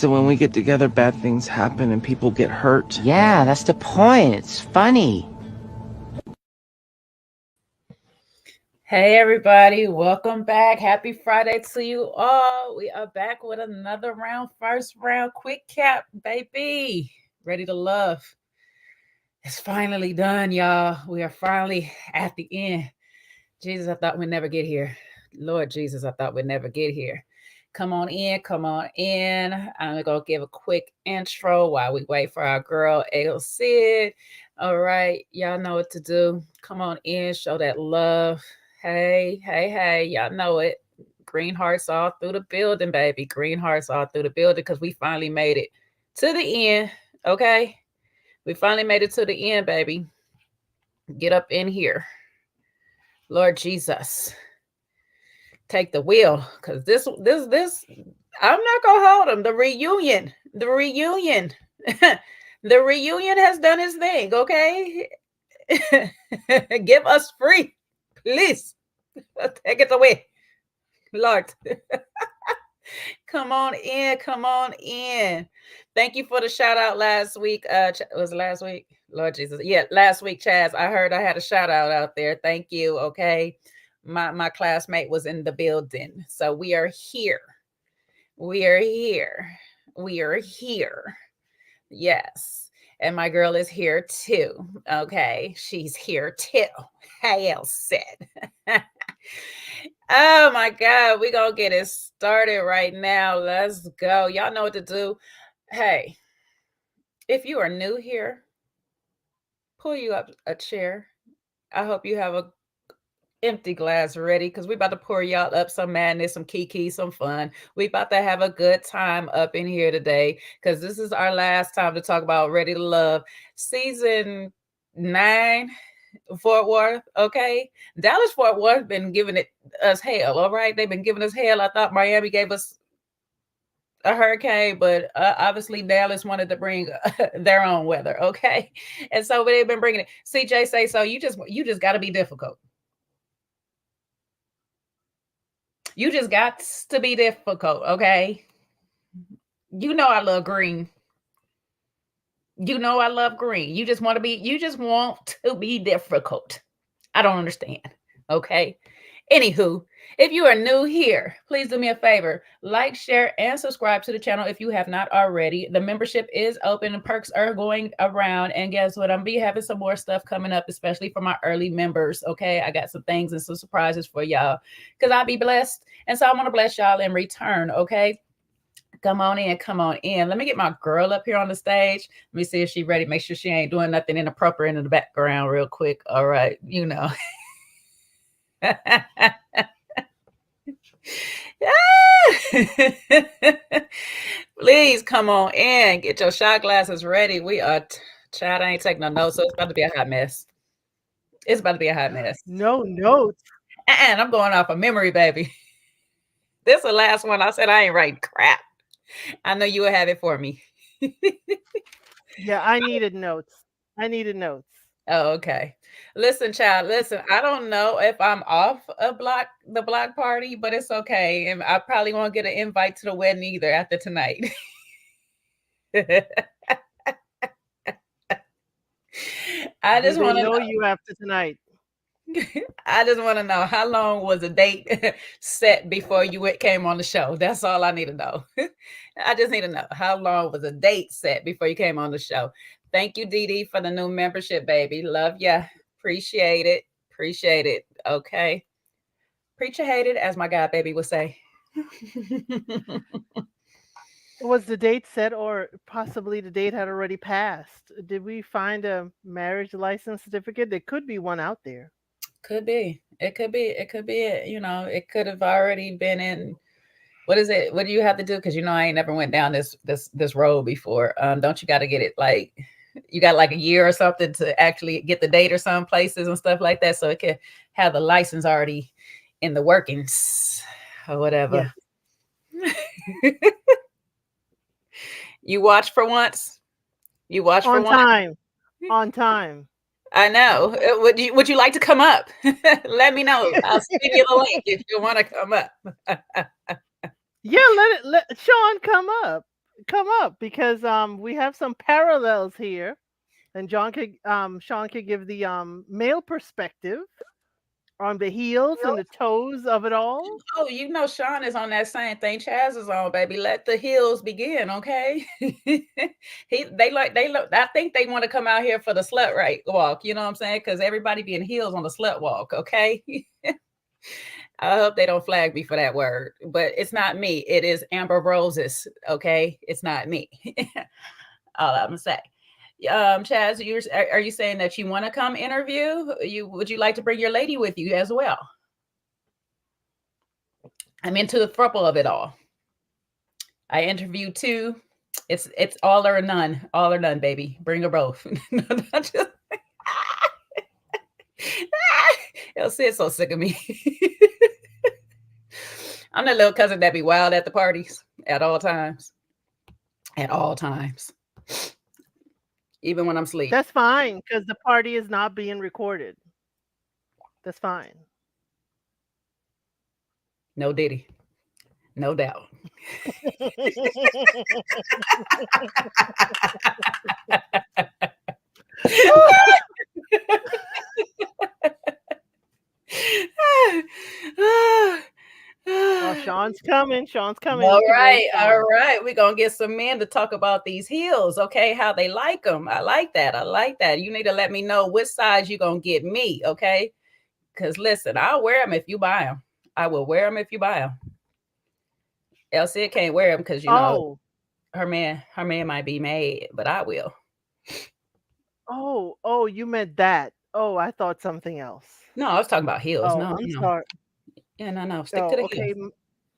So when we get together, bad things happen and people get hurt. Yeah, that's the point. It's funny. Hey everybody, welcome back. Happy Friday to you all. We are back with another round, first round quick cap, baby. Ready to love. It's finally done, y'all. We are finally at the end. Jesus, I thought we'd never get here. Lord Jesus, I thought we'd never get here. Come on in, come on in. I'm going to give a quick intro while we wait for our girl, El Cid. All right, y'all know what to do. Come on in, show that love. Hey, y'all know it. Green hearts all through the building, baby. Green hearts all through the building because we finally made it to the end, okay? We finally made it to the end, baby. Get up in here. Lord Jesus, take the wheel because this, I'm not going to hold them. The reunion, the reunion has done its thing, okay? Give us free. Please take it away, Lord. Come on in. Come on in. Thank you for the shout out last week. Was it last week? Lord Jesus. Yeah, last week, Chaz. I heard I had a shout out there. Thank you. Okay. My classmate was in the building. So we are here. We are here. We are here. Yes. And my girl is here too. Okay. She's here too. Hale said. Oh my God. We're going to get it started right now. Let's go. Y'all know what to do. Hey, if you are new here, pull you up a chair. I hope you have a empty glass ready because we're about to pour y'all up some madness, some kiki, some fun. We about to have a good time up in here today because this is our last time to talk about Ready to Love season 9, Fort Worth. Okay, Dallas Fort Worth been giving us hell. All right, they've been giving us hell. I thought Miami gave us a hurricane, but obviously Dallas wanted to bring their own weather. Okay, and so they've been bringing it. CJ say so. You just got to be difficult. You just got to be difficult, okay? You know I love green. You know I love green. You just want to be difficult. I don't understand, okay? Anywho, if you are new here, please do me a favor. Like, share, and subscribe to the channel if you have not already. The membership is open and perks are going around. And guess what? I'm be having some more stuff coming up, especially for my early members, okay? I got some things and some surprises for y'all because I'll be blessed. And so I want to bless y'all in return, okay? Come on in, come on in. Let me get my girl up here on the stage. Let me see if she's ready. Make sure she ain't doing nothing inappropriate in the background real quick. All right, you know. Please come on in. Get your shot glasses ready. We are Chad. I ain't taking no notes, so it's about to be a hot mess. It's about to be a hot mess. No notes. And I'm going off of memory, baby. This is the last one. I said I ain't writing crap. I know you will have it for me. Yeah, I needed notes. Oh, okay. Listen, child, listen, I don't know if I'm off the block party, but it's okay. And I probably won't get an invite to the wedding either after tonight. I just want to know you after tonight. I just want to know how long was the date set before you came on the show? That's all I need to know. I just need to know how long was the date set before you came on the show. Thank you, Dee Dee, for the new membership, baby. Love ya. Appreciate it. Appreciate it. Okay. Preacher hated, as my God baby would say. Was the date set or possibly the date had already passed? Did we find a marriage license certificate? There could be one out there. Could be. It could be. It could be it. You know, it could have already been in. What is it? What do you have to do? Because you know I ain't never went down this road before. Don't you got to get it like you got like a year or something to actually get the date or some places and stuff like that, so it can have the license already in the workings or whatever. Yeah. You watch for once. You watch for on time. On time. I know. Would you like to come up? Let me know. I'll send you the link if you want to come up. Yeah, let Sean come up. come up because we have some parallels here, and Sean could give the male perspective on the heels and the toes of it all. Oh, you know, Sean is on that same thing Chaz is on, baby. Let the heels begin, okay? I think they want to come out here for the slut right walk, you know what I'm saying? Because everybody be in heels on the slut walk, okay? I hope they don't flag me for that word, but it's not me. It is Amber Rose's, okay? It's not me. All I'm gonna say. Chaz, are you saying that you want to come interview? Would you like to bring your lady with you as well? I'm into the throuple of it all. I interviewed 2. It's all or none, baby. Bring her both. It's so sick of me. I'm the little cousin that be wild at the parties at all times. At all times. Even when I'm asleep. That's fine because the party is not being recorded. That's fine. No Diddy. No doubt. Oh, Sean's coming. Sean's coming. All right. We're gonna get some men to talk about these heels, okay? How they like them. I like that. You need to let me know which size you're gonna get me, okay? Because listen, I'll wear them if you buy them. I will wear them if you buy them. Elsie can't wear them because you know her man might be mad, but I will. Oh, you meant that. Oh, I thought something else. No, I was talking about heels. Oh, No, I'm sorry. Yeah, no. Stick to the okay. heels.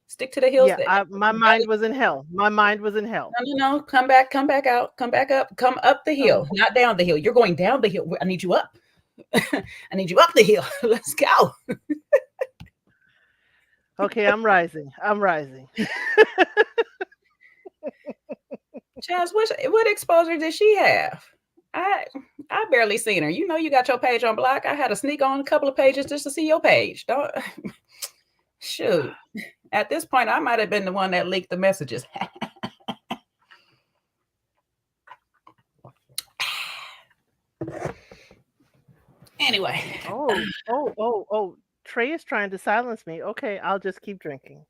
Stick to the heels. Yeah, my mind was in hell. No. Come back out. Come back up. Come up the hill, not down the hill. You're going down the hill. I need you up. I need you up the hill. Let's go. Okay, I'm rising. Chaz, what exposure did she have? I barely seen her. You know, you got your page on block. I had to sneak on a couple of pages just to see your page. Don't shoot. At this point, I might have been the one that leaked the messages. Anyway. Oh. Trey is trying to silence me. Okay, I'll just keep drinking.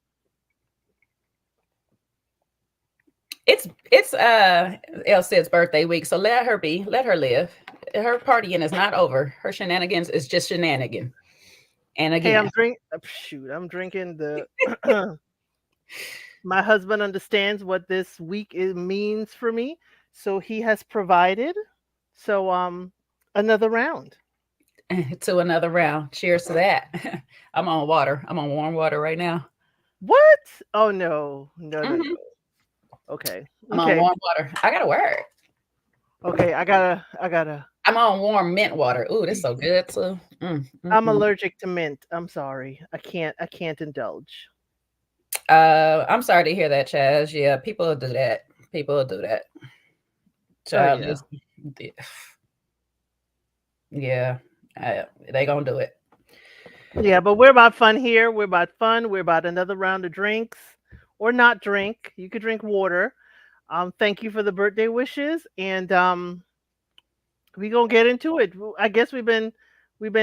It's Elsid's birthday week, so let her live. Her partying is not over. Her shenanigans is just shenanigan. And again, I'm drinking the my husband understands what this week means for me, so he has provided. So another round. To another round. Cheers to that. I'm on water. I'm on warm water right now. What? Oh no. Okay. I'm on warm water. I gotta work. Okay, I gotta. I'm on warm mint water. Ooh, this is so good too. I'm allergic to mint. I'm sorry. I can't indulge. I'm sorry to hear that, Chaz. Yeah, people will do that. Child, yeah, they gonna do it. Yeah, but we're about fun here. We're about fun. We're about another round of drinks, or not drink. You could drink water. Thank you for the birthday wishes, and we gonna get into it. I guess we've been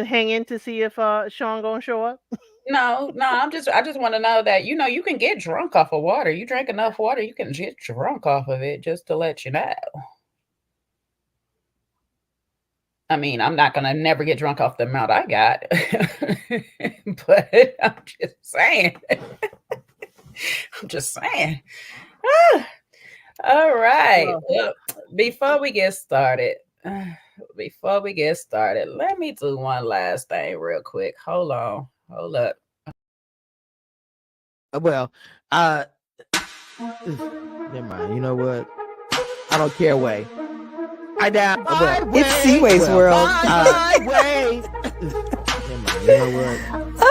hanging to see if Sean gonna show up. No, I just want to know that you can get drunk off of water. You drink enough water, you can get drunk off of it. Just to let you know. I mean, I'm not gonna never get drunk off the amount I got, but I'm just saying. All right. Well, before we get started, let me do one last thing real quick. Hold up. Well, never mind. You know what? I don't care. Way. It's Seaway's world. Never mind. You know what? I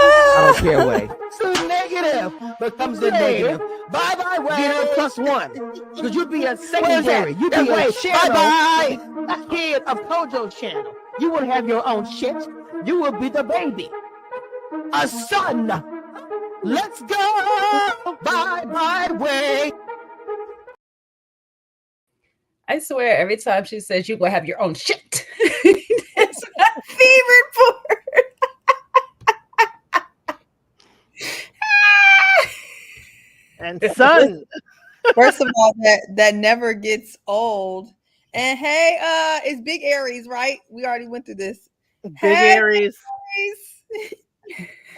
don't care. Way. So negative becomes a negative. Bye way. Get a +1. Because you'd be a secondary. You'd be a channel. A kid of Kojo's channel. You would have your own shit. You will be the baby. A son. Let's go. Bye way. I swear, every time she says you will have your own shit, that's my favorite part. And son. First of all, that never gets old. And hey, it's Big Aries, right? We already went through this. Big Aries.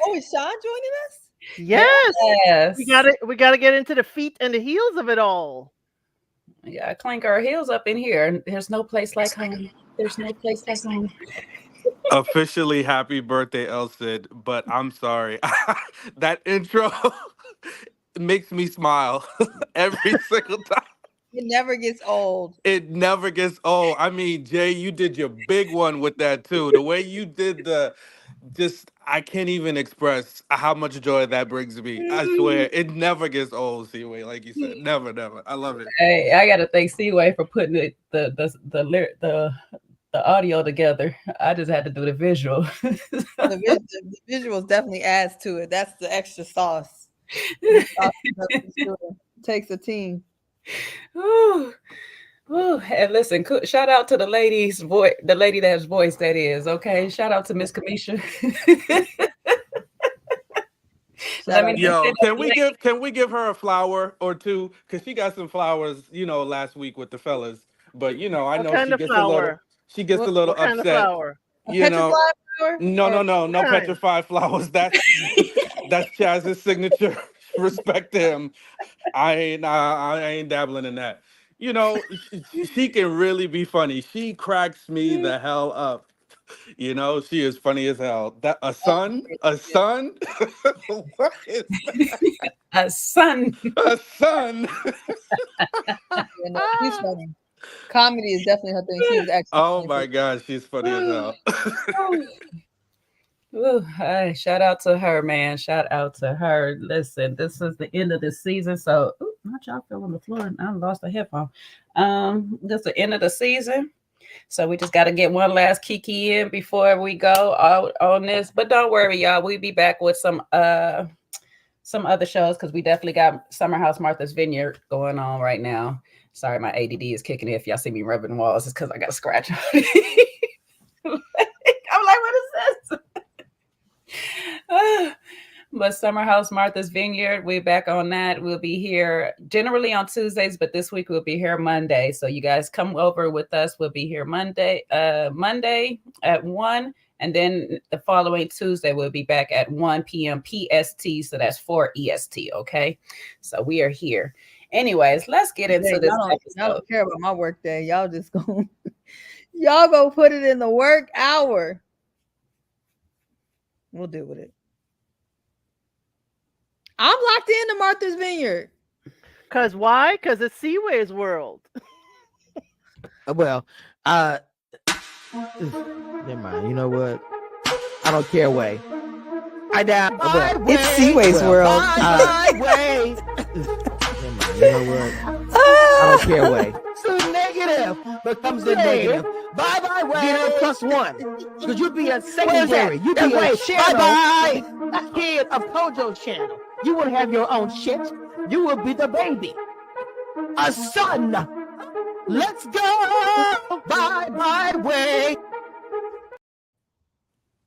Oh, is Sean joining us? Yes. We gotta get into the feet and the heels of it all. Yeah, clank our heels up in here. There's no place like home. There's no place like home. Officially happy birthday, Elsid, but I'm sorry. That intro makes me smile every single time. It never gets old. It never gets old. I mean, Jay, you did your big one with that too. The way you did I can't even express how much joy that brings me. I swear, it never gets old, Seaway, like you said. Never, never. I love it. Hey, I gotta thank Seaway for putting the audio together. I just had to do the visual. The visuals definitely adds to it. That's the extra sauce. Takes a team. Ooh. Ooh. And listen, shout out to the lady's voice, the lady that's voice that is. Okay, shout out to Miss Kamisha. Yo, can we give her a flower or two? Because she got some flowers, last week with the fellas. But I know she gets a little upset. Flower? No petrified flowers. That's Chaz's signature. Respect him. I ain't dabbling in that. She can really be funny. She cracks me the hell up. She is funny as hell. That a son? What is that? A son. A son. She's funny. Comedy is definitely her thing. She's actually. Oh my God, she's funny as hell. Ooh, hey, shout out to her, man. Shout out to her. Listen, this is the end of the season, so not y'all fell on the floor and I lost a headphone. This is the end of the season, so we just got to get one last kiki in before we go out on this. But don't worry, y'all. We'll be back with some other shows because we definitely got Summer House Martha's Vineyard going on right now. Sorry, my ADD is kicking in. If y'all see me rubbing walls, it's because I got a scratch on it. I'm like, what is this? But Summer House Martha's Vineyard, we're back on that. We'll be here generally on Tuesdays, but this week we'll be here Monday. So you guys come over with us. We'll be here Monday at 1, and then the following Tuesday we'll be back at 1 p.m. PST. So that's 4 EST. Okay, so we are here. Anyways, let's get into this episode. Y'all don't care about my work day. Y'all just go. Y'all go put it in the work hour. We'll deal with it. I'm locked into Martha's Vineyard. Cause why? Cause it's Seaway's world. Well, never mind. You know what? I don't care. Way. I down. It's Seaway's world. Never mind. You know what? I don't care. Way. So negative becomes the negative. Bye way. +1. Because you'd be a secondary. You'd be a channel. Bye. A kid of Kojo's channel. You would have your own shit. You would be the baby. A son. Let's go. Bye way.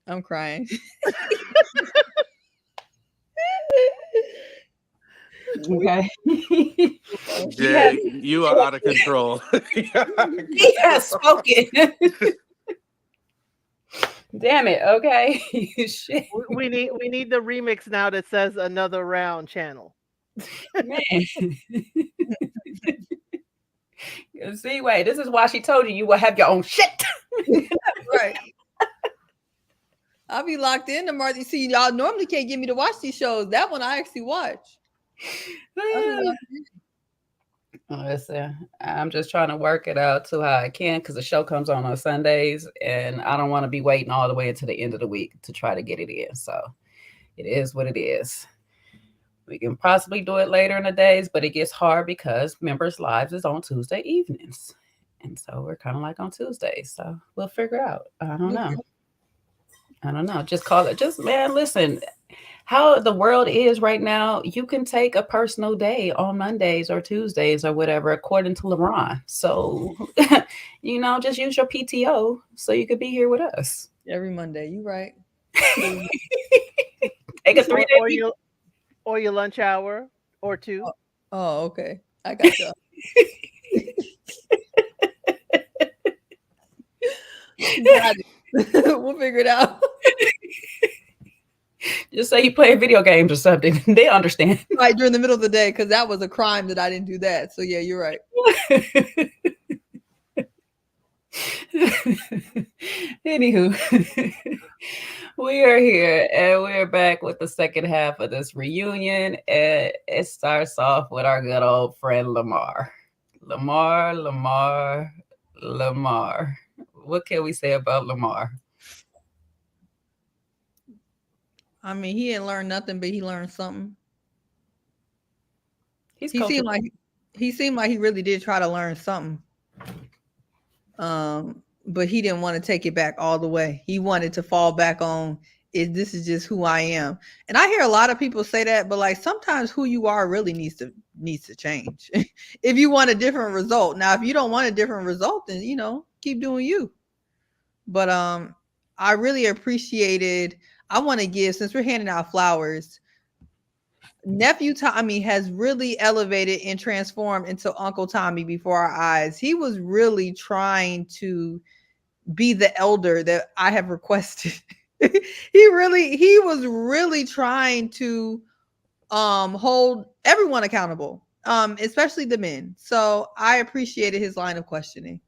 I'm crying. Okay. Jay, you are out of control. He has spoken. Damn it. Okay. Shit. We need the remix now that says another round channel. Man. See, wait, this is why she told you will have your own shit. Right. I'll be locked into Martha. See, y'all normally can't get me to watch these shows. That one I actually watch. Listen, I'm just trying to work it out to how I can because the show comes on Sundays and I don't want to be waiting all the way until the end of the week to try to get it in. So it is what it is. We can possibly do it later in the days, but it gets hard because Members Lives is on Tuesday evenings. And so we're kind of like on Tuesdays. So we'll figure it out. I don't know. Just call it. Man, listen. how the world is right now, you can take a personal day on Mondays or Tuesdays or whatever, according to Luron. So, just use your PTO so you could be here with us. Every Monday. You right. Take a 3-day or week. your lunch hour or two. Oh, okay. I got you. Got it. We'll figure it out. Just say you play video games or something. They understand. Right during the middle of the day, because that was a crime that I didn't do that. So yeah, you're right. Anywho, we are here and we're back with the second half of this reunion. And it starts off with our good old friend Lamar. Lamar. What can we say about Lamar? I mean, he didn't learn nothing, but he learned something. He seemed like he really did try to learn something. But he didn't want to take it back all the way. He wanted to fall back on this is just who I am. And I hear a lot of people say that, but like sometimes who you are really needs to change. If you want a different result. Now, if you don't want a different result, then keep doing you. But I really appreciated. I want to give, since we're handing out flowers, nephew Tommy has really elevated and transformed into Uncle Tommy before our eyes. He was really trying to be the elder that I have requested. He was really trying to hold everyone accountable, especially the men. So I appreciated his line of questioning.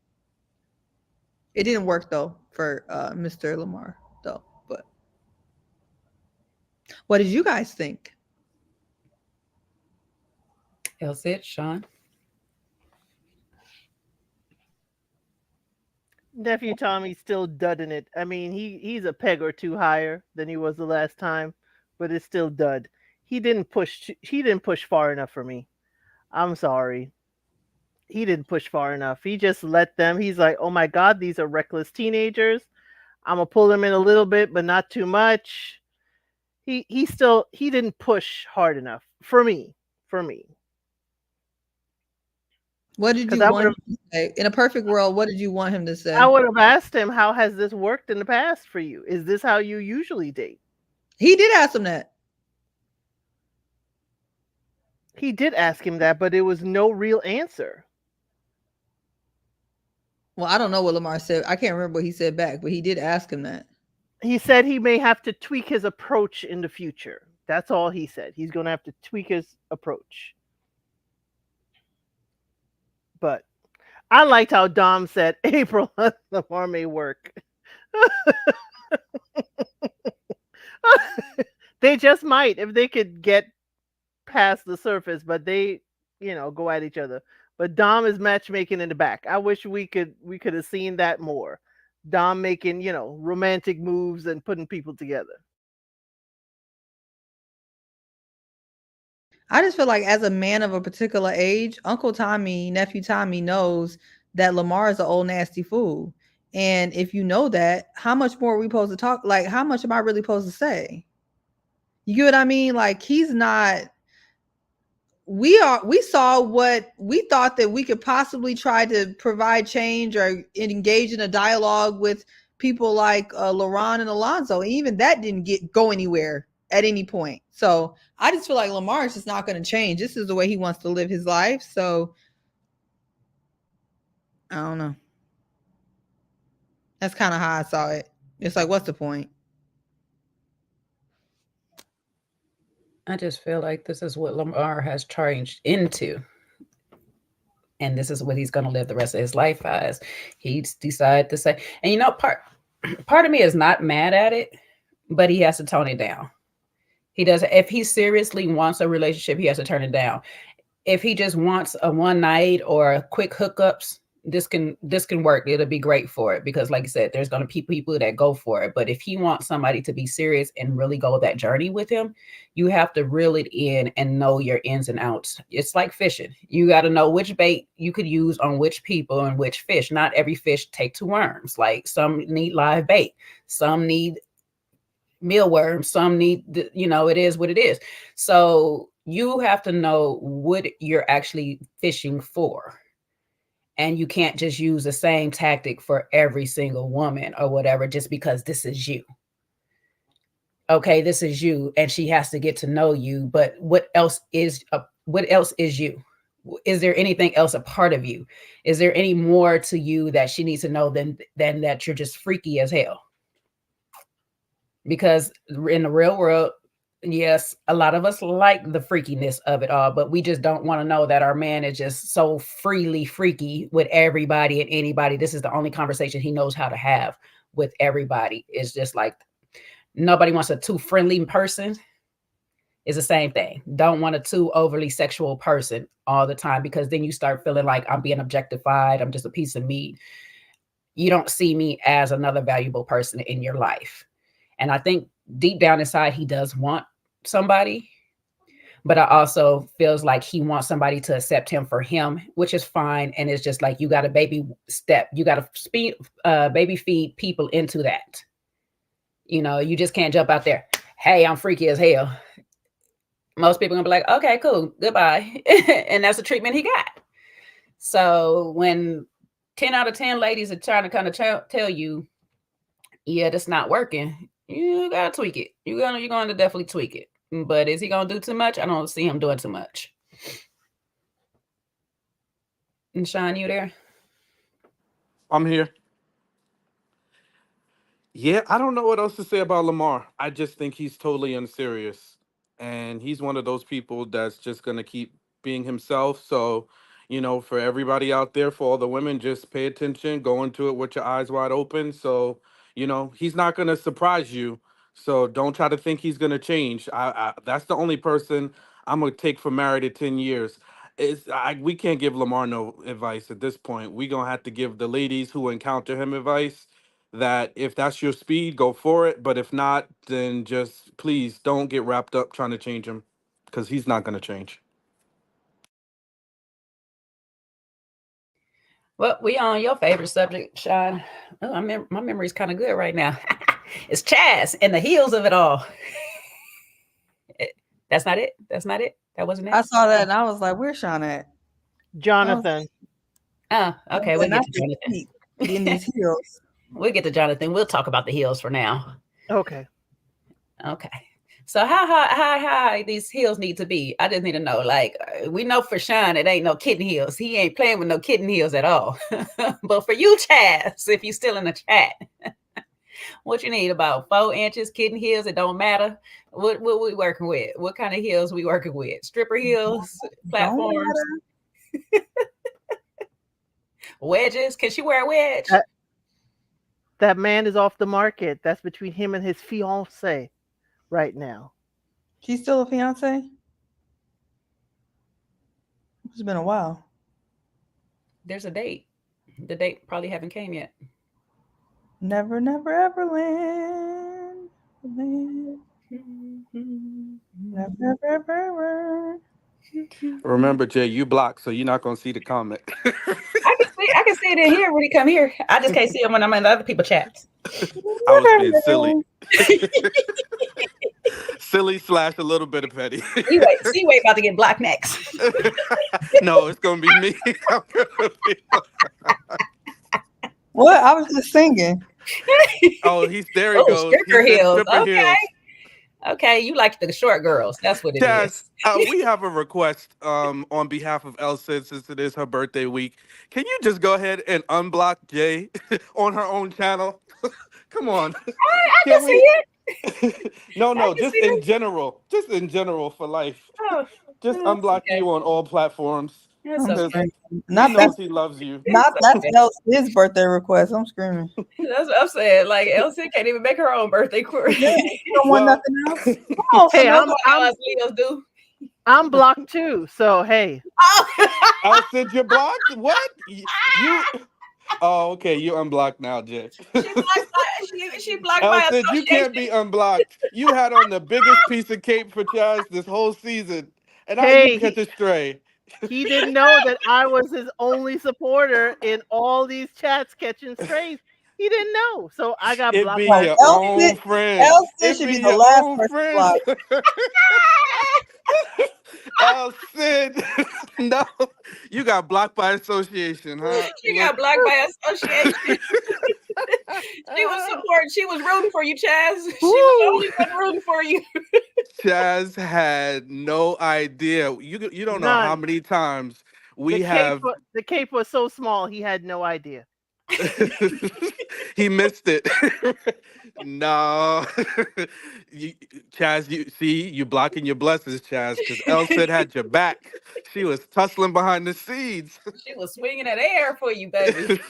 It didn't work though for Mr. Lamar though. But what did you guys think? That's it, Sean. Nephew Tommy's still dudding it. I mean, he's a peg or two higher than he was the last time, but it's still dud. He didn't push far enough for me. I'm sorry. He didn't push far enough. He just let them. He's like, oh my God, these are reckless teenagers. I'm gonna pull them in a little bit, but not too much. He didn't push hard enough for me. What did you want him to say? In a perfect world, what did you want him to say? I would have asked him, how has this worked in the past for you? Is this how you usually date? He did ask him that. He did ask him that, but it was no real answer. Well, I don't know what Lamar said. I can't remember what he said back, but he did ask him that. He said he may have to tweak his approach in the future. That's all he said. He's going to have to tweak his approach. But I liked how Dom said April Lamar may work. They just might if they could get past the surface, but they, go at each other. But Dom is matchmaking in the back. I wish we could have seen that more. Dom making, romantic moves and putting people together. I just feel like as a man of a particular age, Uncle Tommy, Nephew Tommy knows that Lamar is an old nasty fool. And if you know that, how much more are we supposed to talk? Like, how much am I really supposed to say? You get what I mean? Like, he's not. We saw what we thought that we could possibly try to provide change or engage in a dialogue with people like Luron and Alonzo. Even that didn't go anywhere at any point. So I just feel like Lamar is just not going to change. This is the way he wants to live his life. So I don't know. That's kind of how I saw it. It's like, what's the point? I just feel like this is what Lamar has changed into. And this is what he's going to live the rest of his life as. He's decided to say, and part of me is not mad at it, but he has to tone it down. He does. If he seriously wants a relationship, he has to turn it down. If he just wants a one night or quick hookups, this can work. It'll be great for it because, like I said, there's going to be people that go for it. But if he wants somebody to be serious and really go that journey with him, you have to reel it in and know your ins and outs. It's like fishing. You got to know which bait you could use on which people and which fish. Not every fish take to worms. Like some need live bait. Some need mealworms. Some need, it is what it is. So you have to know what you're actually fishing for. And you can't just use the same tactic for every single woman or whatever, just because this is you. Okay, this is you, and she has to get to know you. But what else is you? Is there anything else a part of you? Is there any more to you that she needs to know than that you're just freaky as hell? Because in the real world, yes, a lot of us like the freakiness of it all, but we just don't want to know that our man is just so freely freaky with everybody and anybody. This is the only conversation he knows how to have with everybody. It's just like nobody wants a too friendly person. It's the same thing. Don't want a too overly sexual person all the time, because then you start feeling like I'm being objectified. I'm just a piece of meat. You don't see me as another valuable person in your life. And I think deep down inside, he does want somebody, but I also feels like he wants somebody to accept him for him, which is fine. And it's just like, you got to baby step, you got to baby feed people into that. You just can't jump out there. Hey, I'm freaky as hell. Most people are gonna be like, okay, cool, goodbye. And that's the treatment he got. So when 10 out of 10 ladies are trying to kind of tell you, yeah, that's not working, you gotta tweak it. You're gonna definitely tweak it. But is he gonna do too much? I don't see him doing too much. And Sean, you there? I'm here. Yeah, I don't know what else to say about Lamar. I just think he's totally unserious. And he's one of those people that's just going to keep being himself. So, for everybody out there, for all the women, just pay attention, go into it with your eyes wide open. So, he's not going to surprise you. So don't try to think he's going to change. That's the only person I'm going to take for married at 10 years. We can't give Lamar no advice at this point. We're going to have to give the ladies who encounter him advice that if that's your speed, go for it. But if not, then just please don't get wrapped up trying to change him, because he's not going to change. Well, we on your favorite subject, Sean. Oh, my memory's kind of good right now. It's Chaz and the heels of it all. That's not it. That wasn't it. I saw that and I was like, where's Sean at? Jonathan. Oh, okay. We'll get to Jonathan. In these heels. We'll get to Jonathan. We'll talk about the heels for now. Okay. So how high these heels need to be? I just need to know. Like, we know for Sean, it ain't no kitten heels. He ain't playing with no kitten heels at all. But for you, Chaz, if you still in the chat, what you need, about 4 inches kitten heels? It don't matter. What we working with? What kind of heels we working with? Stripper heels, platforms, wedges. Can she wear a wedge? That man is off the market. That's between him and his fiance right now. She's still a fiance? It's been a while. There's a date. The date probably haven't came yet. Never, never, ever land. Never, ever, ever. Remember, Jay, you blocked, so you're not going to see the comment. I can see it in here when he come here. I just can't see him when I'm in the other people's chats. I was being silly. Silly / a little bit of petty. C-Way about to get blocked next. No, it's going to be me. What? I was just singing. Oh, there he goes. Stripper heels. Stripper heels. Okay, you like the short girls. That's what it is. We have a request on behalf of Elsa, since it is her birthday week. Can you just go ahead and unblock Jay on her own channel? Come on. I can see it. No, just in general. Just in general for life. Just unblock you on all platforms. Okay. Not that he loves you. Not that's his birthday request. I'm screaming. That's what I'm saying. Like, Elsie can't even make her own birthday request. You don't want nothing else. Oh, hey, Leos do. I'm blocked too. So hey. Elsie, you're blocked? What? You? Oh, okay. You're unblocked now, Jay. She blocked by Elsie, you can't be unblocked. You had on the biggest piece of cake for Chaz this whole season, and I didn't catch a stray. He didn't know that I was his only supporter in all these chats catching strays. He didn't know. So I got It blocked be by your Elsie, own friends. Elsie It should be be the your last own person friends. blocked. Elsie, no, you got blocked by association, huh? She Look, got blocked by association. She was supporting. She was rooting for you, Chaz. She was the Woo! only one rooting for you. Chaz had no idea. You don't know how None. many times we The cape was so small he had no idea. he missed it. No, you, Chaz. You see, you blocking your blessings, Chaz, because Elsid had your back. She was tussling behind the scenes. She was swinging that air for you, baby.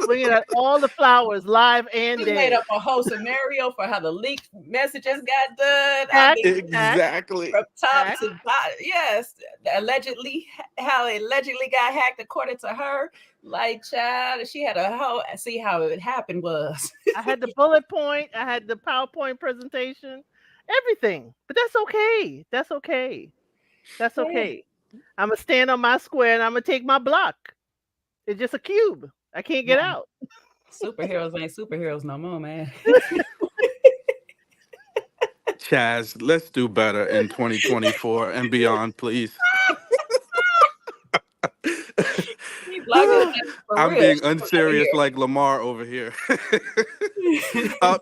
Swinging at all the flowers, live and She made dead. up a whole scenario for how the leaked messages got done. Tack, Exactly. From top tack. to bottom. Yes, allegedly, how it allegedly got hacked according to her. Like, child, she had a whole. See how it happened was. I had the bullet point. I had the PowerPoint presentation, everything. But that's okay. That's okay. That's okay. I'm gonna stand on my square and I'm gonna take my block. It's just a cube. I can't get out. Superheroes ain't superheroes no more, man. Chaz, let's do better in 2024 and beyond, please. I'm being unserious like Lamar over here.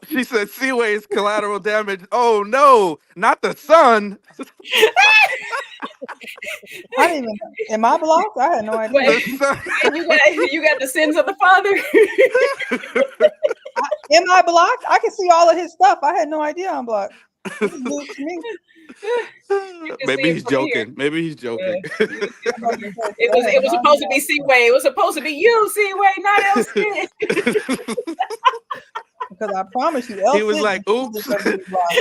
She said Seaway's collateral damage. Oh no, not the sun. I didn't even. Am I blocked? I had no idea. Wait, you got the sins of the father. Am I blocked? I can see all of his stuff. I had no idea I'm blocked. This is news to me. Maybe he's joking. Maybe he's joking. It was supposed to be Seaway. It was supposed to be you, Seaway, not Elsie. Because I promise you, He was like, oops.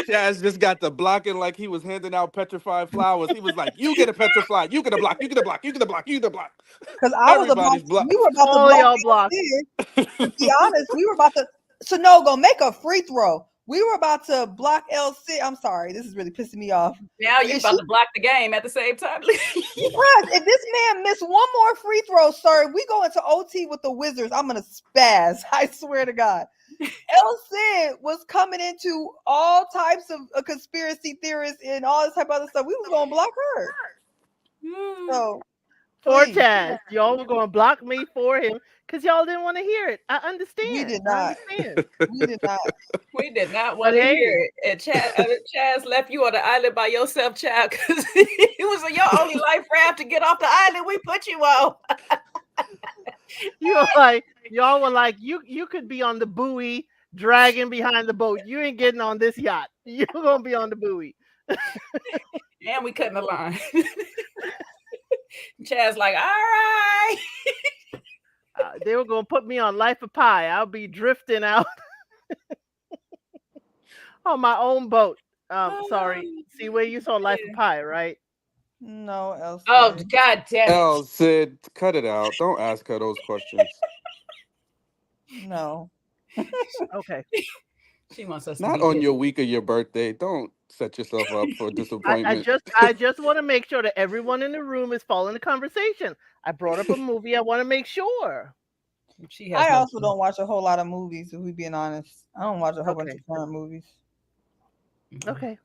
Chaz just got the blocking like he was handing out petrified flowers. He was like, you get a petrified, you get a block, you get a block, you get a block, you get a block. Because I was Everybody's about blocked. we were about All to y'all block. To be honest, we were about to. So no, go make a free throw. We were about to block LC. I'm sorry, this is really pissing me off. Now you're about to block the game at the same time. If this man missed one more free throw, sir, we go into OT with the Wizards. I'm gonna spaz. I swear to God. LC was coming into all types of conspiracy theorists and all this type of other stuff. We was gonna block her. So For please. Chaz, y'all were gonna block me for him because y'all didn't want to hear it. I understand. We did not. We did not. We did not want to hear it. And Chaz left you on the island by yourself, child, because it was your only life raft to get off the island we put you on. You were like, y'all were like, you could be on the buoy dragging behind the boat. You ain't getting on this yacht. You're gonna be on the buoy. And we cutting the line. Chaz like, all right. They were gonna put me on Life of Pi. I'll be drifting out on my own boat. Sorry. See where you saw Life of Pi, right? No, Elsie. Oh, God damn it. Sid, cut it out. Don't ask her those questions. No. Okay. She wants us Not to be on busy. your week of your birthday. Don't set yourself up for disappointment. I just want to make sure that everyone in the room is following the conversation. I brought up a movie. I want to make sure. I also don't watch a whole lot of movies, if we're being honest. I don't watch a whole bunch of current movies. Okay.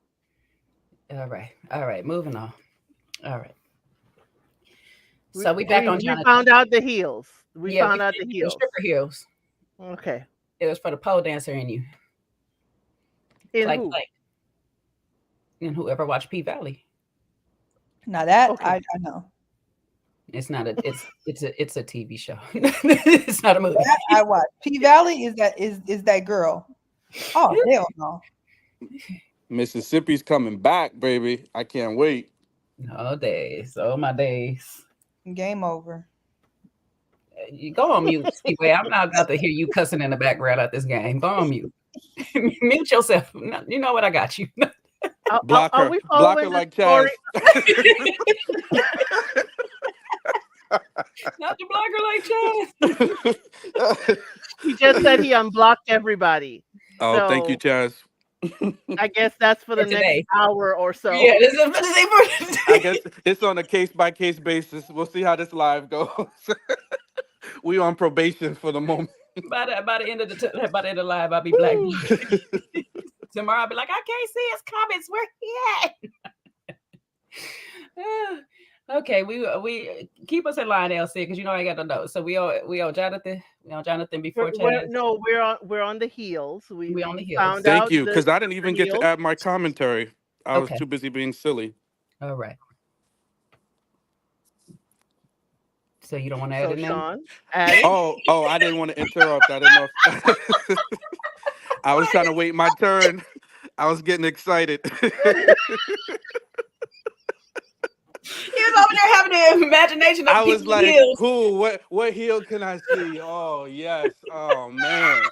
All right. Moving on. All right. So we back on Jonathan. We found out the heels. We found out the The heels. stripper heels. Okay. It was for the pole dancer in you. In like, who? And whoever watched P Valley. Now that I know. It's not a it's a TV show. It's not a movie. That I watch. P Valley is that girl. Oh hell no. Mississippi's coming back, baby. I can't wait. Oh days. Oh my days. Game over. You go on mute, Steve. I'm not about to hear you cussing in the background at this game. Go on mute. Mute yourself. You know what? I got you. Block her like Chaz. Not to block her like Chaz. He just said he unblocked everybody. Oh, so thank you, Chaz. I guess that's for the next hour or so. Yeah, I guess it's on a case-by-case basis. We'll see how this live goes. We on probation for the moment. By the end of the live, I'll be black. Tomorrow I'll be like, I can't see his comments. Where he at? Okay, we keep us in line, LC, because you know I got to know. So we owe Jonathan. We owe Jonathan before Chaz. No, we're on the heels. We on the heels. found Thank out you, because I didn't even get to add my commentary. I was Okay. too busy being silly. All right. So you don't want to add it now? Sean, oh, I didn't want to interrupt. I didn't know if I was trying to wait my turn. I was getting excited. He was over there having the imagination of I was like, heels. who? What heel can I see? Oh, yes. Oh, man.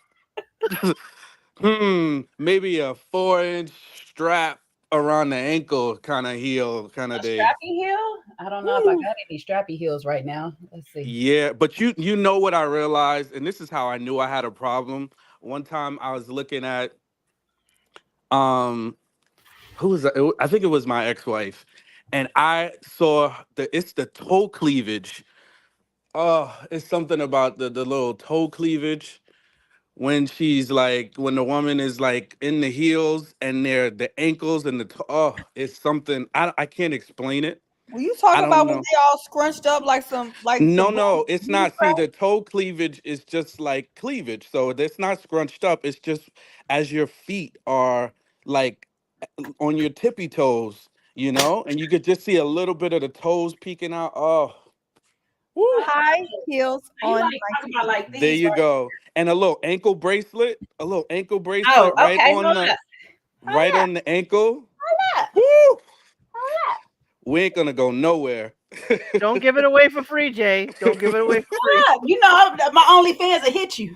Maybe a 4-inch strap around the ankle kind of heel kind of day. Strappy heel? I don't know if I got any strappy heels right now. Let's see. Yeah, but you know what I realized, and this is how I knew I had a problem. One time I was looking at who was that? I think it was my ex-wife, and I saw it's the toe cleavage. Oh, it's something about the little toe cleavage when when the woman is like in the heels and they're the ankles and it's something I can't explain it. Were you talking about when they all scrunched up like No, it's not. See, the toe cleavage is just like cleavage. So it's not scrunched up. It's just as your feet are like on your tippy toes, and you could just see a little bit of the toes peeking out. Oh, woo. High heels on. Talking about like these, there you go. And a little ankle bracelet, Oh, right okay. on the ankle. Woo! We ain't gonna go nowhere. Don't give it away for free, Jay. Don't give it away for free. You know, my OnlyFans will hit you.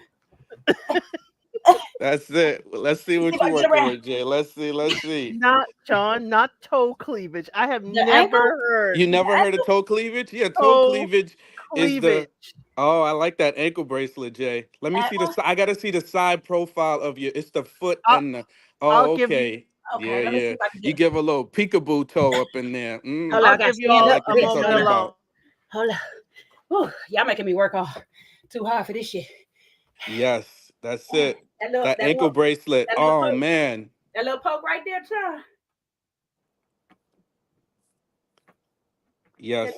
That's it. Let's see what you're working with, Jay. Let's see. Not Sean, not toe cleavage. I have never heard. You never heard of toe cleavage? Yeah, toe cleavage is the. Oh, I like that ankle bracelet, Jay. Let me see I gotta see the side profile of you. It's the foot and the. Oh, okay. Yeah. You give a little peekaboo toe up in there. I'll give you all a moment alone. Hold on. Whew, y'all making me work too hard for this shit. Yes, that's it. That ankle bracelet. Oh, man. That little poke right there, child. Yes,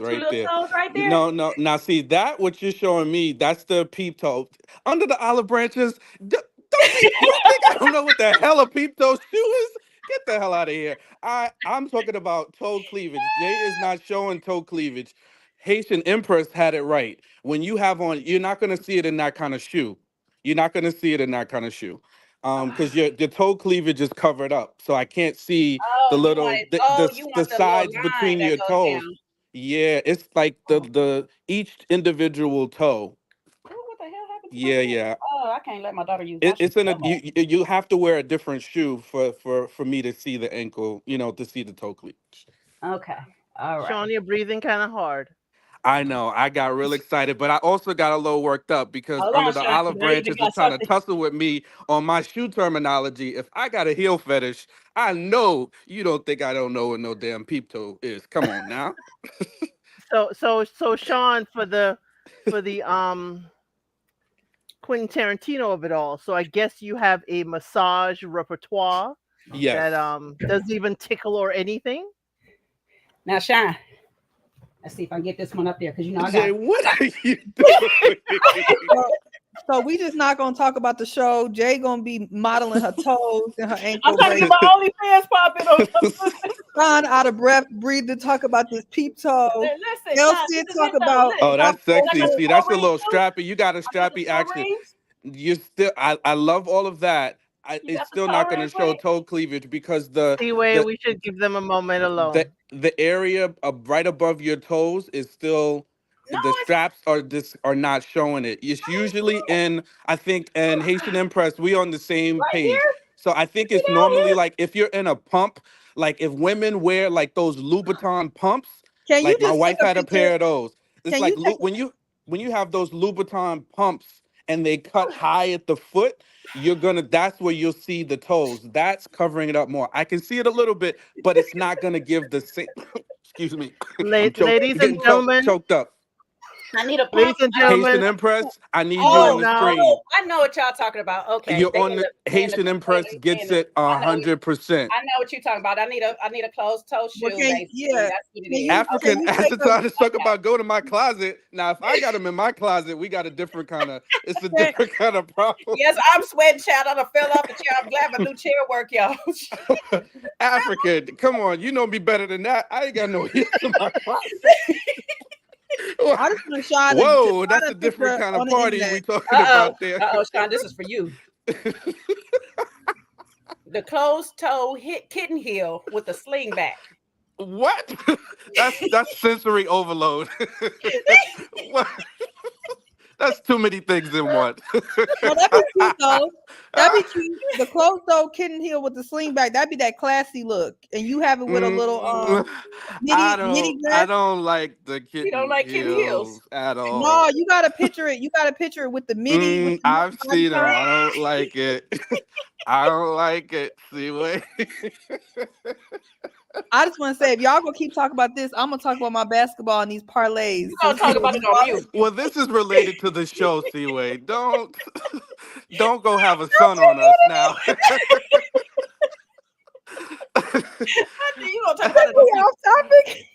right there. Right there. No. Now, see, that what you're showing me, that's the peep toe. Under the olive branches, you think I don't know what the hell a peep toe shoe is? Get the hell out of here. I'm talking about toe cleavage. Jay is not showing toe cleavage. Haitian Empress had it right. When you have on, you're not going to see it in that kind of shoe. Because your toe cleavage is covered up. So I can't see the little, the sides between your toes. Down. Yeah, it's like the each individual toe. What the hell happened to yeah. Oh, I can't let my daughter use it's in you have to wear a different shoe for me to see the ankle, to see the toe cleavage. Okay. All right. Sean, you're breathing kind of hard. I know. I got real excited, but I also got a little worked up because under the olive branches are trying to tussle with me on my shoe terminology. If I got a heel fetish, I know you don't think I don't know what no damn peep toe is. Come on now. So Sean, for the Quentin Tarantino of it all. So I guess you have a massage repertoire that doesn't even tickle or anything. Now, Sean. Let's see if I can get this one up there because I Jay, what are you doing? So we just not gonna talk about the show. Jay gonna be modeling her toes and her ankles. I'm talking about OnlyFans popping on. Sean out of breath, breathe to talk about this peep toe. Listen, Elsie talk about. Oh, that's sexy. See, that's a little strappy. You got a strappy action. You still, I love all of that. It's still not going to show toe cleavage because we should give them a moment alone. The area right above your toes is still the straps are not showing it. It's usually in Haitian Empress. We on the same page. Here? So I think it's normally like if you're in a pump, like if women wear like those Louboutin pumps. Like my wife had a pair of those. It's like when you have those Louboutin pumps and they cut high at the foot. That's where you'll see the toes. That's covering it up more. I can see it a little bit, but it's not gonna give the same. Excuse me. Ladies and gentlemen, choked up. I need a Ladies pump. and Haitian gentlemen, Empress, I need you Oh, on the now. screen. I know what y'all talking about. Okay, You're they on in the they in Haitian they Empress gets in it I know 100%. I know what you're talking about. I need a closed toe Well, shoe, basically. yeah. That's what it Can is. you Okay. can African you as take the a time to talk about go to my closet. Now, if I got them in my closet, we got a different kind of. It's a can, different kind of problem. Yes, I'm sweating, child. I done fell off the chair. I'm glad my new chair work, y'all. African, come on, you know me better than that. I ain't got no heels in my closet. I just want Sean Whoa, to that's find a a different picture kind on of the party we internet. talking about there. Sean, this is for you. The closed toe hit kitten heel with a sling back. What? That's sensory overload. What? That's too many things in one. No, that'd be cute though. That'd be cute. The closed toe kitten heel with the sling back. That'd be that classy look. And you have it with a little midi I dress. don't like the You don't kitten like kitten heels. heels at all. No, you gotta picture it. You gotta picture it with the midi. With the I've body seen them. part. I don't like it. I don't like it. See, wait. I just want to say, if y'all gonna keep talking about this, I'm gonna talk about my basketball and these parlays. You gonna talk about it on mute. Well, this is related to the show, Seaway. Don't go have a son on us now. You gonna talk about it on mute. Off topic.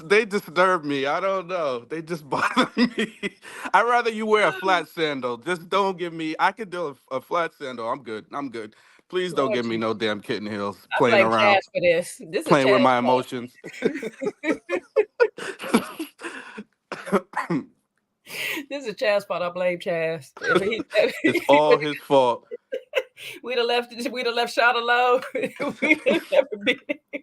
They disturb me. I don't know. They just bother me. I'd rather you wear a flat sandal. Just don't give me. I could do a flat sandal. I'm good. I'm good. Please don't Lord give me no Jesus. damn kitten heels. I Playing blame around, Chaz for this. This is playing with Chaz's my fault. emotions. This is Chaz's fault. I blame Chaz. It's all his fault. We'd have left Sean alone. We'd have never been here.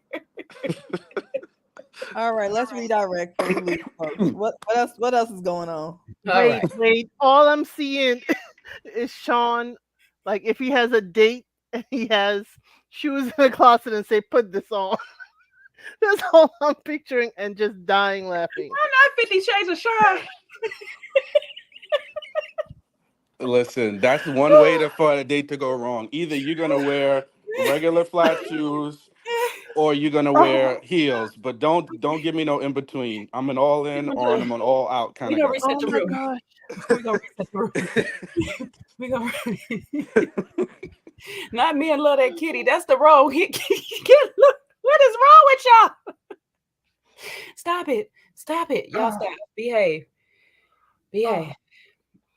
All right, let's redirect before we leave, folks. What else is going on? Wait. All I'm seeing is Sean, like if he has a date and he has shoes in the closet and say, "Put this on." That's all I'm picturing and just dying laughing. Why not 50 Shades of Sean? Listen, that's one way for a date to go wrong. Either you're gonna wear regular flat shoes or you're gonna wear heels, but don't give me no in between. I'm an all in or I'm an all out kind of We're guy. gonna reset the room. Gosh. We're gonna reset the room. We're gonna not me and love that kitty. That's the wrong. What is wrong with y'all? Stop it. Y'all stop. Behave.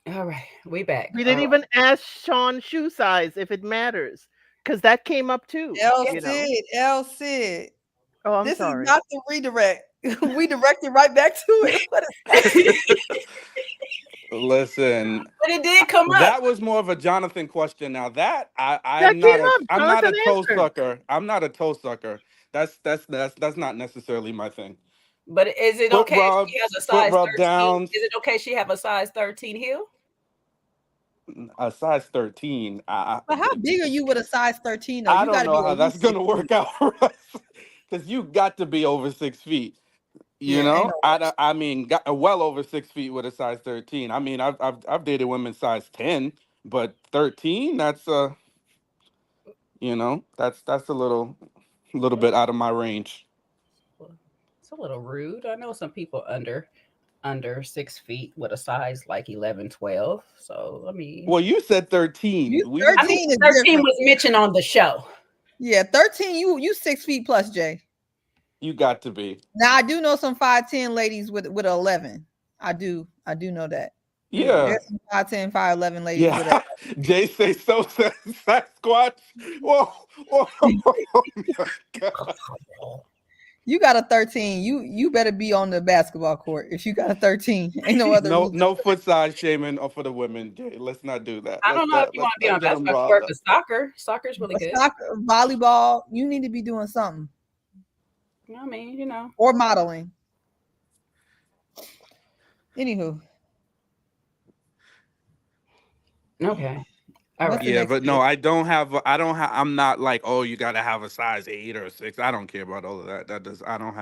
All right, we back. We didn't even ask Sean shoe size if it matters, because that came up too. L Sid. Oh, I'm this sorry. is not the redirect. We directed right back to it. What is Listen, but it did come up. That was more of a Jonathan question. Now that I'm not a toe sucker. I'm not a toe sucker. That's not necessarily my thing. But is it okay if she has a size 13? Downs. Is it okay she have a size 13 heel? A size 13. But how big are you with a size 13? Though? I don't know how that's gonna work out for us. Because you got to be over 6 feet. You know, I mean, got well over 6 feet with a size 13. I mean, I've dated women size 10, but 13, that's you know, that's a little bit out of my range. It's a little rude. I know some people under 6 feet with a size like 11, 12. So I mean, well, you said 13. 13 was mentioned on the show. Yeah, 13. You 6 feet plus, Jay. You got to be. Now I do know some 5'10" ladies with 11. I do know that. Yeah. There's some 5'10", 5'11" ladies with that. Jay say so Sasquatch. Whoa. Oh my God. You got a 13. You better be on the basketball court if you got a 13. Ain't no other reason. No foot size shaming for the women. Jay, let's not do that. I don't know if you want to be on basketball court, but soccer's really good. Soccer, volleyball, you need to be doing something. I mean, you know. Or modeling. Anywho. Okay. All right. Yeah, but no, I'm not like, oh, you gotta have a size 8 or 6. I don't care about all of that. I don't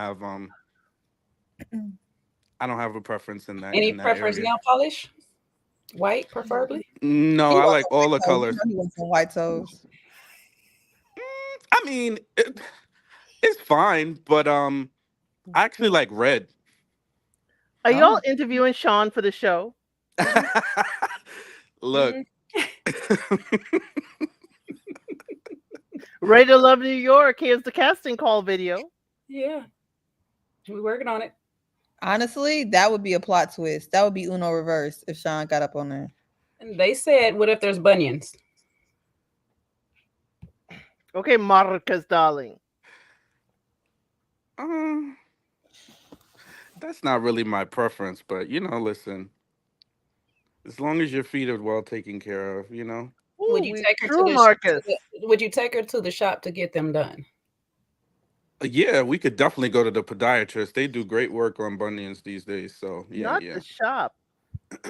have a preference in that. Any preference nail polish? White, preferably? No, I like all the colors. He wants some white toes. I mean, it's fine, but I actually like red. Are y'all Oh, interviewing Sean for the show? Look. Ready to Love New York. Here's the casting call video. Yeah. We're working on it. honestly, that would be a plot twist. That would be Uno reverse if Sean got up on there. And they said, what if there's bunions? Okay, Marcus, darling. That's not really my preference, but listen. As long as your feet are well taken care of, Would you take her true, to Marcus. would you take her to the shop to get them done? Yeah, we could definitely go to the podiatrist. They do great work on bunions these days. So Not yeah. the shop.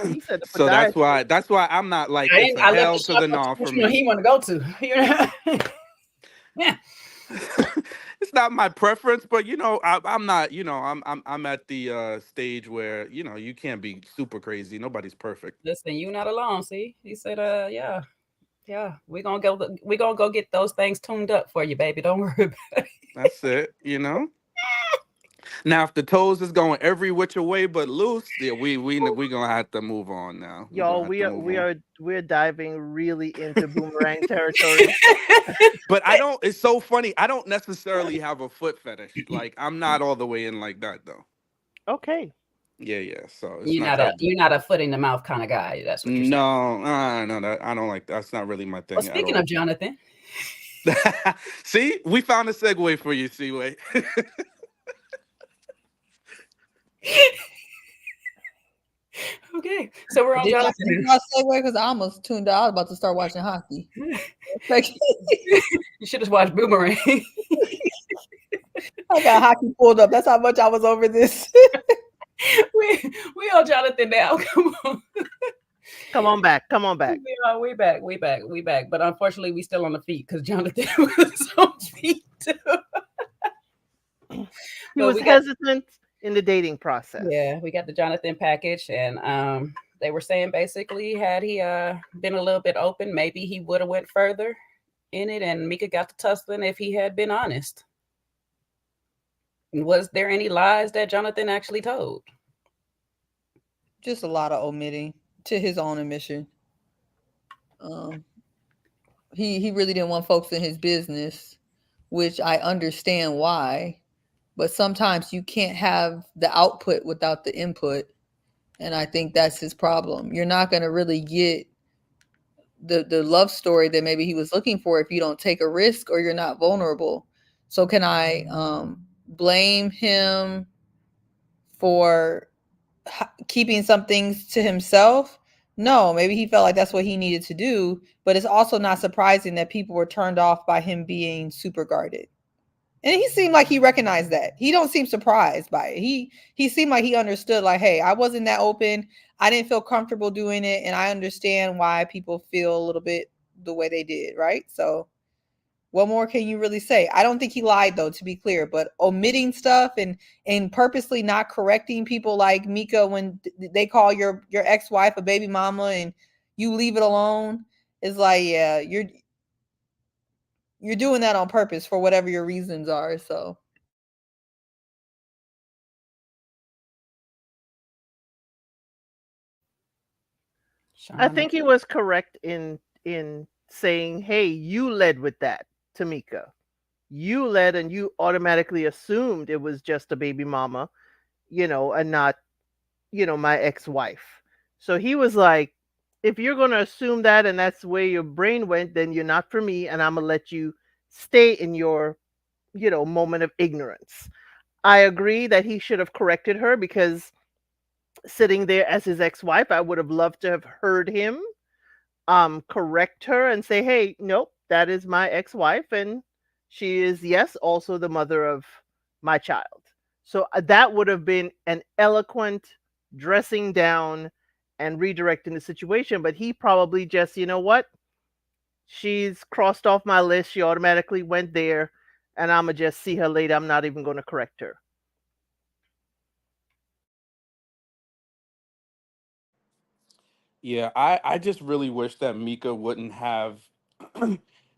He said the So that's podiatrist. why I'm not like I it's a left hell the to shop the up no to for which one me. he want to go to. Yeah. It's not my preference, but I'm not. I'm at the stage where you can't be super crazy. Nobody's perfect. Listen, you're not alone. See, he said, yeah, we're gonna go get those things tuned up for you, baby. Don't worry about it. That's it. Now, if the toes is going every which way but loose, yeah, we gonna have to move on now. Y'all, we're diving really into boomerang territory. But it's so funny. I don't necessarily have a foot fetish. Like, I'm not all the way in like that though. Okay. Yeah. So it's You're not a foot in the mouth kind of guy. That's what you're saying. No, I don't like that. That's not really my thing. Well, speaking of Jonathan, see, we found a segue for you, Seaway. okay, so we're on Did y'all Jonathan. think about segue? Because I almost tuned out. I was about to start watching hockey. You should have watched Boomerang. I got hockey pulled up. That's how much I was over this. we on Jonathan now. Come on. Come on back. We back. But unfortunately, we still on the feet because Jonathan was on feet too. He was hesitant in the dating process. Yeah, we got the Jonathan package, and they were saying basically, had he been a little bit open, maybe he would have went further in it, and Meika got to tussling if he had been honest. Was there any lies that Jonathan actually told? Just a lot of omitting to his own admission. He really didn't want folks in his business, which I understand why. But sometimes you can't have the output without the input. And I think that's his problem. You're not going to really get the love story that maybe he was looking for if you don't take a risk or you're not vulnerable. So can I blame him for keeping some things to himself? No, maybe he felt like that's what he needed to do. But it's also not surprising that people were turned off by him being super guarded. And he seemed like he recognized that. He don't seem surprised by it. He seemed like he understood, like, hey, I wasn't that open. I didn't feel comfortable doing it. And I understand why people feel a little bit the way they did, right? So what more can you really say? I don't think he lied, though, to be clear. But omitting stuff and purposely not correcting people like Meika when they call your ex-wife a baby mama and you leave it alone is like, yeah, you're doing that on purpose for whatever your reasons are. So I think he was correct in saying, hey, you led with that, Tamika. You led and you automatically assumed it was just a baby mama, and not, my ex-wife. So he was like, if you're going to assume that and that's where your brain went, then you're not for me, and I'm going to let you stay in your, moment of ignorance. I agree that he should have corrected her because sitting there as his ex-wife, I would have loved to have heard him correct her and say, hey, nope, that is my ex-wife, and she is, yes, also the mother of my child. So that would have been an eloquent dressing down and redirecting the situation. But he probably just, you know what? She's crossed off my list. She automatically went there, and I'm going to just see her later. I'm not even going to correct her. Yeah, I just really wish that Meika wouldn't have,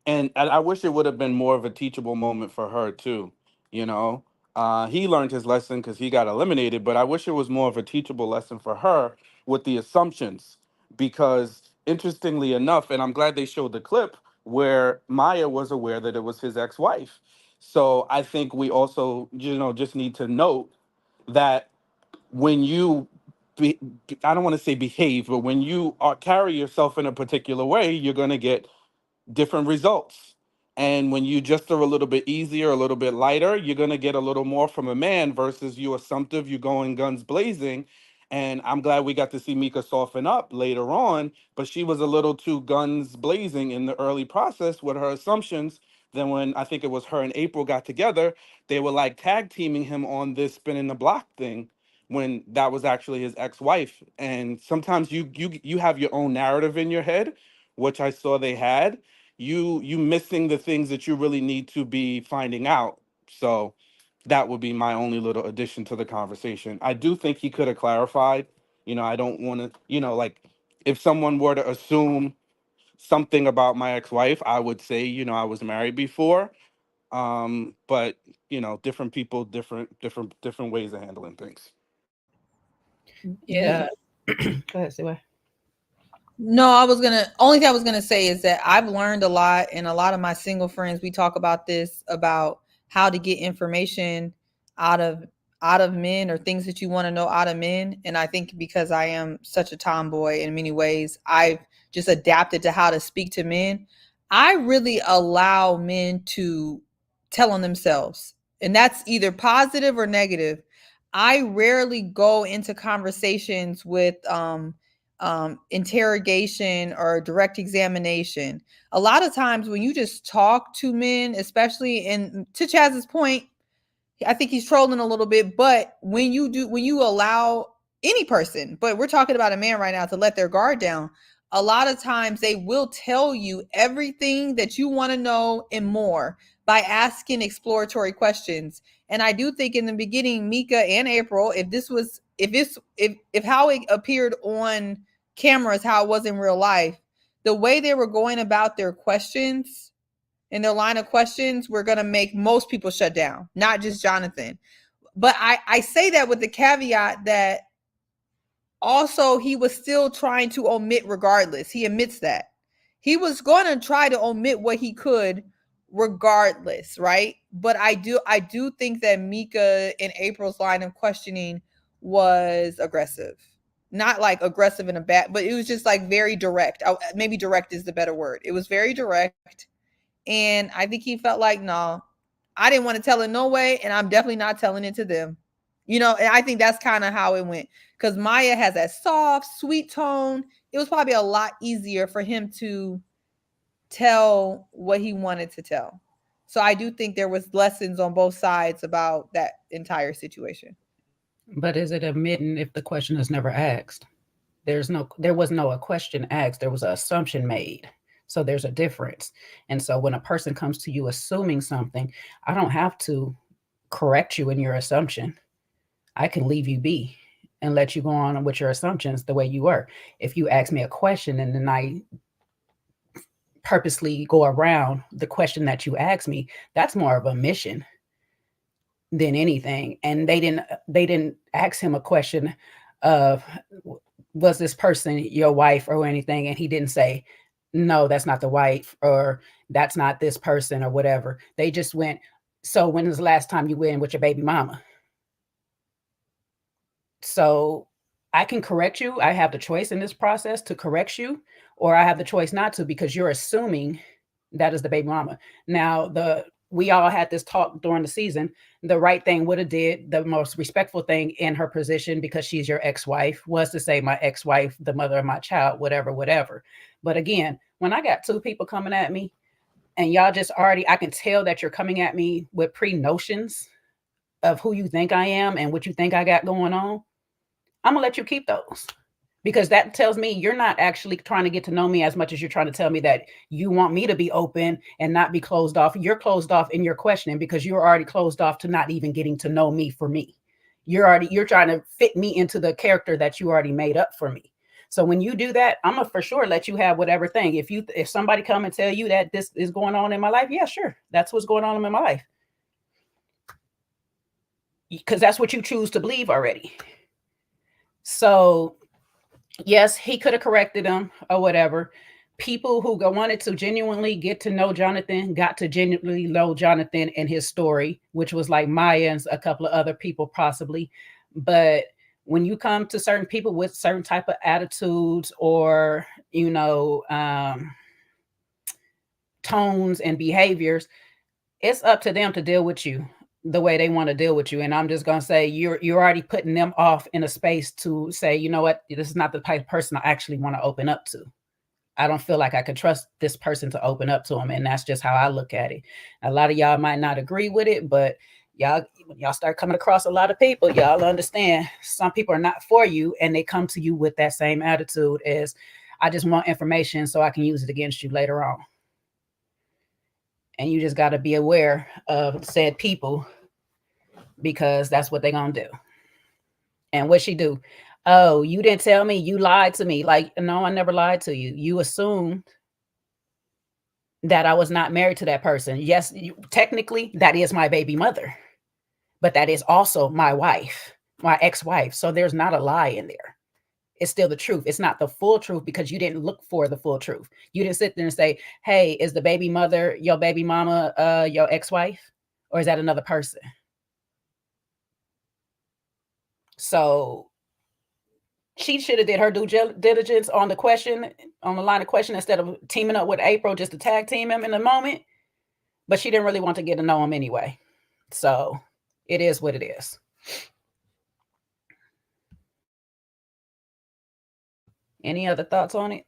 and I wish it would have been more of a teachable moment for her too. You know, He learned his lesson because he got eliminated, but I wish it was more of a teachable lesson for her with the assumptions. Because interestingly enough, and I'm glad they showed the clip where Maya was aware that it was his ex-wife. So I think we also, just need to note that when you I don't want to say behave, but when you carry yourself in a particular way, you're going to get different results. And when you just are a little bit easier, a little bit lighter, you're going to get a little more from a man versus you assumptive, you going guns blazing. And I'm glad we got to see Meika soften up later on, but she was a little too guns blazing in the early process with her assumptions. Then when I think it was her and April got together, they were like tag teaming him on this spinning the block thing when that was actually his ex-wife. And sometimes you have your own narrative in your head, which I saw they had. You missing the things that you really need to be finding out. So that would be my only little addition to the conversation. I do think he could have clarified. I don't want to, like if someone were to assume something about my ex-wife, I would say, I was married before. But different people, different ways of handling things. Yeah. Go ahead, say what? No, only thing I was gonna say is that I've learned a lot, and a lot of my single friends, we talk about this, about how to get information out of men, or things that you want to know out of men. And I think because I am such a tomboy in many ways, I've just adapted to how to speak to men. I really allow men to tell on themselves, and that's either positive or negative. I rarely go into conversations with interrogation or direct examination. A lot of times when you just talk to men, especially, and to Chaz's point, I think he's trolling a little bit, but when you allow any person, but we're talking about a man right now, to let their guard down, a lot of times they will tell you everything that you want to know and more by asking exploratory questions. And I do think in the beginning, Meika and April, if how it appeared on camera is how it was in real life, the way they were going about their questions and their line of questions were going to make most people shut down, not just Jonathan. But I say that with the caveat that also he was still trying to omit regardless. He admits that. He was going to try to omit what he could regardless, right? But I do think that Meika and April's line of questioning was aggressive. Not like aggressive in a bad, but it was just like very direct. Maybe direct is the better word. It was very direct. And I think he felt like, no, I didn't want to tell it no way. And I'm definitely not telling it to them. And I think that's kind of how it went. Because Maya has that soft, sweet tone. It was probably a lot easier for him to tell what he wanted to tell. So I do think there was lessons on both sides about that entire situation. But is it admitting if the question is never asked? There was no question asked. There was an assumption made. So there's a difference. And so when a person comes to you assuming something, I don't have to correct you in your assumption. I can leave you be and let you go on with your assumptions the way you were. If you ask me a question and then I purposely go around the question that you asked me, that's more of a mission than anything. And they didn't ask him a question of, was this person your wife or anything? And he didn't say, no, that's not the wife, or that's not this person, or whatever. They just went, so when was the last time you went with your baby mama? So I can correct you. I have the choice in this process to correct you, or I have the choice not to, because you're assuming that is the baby mama. Now, we all had this talk during the season. The right thing would have did, the most respectful thing in her position, because she's your ex-wife, was to say, my ex-wife, the mother of my child, whatever. But again, when I got two people coming at me and y'all just already, I can tell that you're coming at me with pre-notions of who you think I am and what you think I got going on, I'm gonna let you keep those. Because that tells me you're not actually trying to get to know me as much as you're trying to tell me that you want me to be open and not be closed off. You're closed off in your questioning because you're already closed off to not even getting to know me for me. You're trying to fit me into the character that you already made up for me. So when you do that, I'm gonna for sure let you have whatever thing. If somebody come and tell you that this is going on in my life, yeah, sure. That's what's going on in my life. because that's what you choose to believe already. So yes, he could have corrected him or whatever. People who wanted to genuinely get to know Jonathan got to genuinely know Jonathan and his story, which was like Maya and a couple of other people possibly. But when you come to certain people with certain type of attitudes or, tones and behaviors, it's up to them to deal with you the way they want to deal with you. And I'm just going to say, you're already putting them off in a space to say, you know what, this is not the type of person I actually want to open up to. I don't feel like I could trust this person to open up to them. And that's just how I look at it. A lot of y'all might not agree with it, but y'all start coming across a lot of people, y'all understand some people are not for you, and they come to you with that same attitude as, I just want information so I can use it against you later on. And you just got to be aware of said people, because that's what they're going to do. And what she do? Oh, you didn't tell me, you lied to me. Like, no, I never lied to you. You assumed that I was not married to that person. Yes, technically that is my baby mother, but that is also my wife, my ex-wife. So there's not a lie in there. It's still the truth. It's not the full truth, because you didn't look for the full truth. You didn't sit there and say, hey, is the baby mother, your baby mama, your ex-wife, or is that another person? So she should have did her due diligence on the question, on the line of question, instead of teaming up with April just to tag team him in the moment. But she didn't really want to get to know him anyway. So it is what it is. Any other thoughts on it?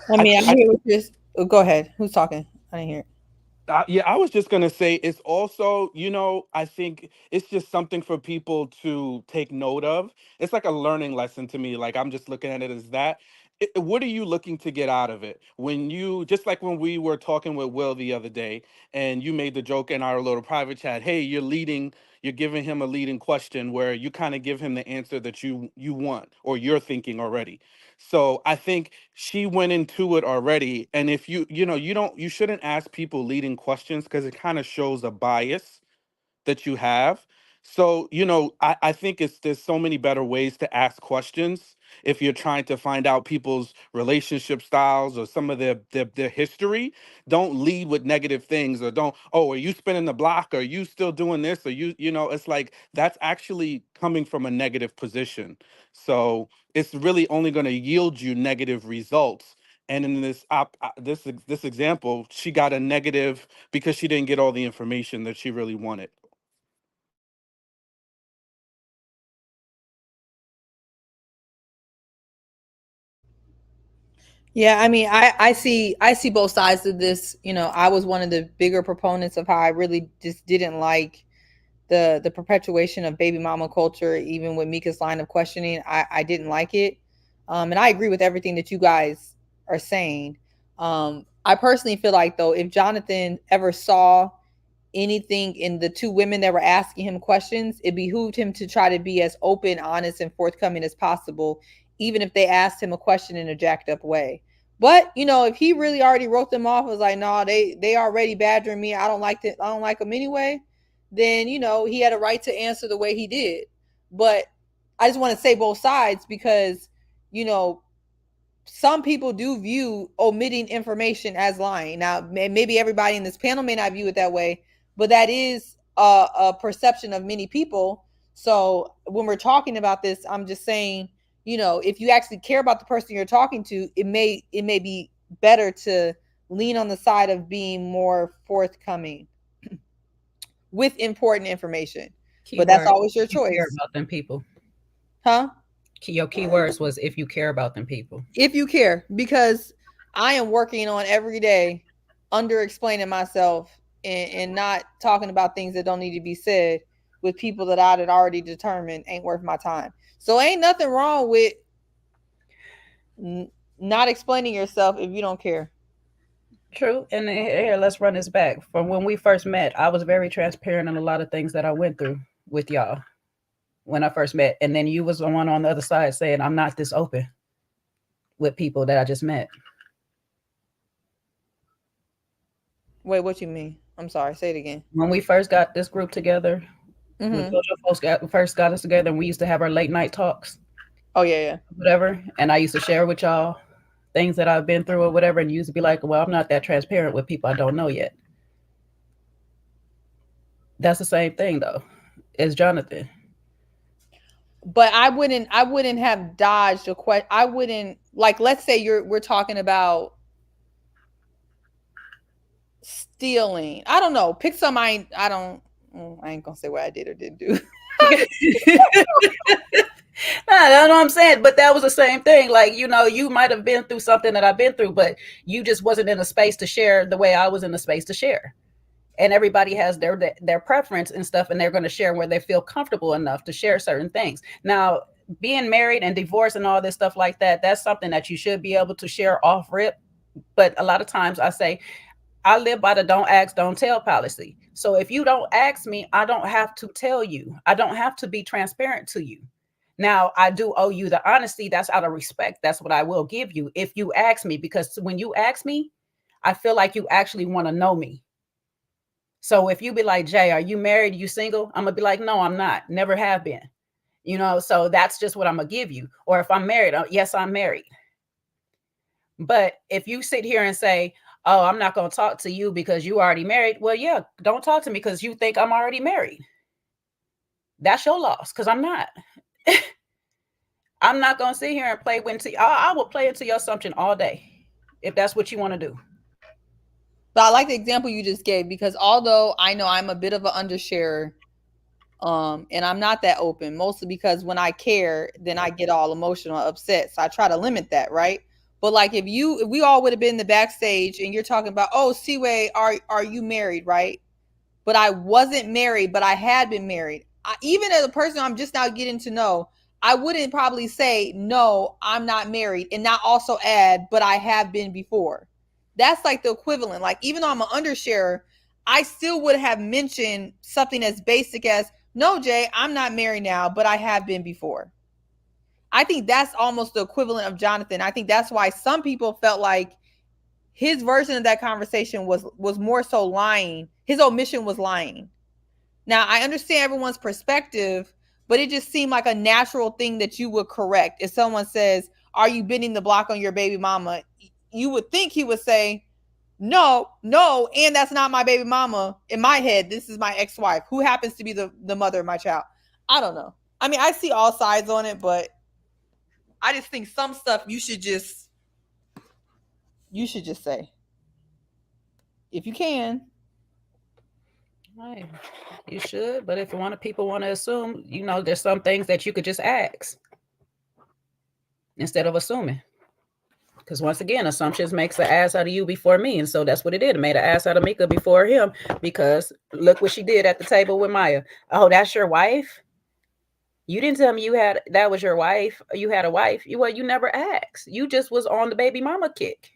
I mean, I hear what this. Go ahead. Who's talking? I didn't hear it. Yeah, I was just going to say, it's also, I think it's just something for people to take note of. It's like a learning lesson to me. Like, I'm just looking at it as that. What are you looking to get out of it? Just like when we were talking with Will the other day, and you made the joke in our little private chat, hey, you're giving him a leading question where you kind of give him the answer that you want, or you're thinking already. So I think she went into it already. And if you shouldn't ask people leading questions, because it kind of shows a bias that you have. So, I think there's so many better ways to ask questions if you're trying to find out people's relationship styles or some of their history. Don't lead with negative things, or don't, oh, are you spinning the block? Are you still doing this? Or it's like, that's actually coming from a negative position. So it's really only going to yield you negative results. And in this example, she got a negative because she didn't get all the information that she really wanted. Yeah, I mean, I see both sides of this. I was one of the bigger proponents of how I really just didn't like the perpetuation of baby mama culture. Even with Meika's line of questioning, I didn't like it. And I agree with everything that you guys are saying. I personally feel like, though, if Jonathan ever saw anything in the two women that were asking him questions, it behooved him to try to be as open, honest, and forthcoming as possible, even if they asked him a question in a jacked up way. But if he really already wrote them off, was like, no, they already badgering me, I don't like them anyway, then he had a right to answer the way he did. But I just want to say both sides, because some people do view omitting information as lying. Now, maybe everybody in this panel may not view it that way, but that is a perception of many people. So when we're talking about this, I'm just saying, if you actually care about the person you're talking to, it may be better to lean on the side of being more forthcoming with important information. But that's always your choice. Care about them people. Huh? Your keywords was, if you care about them people. If you care, because I am working on every day under explaining myself and not talking about things that don't need to be said with people that I had already determined ain't worth my time. So ain't nothing wrong with not explaining yourself if you don't care. True. And here, let's run this back. From when we first met, I was very transparent in a lot of things that I went through with y'all when I first met. And then you was the one on the other side saying, I'm not this open with people that I just met. Wait, what you mean? I'm sorry. Say it again. When we first got this group together, When JoJo first got us together, and we used to have our late night talks. Oh yeah. Whatever. And I used to share with y'all things that I've been through or whatever, and you used to be like, well, I'm not that transparent with people I don't know yet. That's the same thing though, as Jonathan. But I wouldn't have dodged a question. I wouldn't, like, let's say we're talking about stealing. I don't know. Pick some I ain't gonna say what I did or didn't do. I don't know what I'm saying, but that was the same thing. Like, you know, you might have been through something that I've been through, but you just wasn't in a space to share the way I was in a space to share. And everybody has their preference and stuff, and they're going to share where they feel comfortable enough to share certain things. Now, being married and divorced and all this stuff like that, that's something that you should be able to share off rip. But a lot of times I say, I live by the don't ask, don't tell policy. So if you don't ask me, I don't have to tell you. I don't have to be transparent to you. Now, I do owe you the honesty. That's out of respect. That's what I will give you if you ask me, because when you ask me, I feel like you actually want to know me. So if you be like, Jay, are you married? You single? I'm going to be like, no, I'm not. Never have been. You know, so that's just what I'm going to give you. Or if I'm married, yes, I'm married. But if you sit here and say, oh, I'm not going to talk to you because you already married. Well, yeah, don't talk to me because you think I'm already married. That's your loss, because I'm not. I'm not going to sit here and play into. I will play into your assumption all day if that's what you want to do. But I like the example you just gave, because although I know I'm a bit of an undersharer, and I'm not that open, mostly because when I care, then I get all emotional, upset. So I try to limit that, right? But like if we all would have been in the backstage and you're talking about, oh, Seaway, are you married, right? But I wasn't married, but I had been married. Even as a person I'm just now getting to know, I wouldn't probably say, no, I'm not married, and not also add, but I have been before. That's like the equivalent. Like, even though I'm an undersharer, I still would have mentioned something as basic as, no, Jay, I'm not married now, but I have been before. I think that's almost the equivalent of Jonathan. I think that's why some people felt like his version of that conversation was more so lying. His omission was lying. Now, I understand everyone's perspective, but it just seemed like a natural thing that you would correct. If someone says, are you bending the block on your baby mama? You would think he would say, no, and that's not my baby mama. In my head, this is my ex-wife, who happens to be the mother of my child. I don't know. I mean, I see all sides on it, but I just think some stuff you should just say. If you can. Right. You should, but if people want to assume, you know, there's some things that you could just ask instead of assuming. Because once again, assumptions makes an ass out of you before me. And so that's what it did. It made an ass out of Meika before him, because look what she did at the table with Maya. Oh, that's your wife? You didn't tell me that was your wife. You had a wife. You never asked. You just was on the baby mama kick.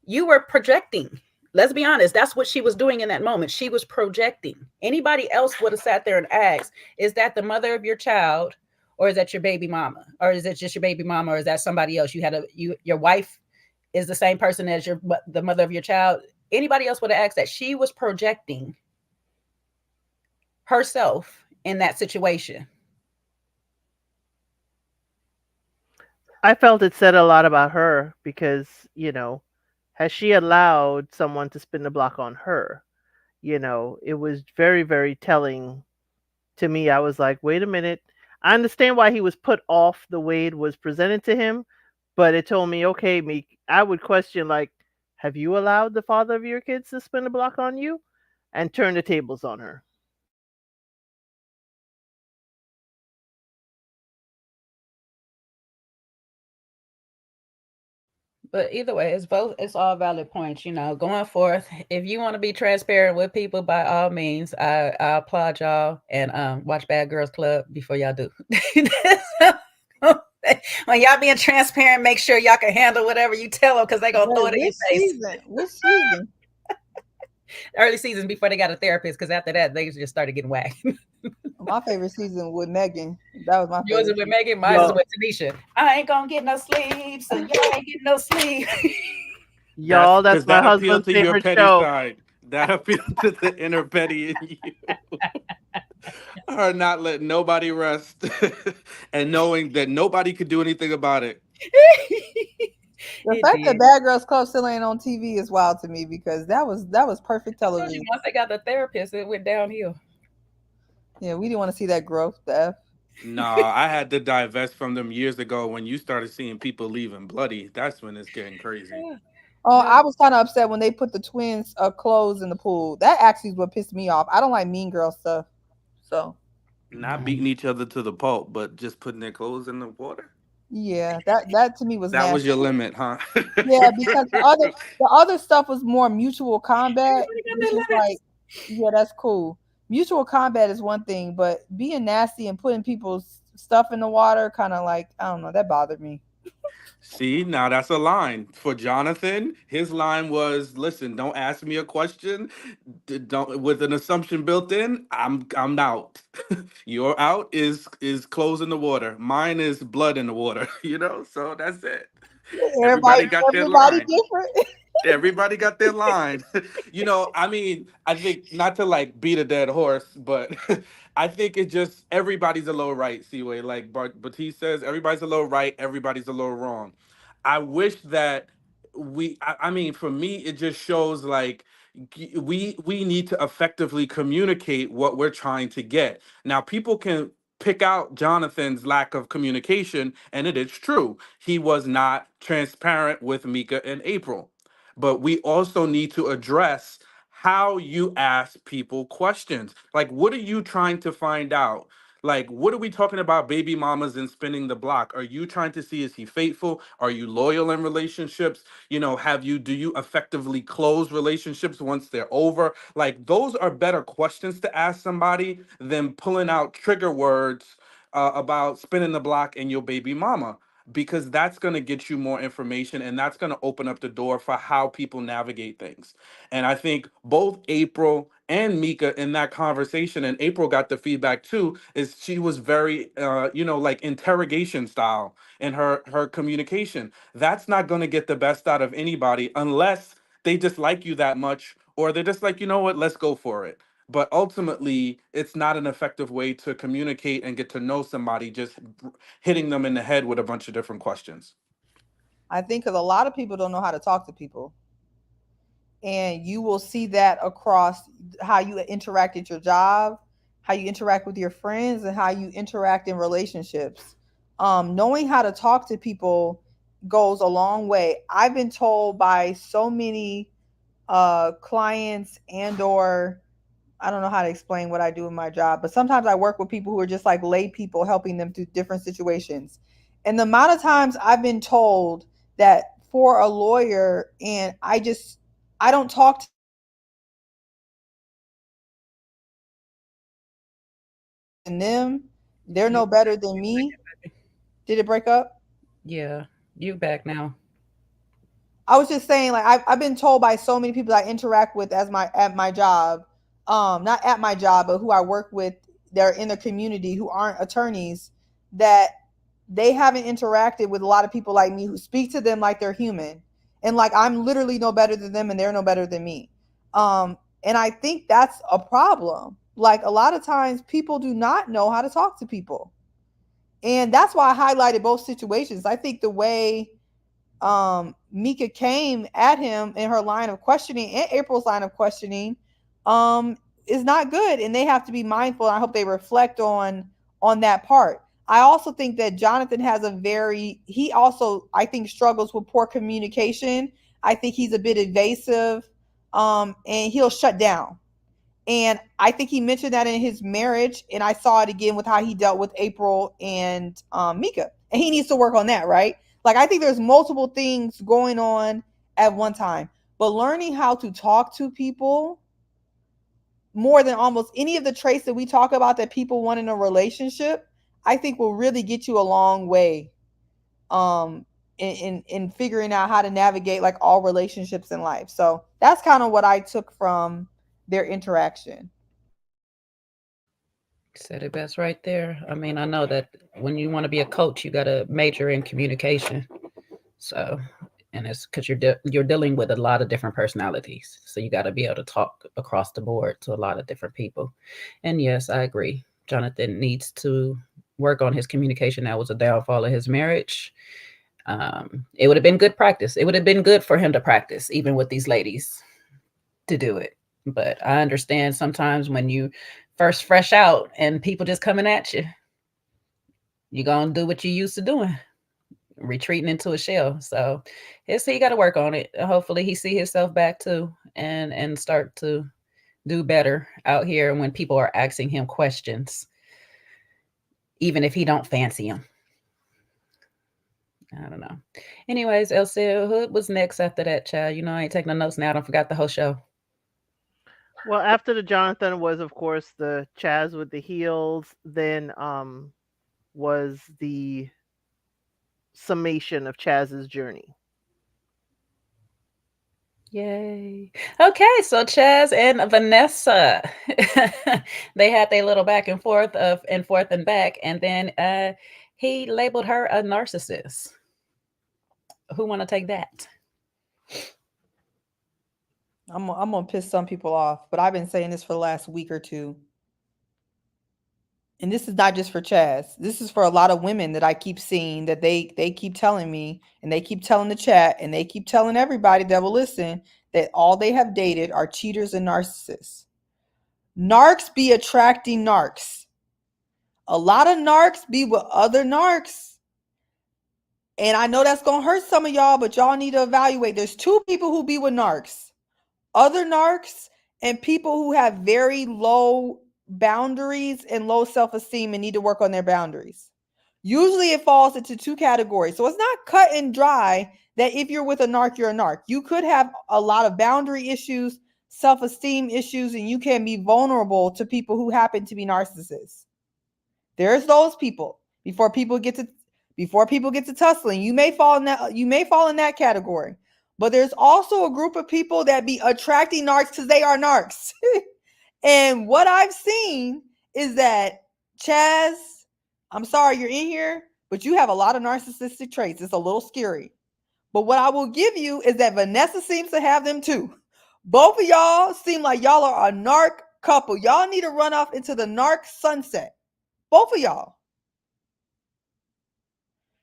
You were projecting. Let's be honest. That's what she was doing in that moment. She was projecting. Anybody else would have sat there and asked, is that the mother of your child? Or is that your baby mama? Or is it just your baby mama? Or is that somebody else? Your wife is the same person as the mother of your child. Anybody else would have asked that. She was projecting herself in that situation. I felt it said a lot about her because, you know, has she allowed someone to spin the block on her? You know, it was very, very telling to me. I was like, wait a minute. I understand why he was put off the way it was presented to him, but it told me, okay, Meek, I would question, like, have you allowed the father of your kids to spin the block on you? And turn the tables on her. But either way, it's all valid points, you know, going forth. If you want to be transparent with people, by all means, I applaud y'all, and watch Bad Girls Club before y'all do. When y'all being transparent, make sure y'all can handle whatever you tell them, because they're going to throw it in your face. Which season? Early seasons before they got a therapist, because after that, they just started getting whacked. My favorite season with Megan. That was my favorite. Yours is with Megan, mine is with Tanisha. I ain't gonna get no sleep, so y'all ain't getting no sleep. Y'all, that's my husband's favorite show. Side. That appealed to the inner Betty in you. Her not letting nobody rest and knowing that nobody could do anything about it. The It fact that did. Bad Girls Club still ain't on TV is wild to me because that was perfect I told television. you, once they got the therapist, it went downhill. Yeah, we didn't want to see that growth, the F. Nah, I had to divest from them years ago when you started seeing people leaving bloody. That's when it's getting crazy. Yeah. Oh, Yeah. I was kind of upset when they put the twins' clothes in the pool. That actually is what pissed me off. I don't like Mean Girl stuff. So Not beating each other to the pulp, but just putting their clothes in the water. yeah, that to me was That was nasty. your limit, huh? Yeah, because the other stuff was more mutual combat, Everybody got which their is like, limits. yeah, that's cool. Mutual combat is one thing, but being nasty and putting people's stuff in the water, kind of like, I don't know, that bothered me. See, now that's a line for Jonathan. His line was, "Listen, don't ask me a question. Don't with an assumption built in. I'm out. Your out is clothes in the water. Mine is blood in the water. You know. So that's it. Everybody, Everybody got their everybody line. different. Everybody got their line. I mean, I think not to like beat a dead horse, but I think it just everybody's a little right, Seaway. Like Batiste says, everybody's a little right, everybody's a little wrong. I wish that I mean, for me, it just shows like we need to effectively communicate what we're trying to get. Now, people can pick out Jonathan's lack of communication, and it is true. He was not transparent with Meika and April. But we also need to address how you ask people questions. Like, what are you trying to find out? Like, what are we talking about baby mamas and spinning the block? Are you trying to see, is he faithful? Are you loyal in relationships? Do you effectively close relationships once they're over? Like, those are better questions to ask somebody than pulling out trigger words about spinning the block and your baby mama, because that's going to get you more information and that's going to open up the door for how people navigate things. And I think both April and Meika in that conversation, and April got the feedback too, is she was very like interrogation style in her communication. That's not going to get the best out of anybody unless they just like you that much, or they're just like, you know what, let's go for it. But ultimately, it's not an effective way to communicate and get to know somebody, just hitting them in the head with a bunch of different questions. I think because a lot of people don't know how to talk to people, and you will see that across how you interact at your job, how you interact with your friends, and how you interact in relationships. Knowing how to talk to people goes a long way. I've been told by so many clients and or I don't know how to explain what I do in my job, but sometimes I work with people who are just like lay people, helping them through different situations. And the amount of times I've been told that for a lawyer, and I don't talk to them, they're You, no better than me. Did it break up? yeah, you back now. I was just saying, like I've been told by so many people I interact with at my job, not at my job, but who I work with, they're in the community who aren't attorneys, that they haven't interacted with a lot of people like me who speak to them like they're human, and like I'm literally no better than them and they're no better than me. And I think that's a problem. Like a lot of times people do not know how to talk to people, and that's why I highlighted both situations. I think the way Meika came at him in her line of questioning and April's line of questioning is not good, and they have to be mindful. I hope they reflect on that part. I also think that Jonathan has he also, I think, struggles with poor communication. I think he's a bit evasive, and he'll shut down. And I think he mentioned that in his marriage, and I saw it again with how he dealt with April and Meika. And he needs to work on that, right? Like I think there's multiple things going on at one time, but learning how to talk to people more than almost any of the traits that we talk about that people want in a relationship, I think will really get you a long way in figuring out how to navigate like all relationships in life. So that's kind of what I took from their interaction. Said it best right there. I mean, I know that when you want to be a coach, you got to major in communication. So, and it's because you're dealing with a lot of different personalities, so you got to be able to talk across the board to a lot of different people. And yes, I agree, Jonathan needs to work on his communication. That was a downfall of his marriage. It would have been good practice. It would have been good for him to practice, even with these ladies, to do it. But I understand sometimes when you first fresh out and people just coming at you, you're gonna do what you used to doing, retreating into a shell. So he got to work on it. Hopefully he see himself back too, and start to do better out here when people are asking him questions, even if he don't fancy them. I don't know. Anyways, Elsie, who was next after that, child? I ain't taking no notes now. I don't forgot the whole show. Well, after the Jonathan was, of course, the Chaz with the heels. Then was the summation of Chaz's journey. Yay. Okay, so Chaz and Vanessa, they had their little back and forth and back, and then he labeled her a narcissist. Who want to take that? I'm gonna piss some people off, but I've been saying this for the last week or two. And this is not just for Chaz. This is for a lot of women that I keep seeing, that they keep telling me, and they keep telling the chat, and they keep telling everybody that will listen, that all they have dated are cheaters and narcissists. Narcs be attracting narcs. A lot of narcs be with other narcs. And I know that's going to hurt some of y'all, but y'all need to evaluate. There's two people who be with narcs. Other narcs and people who have very low boundaries and low self-esteem and need to work on their boundaries. Usually it falls into two categories. So it's not cut and dry that if you're with a narc, you're a narc. You could have a lot of boundary issues, self-esteem issues, and you can be vulnerable to people who happen to be narcissists. There's those people. Before people get to tussling, you may fall in that category. But there's also a group of people that be attracting narcs because they are narcs. And what I've seen is that, Chaz, I'm sorry you're in here, but you have a lot of narcissistic traits. It's a little scary. But what I will give you is that Vanessa seems to have them too. Both of y'all seem like y'all are a narc couple. Y'all need to run off into the narc sunset. Both of y'all.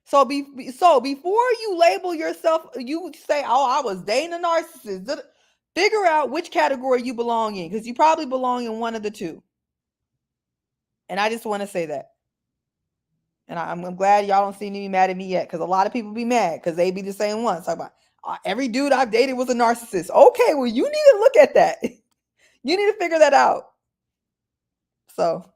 So before you label yourself, you say, oh, I was dating a narcissist. Figure out which category you belong in, because you probably belong in one of the two. And I just want to say that. And I'm glad y'all don't seem to be mad at me yet, because a lot of people be mad because they be the same ones. Talk about every dude I've dated was a narcissist. Okay, well, you need to look at that. You need to figure that out. So.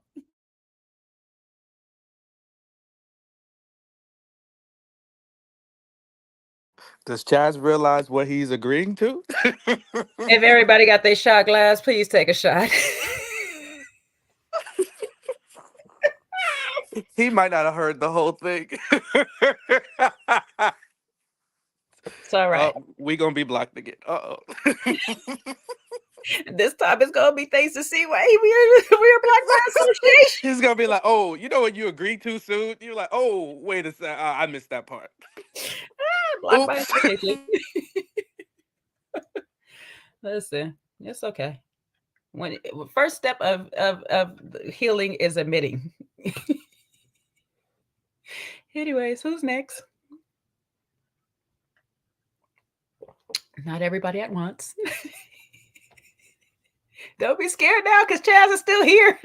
Does Chaz realize what he's agreeing to? If everybody got their shot glass, please take a shot. He might not have heard the whole thing. It's all right. We gonna be blocked again. Uh-oh. This time it's gonna be thanks to C-Way. We're Black by Association. He's gonna be like, oh, you know what you agreed to soon? You're like, oh, wait a second, I missed that part. Black by Association. Listen, it's okay. First step of healing is admitting. Anyways, who's next? Not everybody at once. Don't be scared now, because Chaz is still here.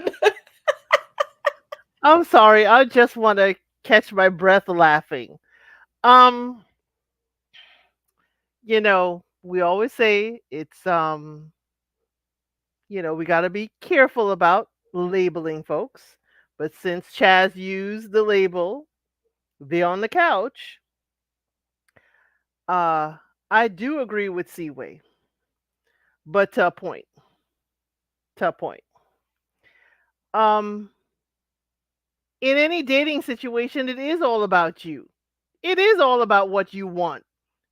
I'm sorry. I just want to catch my breath laughing. We always say it's, we got to be careful about labeling folks. But since Chaz used the label, "they on the couch," I do agree with C-Way, but to a point. In any dating situation, it is all about you. It is all about what you want.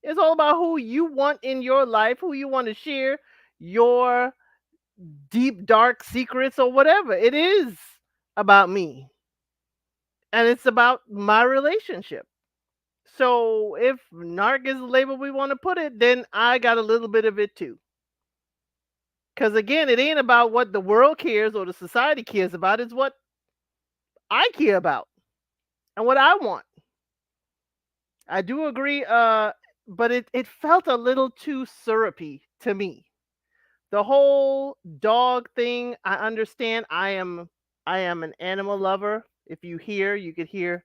It's all about who you want in your life, who you want to share your deep, dark secrets or whatever. It is about me. And it's about my relationship. So if narc is the label we want to put it, then I got a little bit of it too. Because again, it ain't about what the world cares or the society cares about. It's what I care about and what I want. I do agree, but it felt a little too syrupy to me. The whole dog thing, I understand. I am an animal lover. If you could hear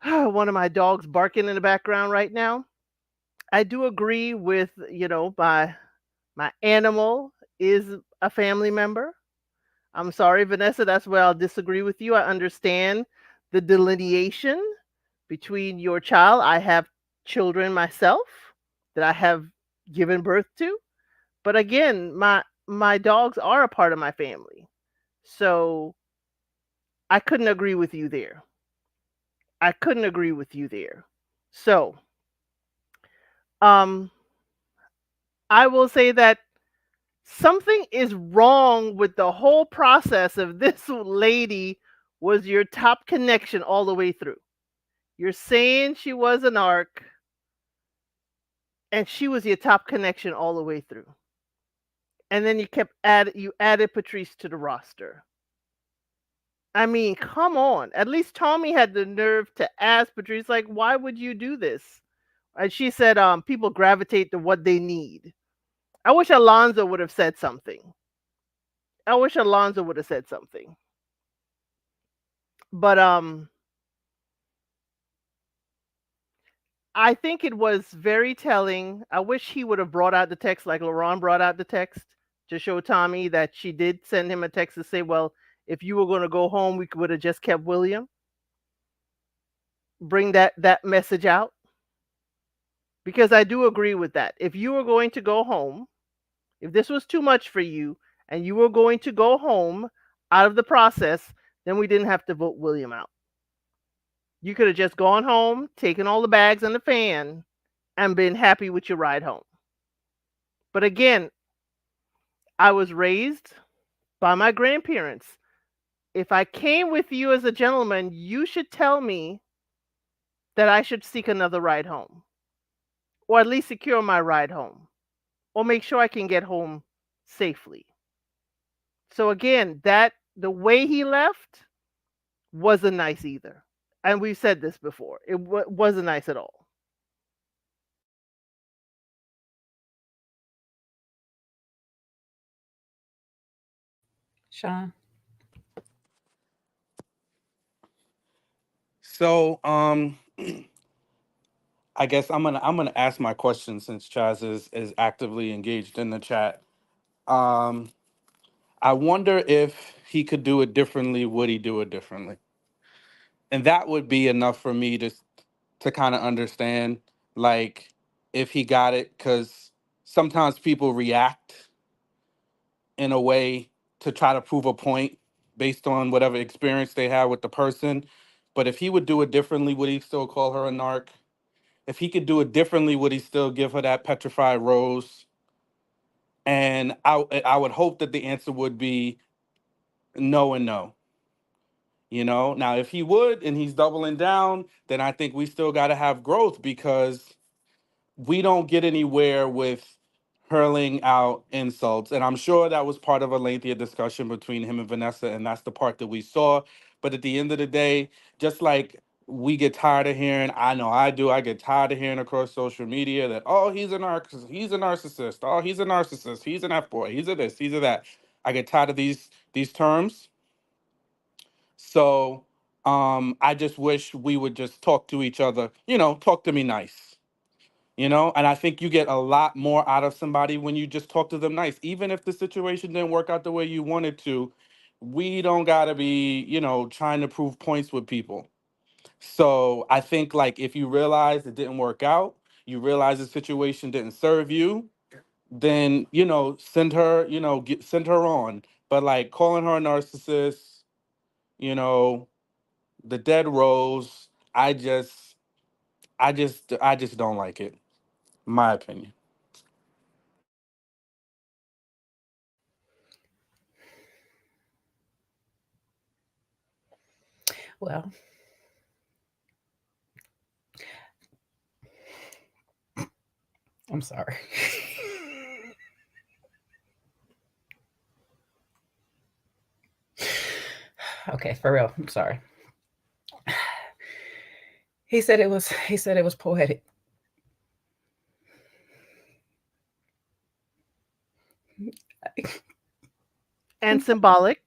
one of my dogs barking in the background right now. I do agree with, my animal is a family member. I'm sorry, Vanessa, that's where I'll disagree with you. I understand the delineation between your child. I have children myself that I have given birth to. But again, my dogs are a part of my family. So I couldn't agree with you there. So, I will say that something is wrong with the whole process of this lady was your top connection all the way through. You're saying she was an arc and she was your top connection all the way through. And then you added Patrice to the roster. I mean, come on. At least Tommy had the nerve to ask Patrice, like, why would you do this? And she said, people gravitate to what they need. I wish Alonzo would have said something. But I think it was very telling. I wish he would have brought out the text like Luron brought out the text to show Tommy that she did send him a text to say, well, if you were going to go home, we would have just kept William. Bring that message out. Because I do agree with that. If you were going to go home, if this was too much for you and you were going to go home out of the process, then we didn't have to vote William out. You could have just gone home, taken all the bags and the fan, and been happy with your ride home. But again, I was raised by my grandparents. If I came with you as a gentleman, you should tell me that I should seek another ride home, or at least secure my ride home, or make sure I can get home safely. So again, the way he left wasn't nice either. And we've said this before. It wasn't nice at all. Sean. So, I guess I'm gonna ask my question since Chaz is actively engaged in the chat. Um, I wonder if he could do it differently. Would he do it differently? And that would be enough for me to kind of understand, like, if he got it, because sometimes people react in a way to try to prove a point based on whatever experience they have with the person. But if he would do it differently, would he still call her a narc? If he could do it differently, would he still give her that petrified rose? And I would hope that the answer would be no and no. Now if he would and he's doubling down, then I think we still got to have growth, because we don't get anywhere with hurling out insults. And I'm sure that was part of a lengthier discussion between him and Vanessa, and that's the part that we saw. But at the end of the day, just like we get tired of hearing, I know I do, I get tired of hearing across social media that, oh, he's a narcissist, oh, he's a narcissist, he's an F-boy, he's a this, he's a that. I get tired of these terms. So I just wish we would just talk to each other, talk to me nice. And I think you get a lot more out of somebody when you just talk to them nice. Even if the situation didn't work out the way you wanted to, we don't gotta be, trying to prove points with people. So I think, like, if you realize it didn't work out, you realize the situation didn't serve you, then, send her, send her on. But like calling her a narcissist, you know, the dead rose, I just don't like it. My opinion. Well, I'm sorry. Okay, for real. I'm sorry. He said it was poetic. And symbolic.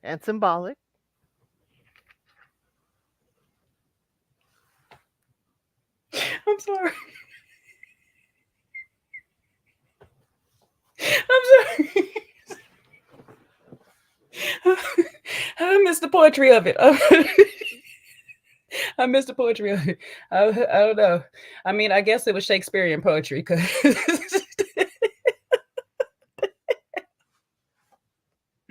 And symbolic. I'm sorry. I'm sorry. I missed the poetry of it. I missed the poetry of it. I don't know. I mean, I guess it was Shakespearean poetry because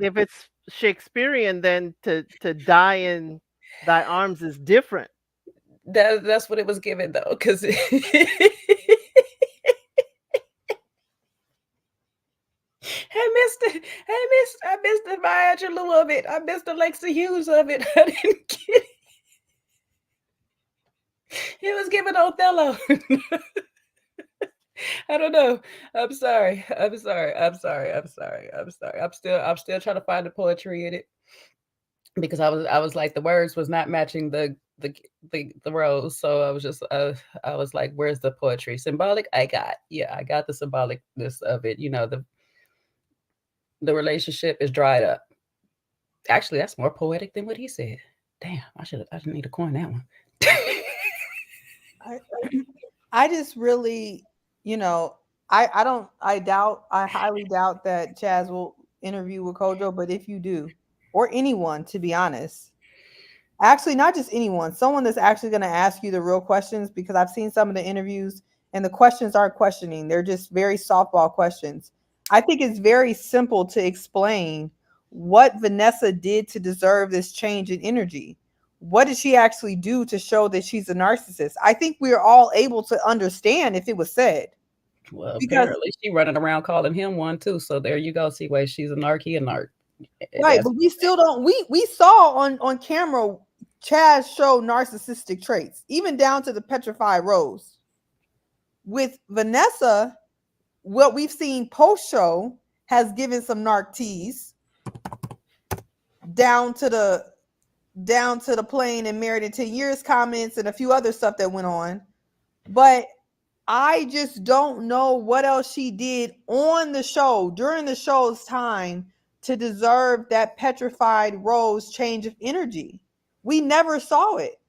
If it's Shakespearean, then to die in thy arms is different. that's what it was given though. Because hey, Mister, I missed the Maya Angelou of it. I missed the Lexi Hughes of it. I didn't get it. It was given Othello. I don't know. I'm sorry. I'm still trying to find the poetry in it because I was like the words was not matching the rows. So I was just I was like, where's the poetry? Symbolic? I got the symbolicness of it. You know, the relationship is dried up. Actually, that's more poetic than what he said. Damn, I didn't need to coin that one. I just really, you know, I highly doubt that Chaz will interview with Kojo, but if you do, or anyone, to be honest, actually not just anyone, someone that's actually going to ask you the real questions, because I've seen some of the interviews and the questions aren't questioning. They're just very softball questions. I think it's very simple to explain what Vanessa did to deserve this change in energy. What did she actually do to show that she's a narcissist? I think we're all able to understand if it was said. Well, apparently she running around calling him one too. So there you go. See why she's a narc, he a narc. Right, but we still don't. We saw on camera Chaz show narcissistic traits, even down to the petrified rose. With Vanessa, what we've seen post show has given some narc tease down to the playing and married in 10 years comments and a few other stuff that went on. But I just don't know what else she did on the show during the show's time to deserve that petrified rose change of energy. We never saw it.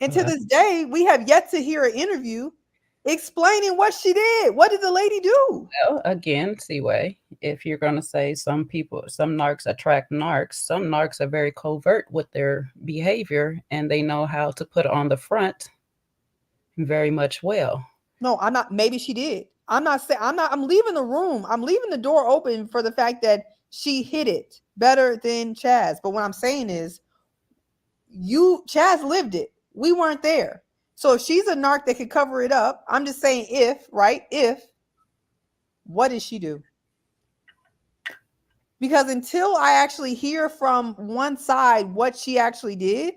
And to this day, we have yet to hear an interview explaining what she did. What did the lady do? Well, again, Seaway, if you're going to say some narcs attract narcs, some narcs are very covert with their behavior and they know how to put on the front very much well. No, I'm not. Maybe she did. I'm leaving the room. I'm leaving the door open for the fact that she hit it better than Chaz. But what I'm saying is Chaz lived it. We weren't there. So if she's a narc that could cover it up, I'm just saying if, what did she do? Because until I actually hear from one side what she actually did,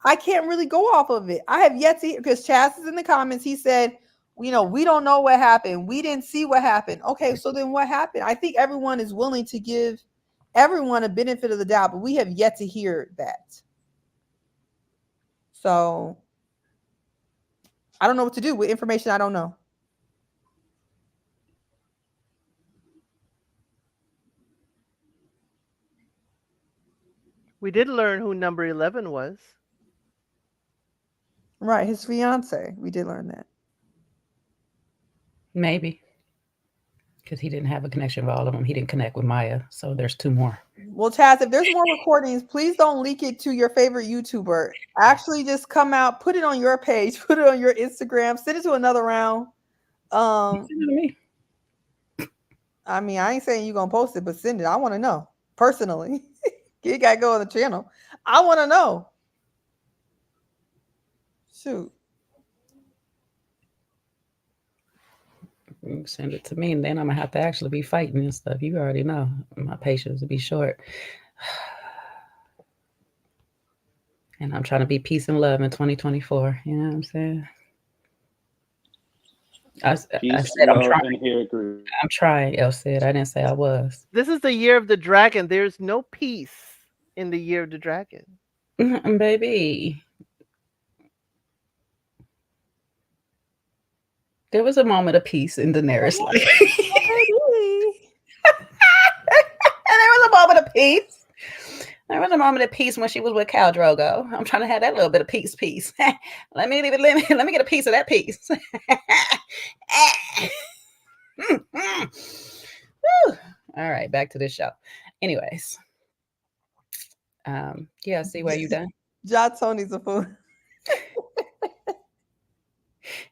I can't really go off of it. I have yet to hear, because Chaz is in the comments. He said, we don't know what happened. We didn't see what happened. Okay, so then what happened? I think everyone is willing to give everyone a benefit of the doubt, but we have yet to hear that. So I don't know what to do with information I don't know. We did learn who number 11 was. Right, his fiance. We did learn that. Maybe. Because he didn't have a connection with all of them. He didn't connect with Maya. So there's two more. Well, Chaz, if there's more recordings, please don't leak it to your favorite YouTuber. Actually, just come out, put it on your page, put it on your Instagram, send it to another round. Send it to me. I mean, I ain't saying you're going to post it, but send it. I want to know personally. You got to go on the channel. I want to know. Shoot. Send it to me, and then I'm going to have to actually be fighting and stuff. You already know. My patience will be short. And I'm trying to be peace and love in 2024. You know what I'm saying? I Peace, said I'm love, trying. and here agree. I'm trying. Elle said. I didn't say I was. This is the year of the dragon. There's no peace in the year of the dragon. Baby. There was a moment of peace in Daenerys' life. And there was a moment of peace. There was a moment of peace when she was with Khal Drogo. I'm trying to have that little bit of peace. let me get a piece of that peace. All right, back to this show. Anyways, yeah, see where you done. John Tony's a fool.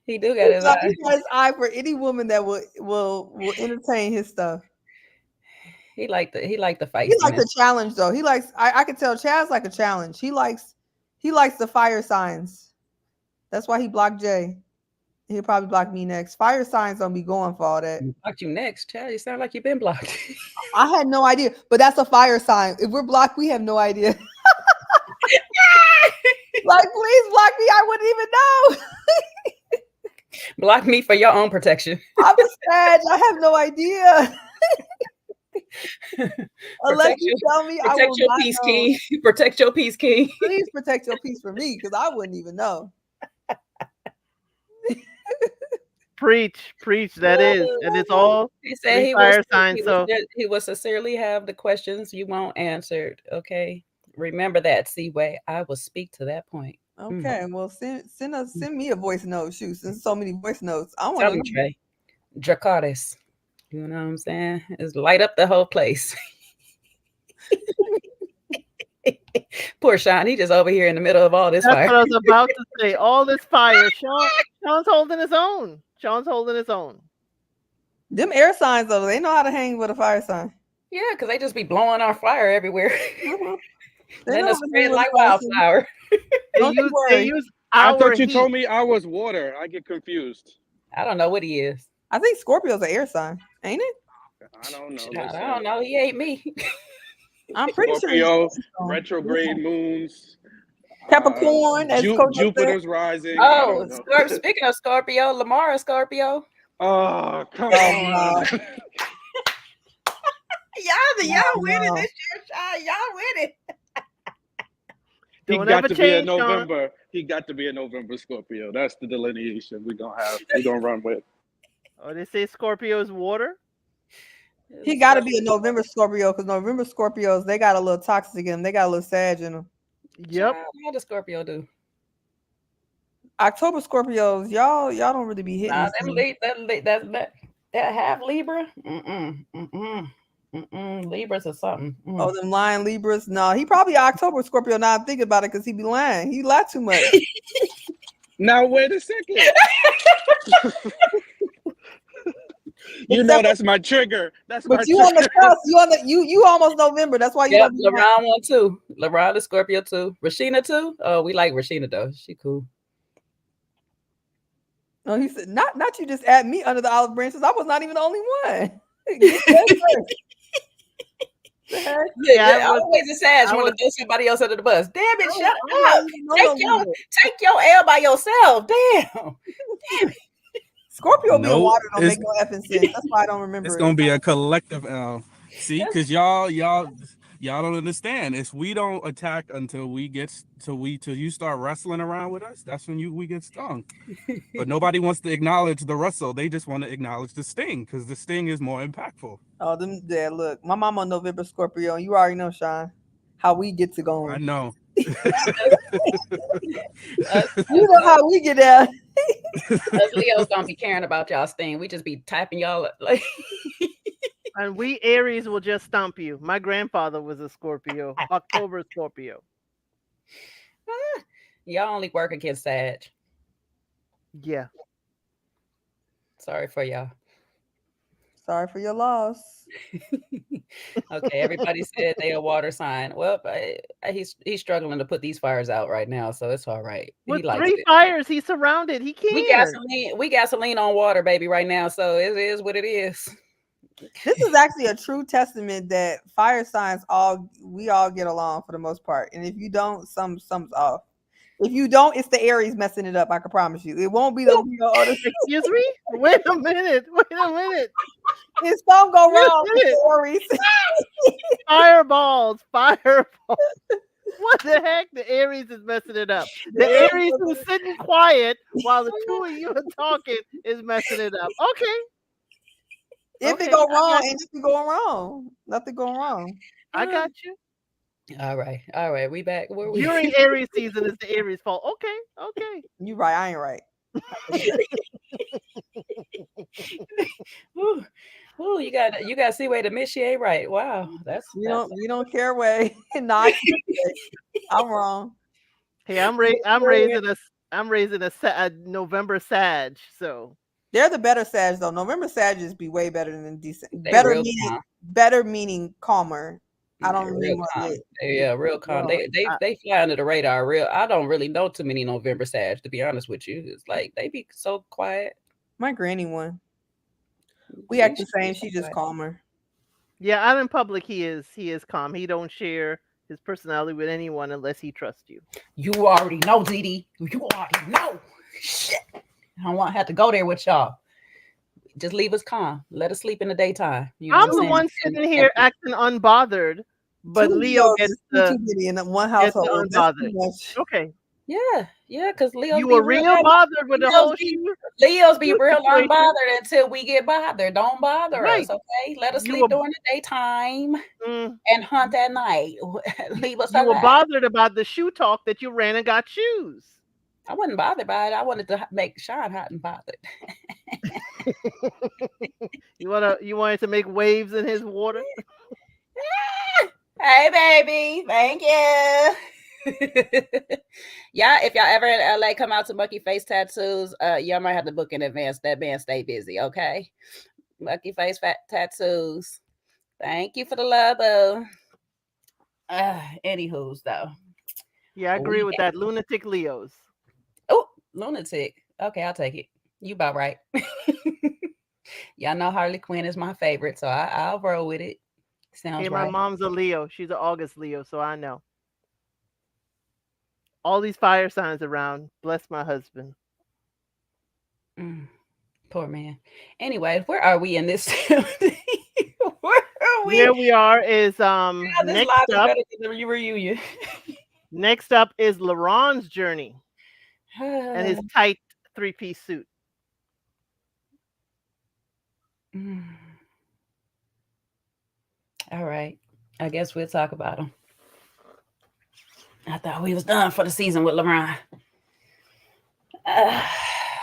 He do got his eye. He got his eye for any woman that will entertain his stuff. He like the fight. He likes the challenge though. He likes. I can tell Chaz like a challenge. He likes the fire signs. That's why he blocked Jay. He'll probably block me next. Fire signs don't be going for all that. Blocked you next, Chaz. You sound like you've been blocked. I had no idea, but that's a fire sign. If we're blocked, we have no idea. Like, please block me. I wouldn't even know. Block me for your own protection. I'm a Sag. I have no idea. Unless you tell me, I will your not peace, know. King. Protect your peace, King. Please protect your peace for me, because I wouldn't even know. Preach, that is, and it's all He said he fire was, signs. So he will sincerely have the questions you won't answered. Okay, remember that, Seaway. I will speak to that point. Okay, well, send me a voice note. Shoot, since so many voice notes, I want Tell to me, Trey. Dracarys. You know what I'm saying? It's light up the whole place. Poor Sean, he just over here in the middle of all this that's fire. what I was about to say. All this fire. Sean's holding his own. Them air signs though, they know how to hang with a fire sign. Yeah, because they just be blowing our fire everywhere. They Let know us how to spread hang with like a fire sign. wildflower. They use I thought you heat. told me I was water. I get confused. I don't know what he is. I think Scorpio's an air sign, ain't it? I don't know. I don't know. He ain't me. I'm pretty Scorpio, sure. retrograde moons. Capricorn, as Coach Jupiter's rising. Oh, speaking of Scorpio, Lamar is Scorpio. Oh, come on. Y'all winning this year, Sean. Y'all winning. He Don't got ever to be a change, Sean. November. He got to be a November Scorpio. That's the delineation we're gonna run with. Oh, they say Scorpio is water. He got to be a November Scorpio because November Scorpios, they got a little toxic in them. They got a little Sag in them. Yep. What does Scorpio do? October Scorpios, y'all don't really be hitting. That half Libra. Libras or something. Oh, them lying Libras. No, he probably October Scorpio. Now I'm thinking about it because he be lying. He lied too much. Now wait a second. You know that's my trigger. That's but my you trigger. on the cusp. You almost November. That's why you. Yep, LeBron one too. LeBron is Scorpio too. Rashina too. Oh, we like Rashina though. She cool. No, he said not you just add me under the olive branches. I was not even the only one. Yeah, always a sad want to throw somebody else under the bus. Damn it, shut up. Take your L by yourself. Damn it. Scorpio being water don't make no effing sense. That's why I don't remember. It's gonna be a collective L. See, because y'all don't understand. If we don't attack until you start wrestling around with us, that's when we get stung. But nobody wants to acknowledge the wrestle. They just want to acknowledge the sting because the sting is more impactful. Oh, look, my mom on November Scorpio, and you already know, Sean, how we get to going. I know. You know how we get out. Us Leos don't be caring about y'all sting. We just be tapping y'all like. And we Aries will just stomp you. My grandfather was a Scorpio, October Scorpio. Y'all only work against Sag. Yeah. Sorry for y'all. Sorry for your loss. Okay, everybody said they a water sign. Well, he's struggling to put these fires out right now, so it's all right. With 3 fires, he's surrounded. He can't. We gasoline on water, baby, right now. So it is what it is. This is actually a true testament that fire signs we all get along for the most part, and if you don't, something's off. If you don't, it's the Aries messing it up. I can promise you. It won't be the Leo or the Excuse me? Wait a minute. if something go wrong with the Aries. Fireballs. What the heck? The Aries is messing it up. The Aries who's sitting quiet while the two of you are talking is messing it up. Okay. If it go wrong, and if it going wrong, nothing going wrong. I got you. All right. We back. Where we? During Aries season is the Aries fault. Okay. You right. I ain't right. Ooh, you got to see way to miss she ain't right. Wow, you don't care way. Not I'm wrong. Hey, I'm raising a November Sag, so they're the better Sag though. November Sages be way better than decent. Better meaning calmer. I don't really want to. Real calm. They fly under the radar. I don't really know too many November Sag, to be honest with you. It's like they be so quiet. My granny one. We act the same. She just calmer. Yeah, out in public he is calm. He don't share his personality with anyone unless he trusts you. You already know, Didi. You already know. Shit. I don't want to have to go there with y'all. Just leave us calm. Let us sleep in the daytime. I'm the one sitting here acting unbothered, but Leo gets in one household. Unbothered. Okay. Yeah, because Leo. You were real bothered with the whole shoe. Leos be real unbothered until we get bothered. Don't bother us, okay? Let us sleep during the daytime and hunt at night. Leave us. You were bothered about the shoe talk that you ran and got shoes. I wasn't bothered by it. I wanted to make Sean hot and bothered. You wanted to make waves in his water. Hey, baby, thank you. Yeah, if y'all ever in LA, come out to Monkey Face Tattoos. Y'all might have to book in advance. That man stay busy, okay? Monkey Face Tattoos. Thank you for the love, boo. Anywho's though. Yeah, I agree with that. Lunatic Leos. Oh, lunatic. Okay, I'll take it. You about right. Y'all know Harley Quinn is my favorite, so I'll roll with it. Sounds right. My mom's a Leo. She's an August Leo, so I know. All these fire signs around. Bless my husband. Poor man. Anyway, where are we in this? Where are we? Where we are is next up. Reunion. Next up is Luron's journey and his tight 3-piece suit. All right. I guess we'll talk about him. I thought we was done for the season with Luron.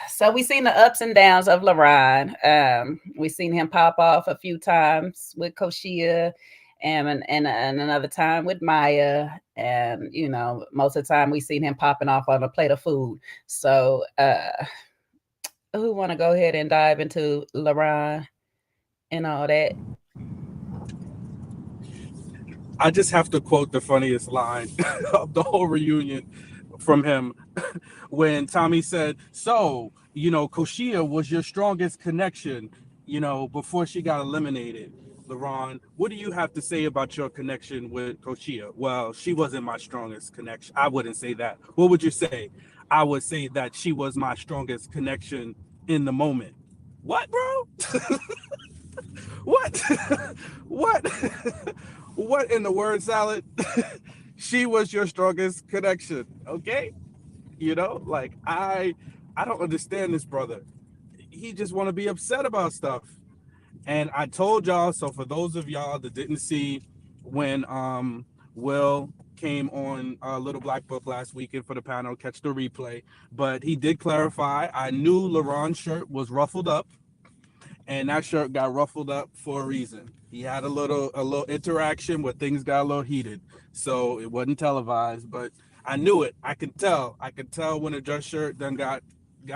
So we seen the ups and downs of Luron. We seen him pop off a few times with Koshia and another time with Maya. And, you know, most of the time we seen him popping off on a plate of food. So who want to go ahead and dive into Luron and all that? I just have to quote the funniest line of the whole reunion from him when Tommy said, so, you know, Koshia was your strongest connection, you know, before she got eliminated. Luron, what do you have to say about your connection with Koshia? Well, she wasn't my strongest connection. I wouldn't say that. What would you say? I would say that she was my strongest connection in the moment. What, bro? What? What? What in the word salad? She was your strongest connection, okay? You know, like I don't understand this brother. He just want to be upset about stuff. And I told y'all, so for those of y'all that didn't see when Will came on Little Black Book last weekend for the panel, catch the replay, but he did clarify. I knew Luron's shirt was ruffled up, and that shirt got ruffled up for a reason. He had a little interaction where things got a little heated, so it wasn't televised. But I knew it. I could tell when a dress shirt then got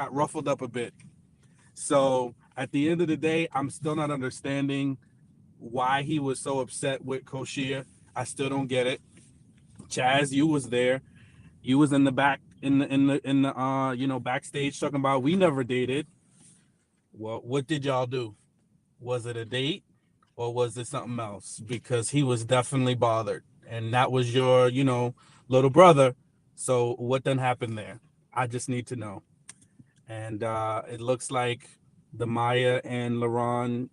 ruffled up a bit. So at the end of the day, I'm still not understanding why he was so upset with Koshia. I still don't get it. Chaz, you was there. You was in the back in the you know, backstage talking about we never dated. Well, what did y'all do? Was it a date or was it something else? Because he was definitely bothered, and that was your, you know, little brother. So what done happened there? I just need to know. And it looks like the Maya and Luron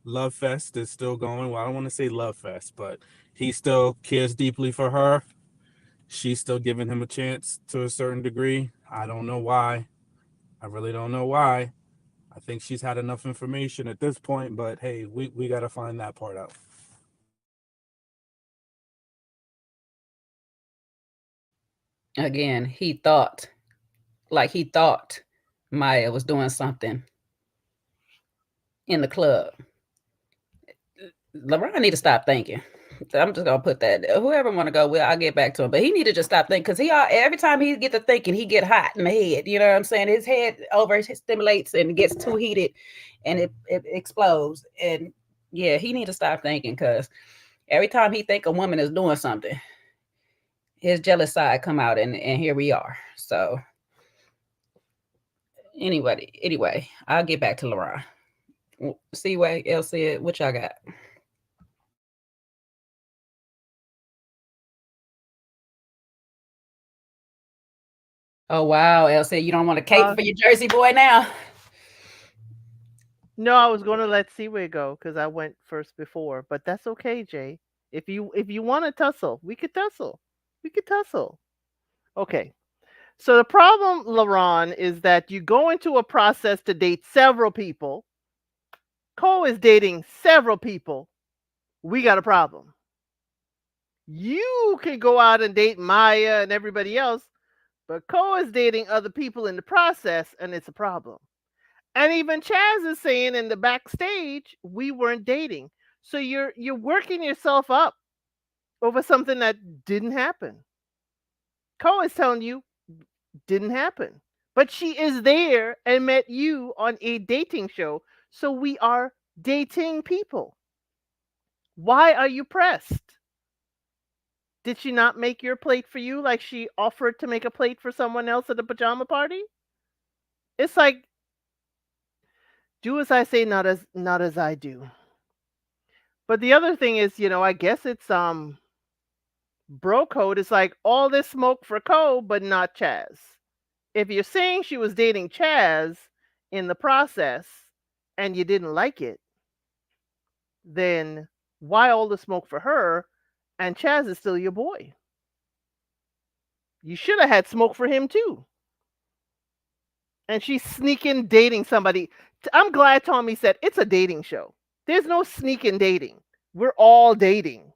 love fest is still going. Well, I don't want to say love fest, but he still cares deeply for her. She's still giving him a chance to a certain degree. I don't know why. I really don't know why. I think she's had enough information at this point, but hey, we got to find that part out. Again, he thought Maya was doing something in the club. LeBron need to stop thinking. I'm just gonna put that. Whoever want to go with, I'll get back to him. But he need to just stop thinking, because every time he get to thinking, he get hot in the head. You know what I'm saying? His head overstimulates and gets too heated, and it explodes. And yeah, he need to stop thinking, because every time he think a woman is doing something, his jealous side come out, and here we are. So anyway, I'll get back to LeBron. See what else said. What y'all got? Oh wow, Elsie, you don't want to cape for your Jersey boy now? No, I was going to let Seaway go because I went first before, but that's okay, Jay. If you want to tussle, we could tussle. Okay. So the problem, Luron, is that you go into a process to date several people. Cole is dating several people. We got a problem. You can go out and date Maya and everybody else, but Cole is dating other people in the process, and it's a problem. And even Chaz is saying in the backstage, we weren't dating. So you're working yourself up over something that didn't happen. Cole is telling you didn't happen. But she is there and met you on a dating show. So we are dating people. Why are you pressed? Did she not make your plate for you like she offered to make a plate for someone else at the pajama party? It's like, do as I say, not as I do. But the other thing is, I guess it's bro code is like all this smoke for Cole, but not Chaz. If you're saying she was dating Chaz in the process and you didn't like it, then why all the smoke for her and Chaz is still your boy? You should have had smoke for him too. And she's sneaking dating somebody. I'm glad Tommy said it's a dating show. There's no sneaking dating. We're all dating.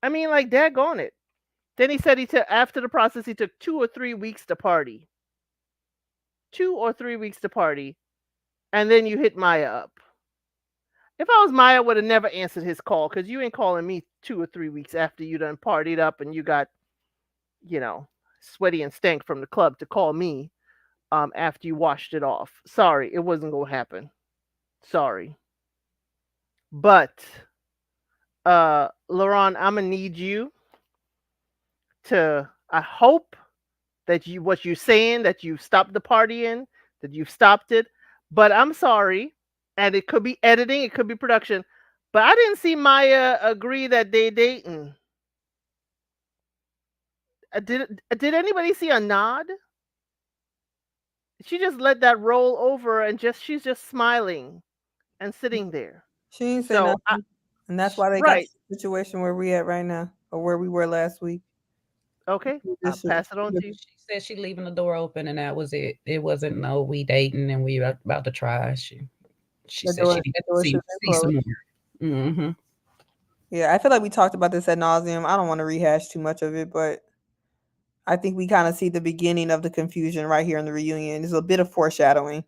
I mean, like, daggone it. Then he said after the process, he took 2 or 3 weeks to party. 2 or 3 weeks to party. And then you hit Maya up. If I was Maya, I would have never answered his call, because you ain't calling me 2 or 3 weeks after you done partied up and you got, sweaty and stank from the club to call me after you washed it off. Sorry, it wasn't going to happen. Sorry. But, Luron, I'm going to need you to, I hope that what you're saying, that you've stopped the partying, that you've stopped it. But I'm sorry, and it could be editing, it could be production, but I didn't see Maya agree that they dating. Did anybody see a nod? She just let that roll over and she's just smiling and sitting there. She didn't say nothing. And that's why they got the situation where we at right now, or where we were last week. Okay, I'll pass it on to you. She said she leaving the door open, and that was it. It wasn't no we dating and we about to try. She said she needed to see some more. Mm-hmm. Yeah, I feel like we talked about this ad nauseum. I don't want to rehash too much of it, but I think we kind of see the beginning of the confusion right here in the reunion. There's a bit of foreshadowing,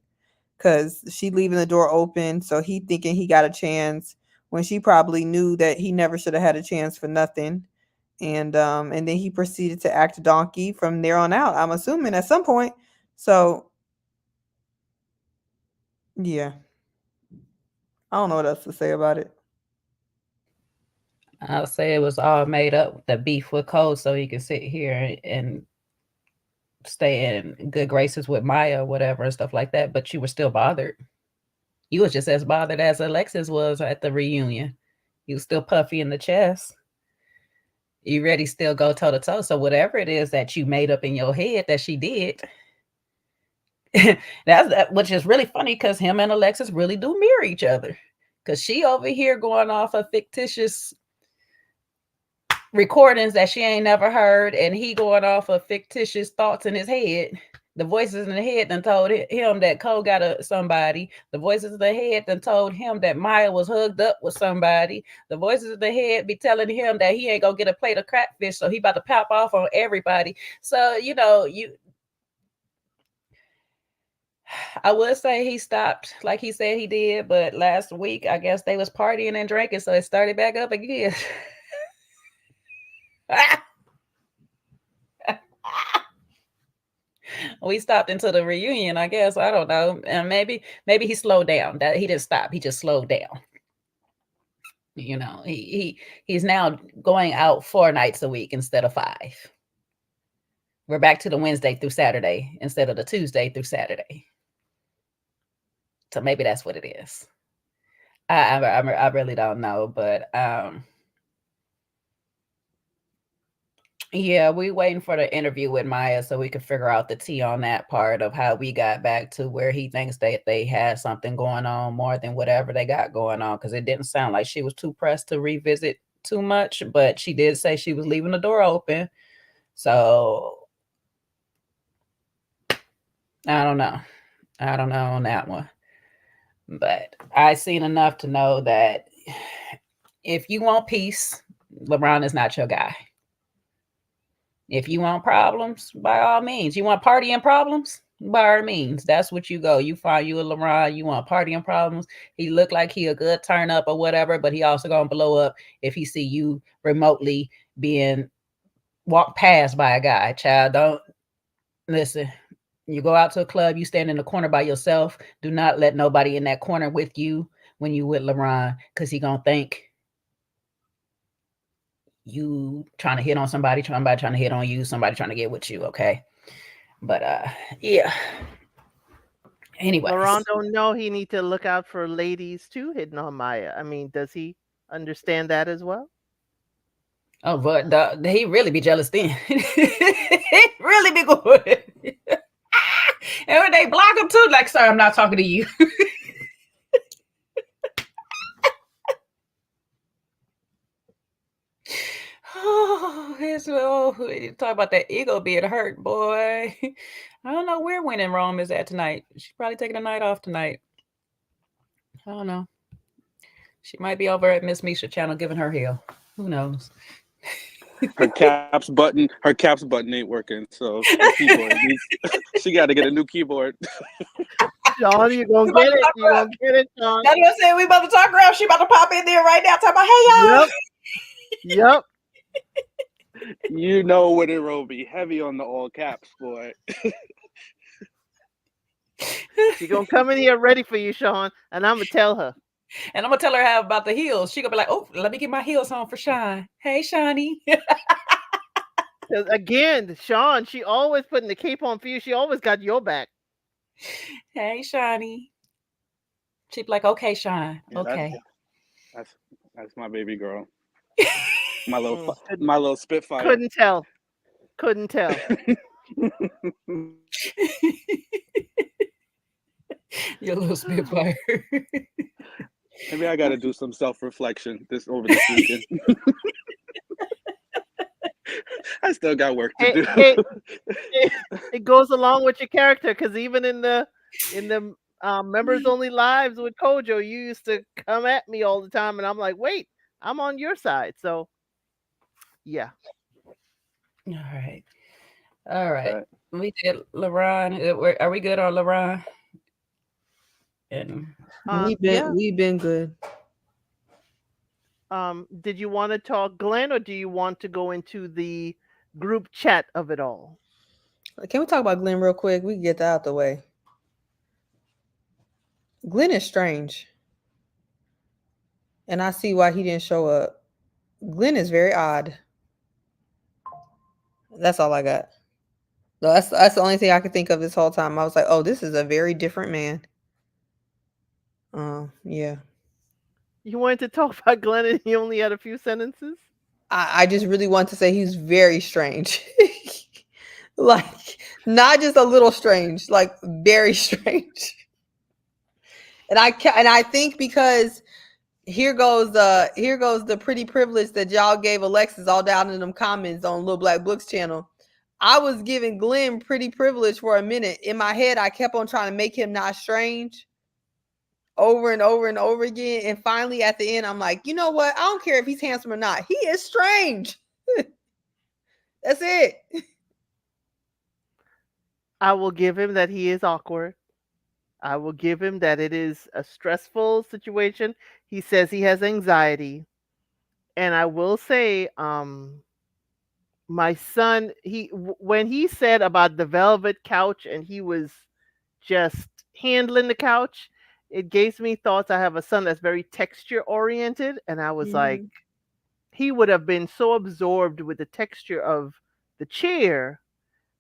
because she leaving the door open, so he thinking he got a chance when she probably knew that he never should have had a chance for nothing. And then he proceeded to act a donkey from there on out, I'm assuming, at some point. So, yeah. I don't know what else to say about it. I'll say it was all made up, the beef with Cole, so he can sit here and stay in good graces with Maya or whatever and stuff like that. But you were still bothered. You was just as bothered as Alexis was at the reunion. You was still puffy in the chest. You ready to still go toe to toe. So whatever it is that you made up in your head that she did, which is really funny because him and Alexis really do mirror each other. Because she over here going off of fictitious recordings that she ain't never heard, and he going off of fictitious thoughts in his head. The voices in the head done told him that Cole got somebody. The voices in the head done told him that Maya was hooked up with somebody. The voices in the head be telling him that he ain't gonna get a plate of catfish, so he about to pop off on everybody. So, I would say he stopped like he said he did, but last week, I guess they was partying and drinking, so it started back up again. We stopped into the reunion, I guess. I don't know. And maybe he slowed down. That he didn't stop. He just slowed down. He's now going out 4 nights a week instead of 5. We're back to the Wednesday through Saturday instead of the Tuesday through Saturday. So maybe that's what it is. I really don't know, but yeah, we waiting for the interview with Maya so we can figure out the tea on that part of how we got back to where he thinks they had something going on more than whatever they got going on, because it didn't sound like she was too pressed to revisit too much, but she did say she was leaving the door open. So I don't know on that one. But I seen enough to know that if you want peace, LeBron is not your guy. If you want problems, by all means. You want party and problems? By all means. That's what you go. You find you a LeBron, you want party and problems. He look like he a good turn up or whatever, but he also gonna blow up if he see you remotely being walked past by a guy. Child, don't listen. You go out to a club, you stand in the corner by yourself. Do not let nobody in that corner with you when you with LeBron, because he gonna think you trying to hit on somebody trying to hit on you, somebody trying to get with you, okay? But yeah. Anyway, Luron don't know he need to look out for ladies too hitting on Maya. I mean, does he understand that as well? Oh, but he really be jealous then. He really be good. And when they block him too, like, sir, I'm not talking to you. You talk about that ego being hurt, boy. I don't know where When in Rome is at tonight. She's probably taking a night off tonight. I don't know. She might be over at Miss Misha channel giving her hell. Who knows? Her caps button ain't working, so the keyboard she got to get a new keyboard. Sean, you gonna get it? You gonna get it, Sean? That's what I said. We about to talk around. She about to pop in there right now. Talk about, hey y'all. Yep. You know when it will be heavy on the all caps, boy. She gonna come in here ready for you, Sean, and I'm gonna tell her. And I'm gonna tell her how about the heels. She gonna be like, "Oh, let me get my heels on for Sean." Hey, Shawnee. Again, Sean, she always putting the cape on for you. She always got your back. Hey, Shawnee. She'd be like, "Okay, Sean. Yeah, okay." That's my baby girl. My little Spitfire. Couldn't tell. Your little Spitfire. Maybe I got to do some self-reflection over this weekend. I still got work to do. It goes along with your character, because even in the members only lives with Kojo, you used to come at me all the time, and I'm like, wait, I'm on your side. So, yeah. All right. We did LeBron. Are we good on LeBron? And we've been good. Did you want to talk Glenn, or do you want to go into the group chat of it all? Can we talk about Glenn real quick? We can get that out the way. Glenn is strange, and I see why he didn't show up. Glenn is very odd. That's all I got. That's the only thing I could think of this whole time. I was like, oh, this is a very different man. Yeah. You wanted to talk about Glenn and he only had a few sentences? I just really want to say he's very strange. Like, not just a little strange, like very strange. And I think because here goes the pretty privilege that y'all gave Alexis all down in them comments on Little Black Books channel. I was giving Glenn pretty privilege for a minute. In my head, I kept on trying to make him not strange over and over and over again. And finally, at the end, I'm like, you know what? I don't care if he's handsome or not. He is strange. That's it. I will give him that he is awkward. I will give him that it is a stressful situation. He says he has anxiety. And I will say, my son, when he said about the velvet couch and he was just handling the couch, it gave me thoughts. I have a son that's very texture oriented, and I was like, he would have been so absorbed with the texture of the chair.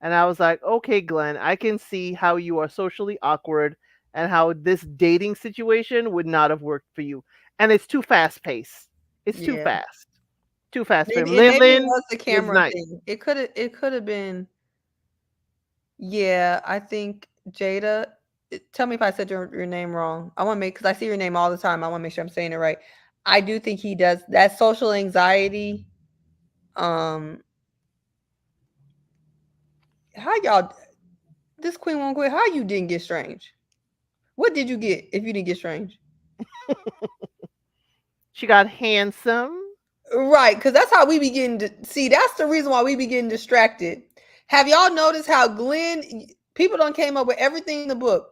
And I was like, okay, Glenn, I can see how you are socially awkward and how this dating situation would not have worked for you. And it's too fast paced. It's too fast. Too fast for him. Maybe it was the camera thing. It could have been. Yeah, I think Jada. Tell me if I said your name wrong. I want to make, because I see your name all the time. I want to make sure I'm saying it right. I do think he does that social anxiety. How y'all? This queen won't quit. How you didn't get strange? What did you get if you didn't get strange? She got handsome. Right, because that's how we begin to see. That's the reason why we be getting distracted. Have y'all noticed how Glenn, people done came up with everything in the book?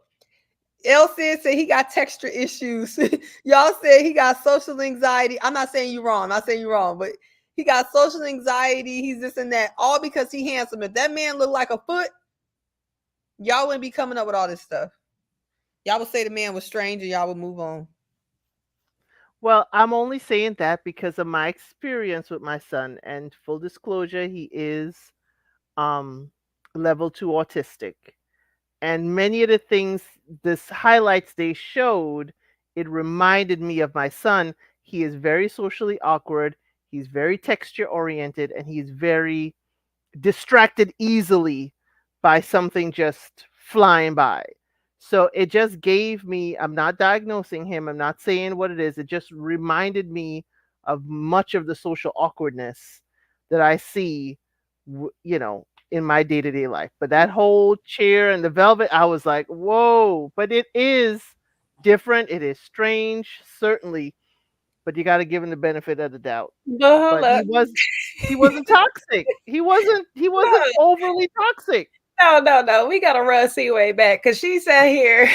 El said he got texture issues. Y'all said he got social anxiety. I'm not saying you're wrong. I'm not saying you're wrong, but he got social anxiety. He's this and that, all because he handsome. If that man looked like a foot, y'all wouldn't be coming up with all this stuff. Y'all would say the man was strange and y'all would move on. Well, I'm only saying that because of my experience with my son. And full disclosure, he is level 2 autistic. And many of the things, this highlights they showed, it reminded me of my son. He is very socially awkward. He's very texture oriented, and he's very distracted easily by something just flying by. So it just gave me, I'm not diagnosing him, I'm not saying what it is. It just reminded me of much of the social awkwardness that I see, in my day-to-day life. But that whole chair and the velvet, I was like, whoa, but it is different. It is strange, certainly, but you got to give him the benefit of the doubt. But he wasn't toxic. He wasn't overly toxic. No. We got to run C-Way back because she sat here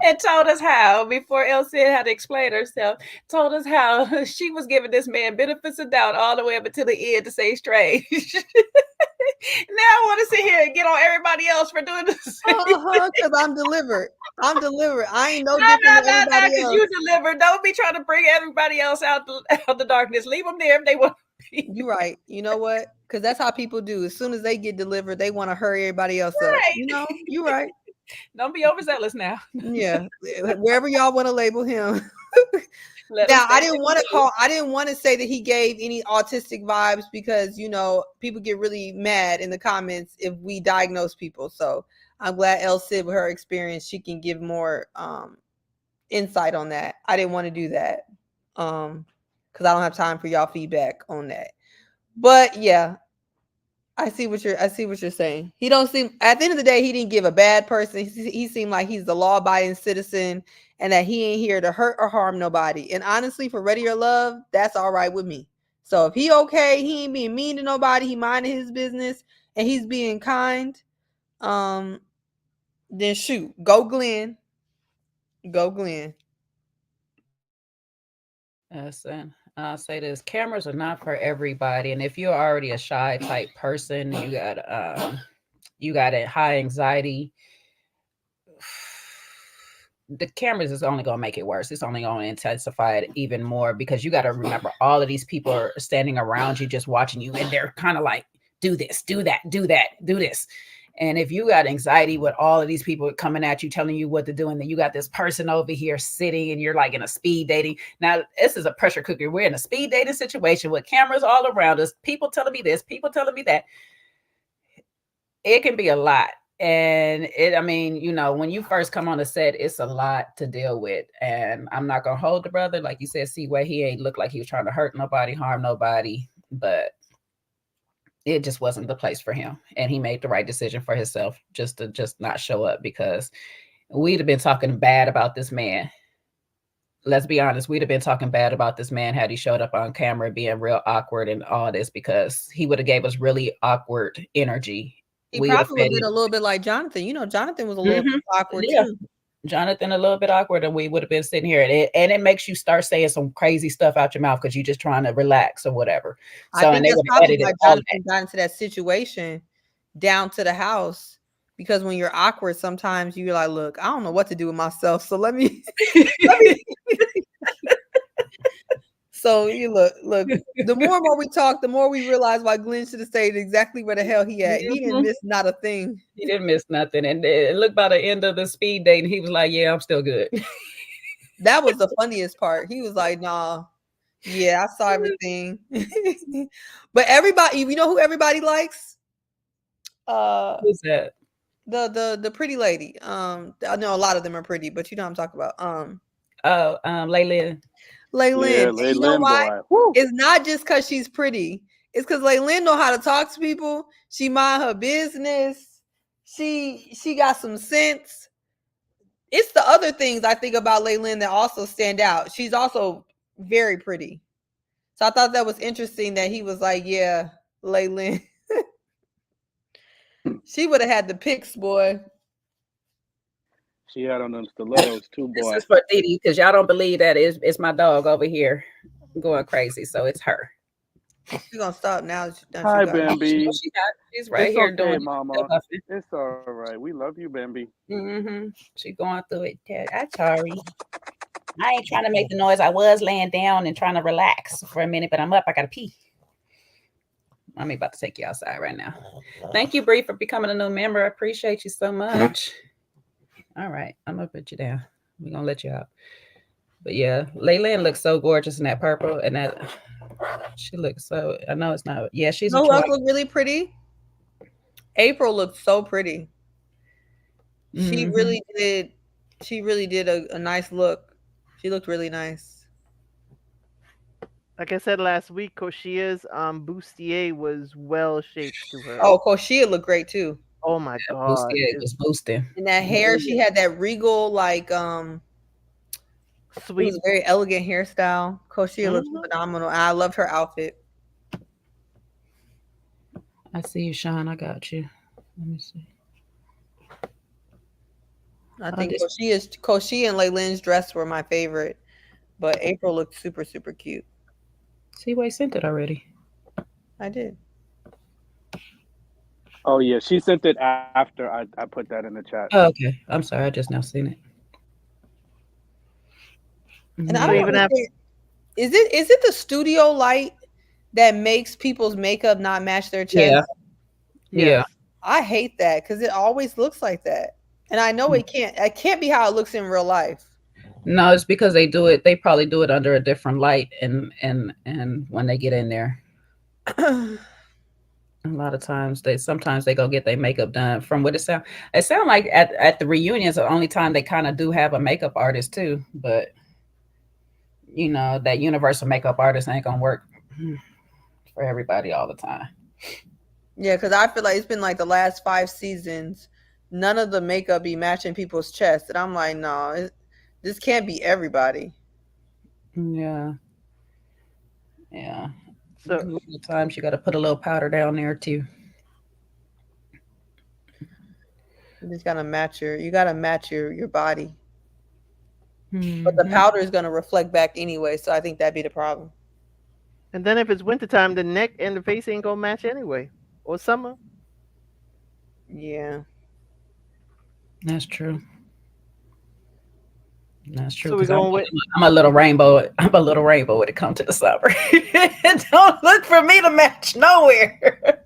and told us how, before Elsie had to explain herself, told us how she was giving this man benefits of doubt all the way up until the end to say strange. Now I want to sit here and get on everybody else for doing this. Because I'm delivered. I ain't no different than everybody else. You delivered. Don't be trying to bring everybody else out the darkness. Leave them there if they want to be. You're right. You know what? Because that's how people do. As soon as they get delivered, they want to hurry everybody else up. You're right. Don't be overzealous now. Yeah. Wherever y'all want to label him. Now, I didn't want to say that he gave any autistic vibes because, people get really mad in the comments if we diagnose people. So I'm glad Elle said with her experience, she can give more insight on that. I didn't want to do that because I don't have time for y'all feedback on that. But yeah, I see what you're saying. He don't seem, at the end of the day, he didn't give a bad person. He seemed like he's the law-abiding citizen and that he ain't here to hurt or harm nobody. And honestly, for Ready or Love, that's all right with me. So if he okay, he ain't being mean to nobody, he minding his business, and he's being kind, then shoot, go Glenn. Go Glenn. Listen, I'll say this: cameras are not for everybody, and if you're already a shy type person, you got a high anxiety, the cameras is only going to make it worse. It's only going to intensify it even more because you got to remember all of these people are standing around you just watching you, and they're kind of like, do this, do that, do that, do this. And if you got anxiety with all of these people coming at you, telling you what to do, and then you got this person over here sitting and you're like in a speed dating. Now, this is a pressure cooker. We're in a speed dating situation with cameras all around us, people telling me this, people telling me that. It can be a lot. And when you first come on the set, it's a lot to deal with. And I'm not going to hold the brother. Like you said, Seaway, he ain't look like he was trying to hurt nobody, harm nobody, but it just wasn't the place for him. And he made the right decision for himself just to not show up, because we'd have been talking bad about this man. Let's be honest. We'd have been talking bad about this man had he showed up on camera being real awkward and all this, because he would have gave us really awkward energy. He probably would have been a little bit like Jonathan. Jonathan was a little bit awkward too. Jonathan a little bit awkward, and we would have been sitting here, and it makes you start saying some crazy stuff out your mouth because you're just trying to relax or whatever. So I think that's probably why Jonathan got into that situation down to the house, because when you're awkward, sometimes you're like, look, I don't know what to do with myself, so let me So you look, the more and more we talk, the more we realize why Glenn should have stayed exactly where the hell he at. He didn't miss not a thing. He didn't miss nothing. And look, by the end of the speed date, he was like, yeah, I'm still good. That was the funniest part. He was like, nah, yeah, I saw everything. But everybody, you know who everybody likes? Who's that? The pretty lady. I know a lot of them are pretty, but you know what I'm talking about. Laylin. Laylin. Yeah, you know why? It's not just because she's pretty. It's because Laylin know how to talk to people. She mind her business. She got some sense. It's the other things I think about Laylin that also stand out. She's also very pretty. So I thought that was interesting that he was like, yeah, Laylin. She would have had the pics, boy. She had on them stilettos too, boy. This is for Didi, because y'all don't believe that it's my dog over here going crazy. So it's her. She's gonna stop now. Hi, Bambi. She's right here okay, doing Mama. It's all right. We love you, Bambi. She going through it. I'm sorry. I ain't trying to make the noise. I was laying down and trying to relax for a minute, but I'm up. I gotta pee. I'm about to take you outside right now. Thank you, Bree, for becoming a new member. I appreciate you so much. All right, I'm gonna put you down. We're gonna let you out. But yeah, Laylin looks so gorgeous in that purple, and that she looks so. I know it's not. Yeah, she's. Who else look really pretty? April looked so pretty. She really did. She really did a nice look. She looked really nice. Like I said last week, Koshia's bustier was well shaped to her. Oh, Koshia looked great too. Oh my god, it was boosting. And that hair, she had that regal, like sweet, it was a very elegant hairstyle. Koshia looked phenomenal. I loved her outfit. I see you, Sean. I got you. Let me see. I think Koshia and Laylin's dress were my favorite, but April looked super, super cute. See, why sent it already? I did. Oh yeah, she sent it after I put that in the chat. Oh, okay. I'm sorry, I just now seen it. And I don't even have. Is it the studio light that makes people's makeup not match their chest? Yeah. I hate that because it always looks like that, and I know it can't. It can't be how it looks in real life. No, it's because they do it. They probably do it under a different light, and when they get in there. A lot of times sometimes they go get their makeup done. From what it sound like at the reunions, the only time they kind of do have a makeup artist too, but you know, that universal makeup artist ain't gonna work for everybody all the time. Yeah, because I feel like it's been like the last 5 seasons, none of the makeup be matching people's chests, and I'm like, no, this can't be everybody. Yeah. So sometimes you got to put a little powder down there too. You just gotta match your body. But the powder is gonna reflect back anyway, so I think that'd be the problem. And then if it's wintertime, the neck and the face ain't gonna match anyway. Or summer. Yeah. That's true. That's true. So we're going with. I'm a little rainbow. I'm a little rainbow when it comes to the summer. Don't look for me to match nowhere.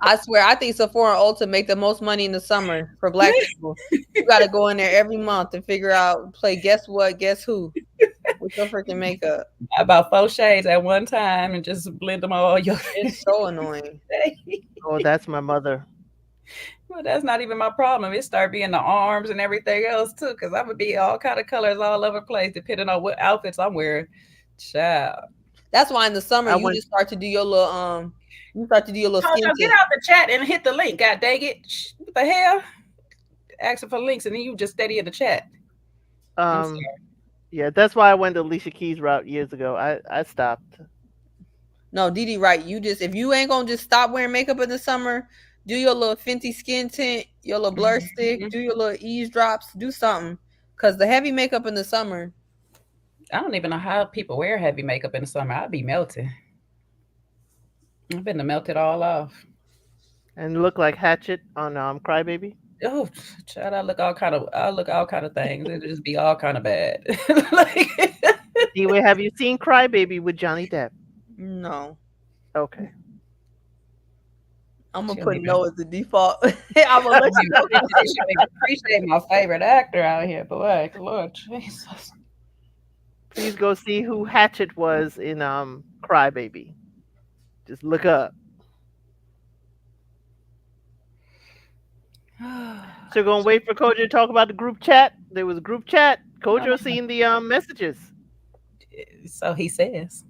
I swear, I think Sephora and Ulta make the most money in the summer for Black people. You got to go in there every month and figure out, play guess what, guess who, with your freaking makeup. About 4 shades at one time and just blend them all. It's so annoying. Oh, that's my mother. Well, that's not even my problem. It start being the arms and everything else too, because I'm gonna be all kind of colors all over the place depending on what outfits I'm wearing. Child. That's why in the summer just start to do your little you start to do your little skin Get out the chat and hit the link. God dang it. What the hell? Asking for links and then you just steady in the chat. Yeah, that's why I went the Alicia Keys route years ago. I stopped. No, Didi, right. You just, if you ain't gonna just stop wearing makeup in the summer, do your little Fenty skin tint, your little blur stick, do your little eavesdrops, do something. Because the heavy makeup in the summer. I don't even know how people wear heavy makeup in the summer. I'd be melting. I've been melted all off. And look like Hatchet on Crybaby. Oh, child, I look all kind of things. It'll just be all kind of bad. Anyway, have you seen Crybaby with Johnny Depp? No. Okay. I'm gonna put no as the default. I'm gonna let you know. Appreciate my favorite actor out here, boy. Lord Jesus. Please go see who Hatchet was in Crybaby. Just look up. So we're gonna wait for Kojo to talk about the group chat. There was a group chat. Kojo seen the messages. So he says.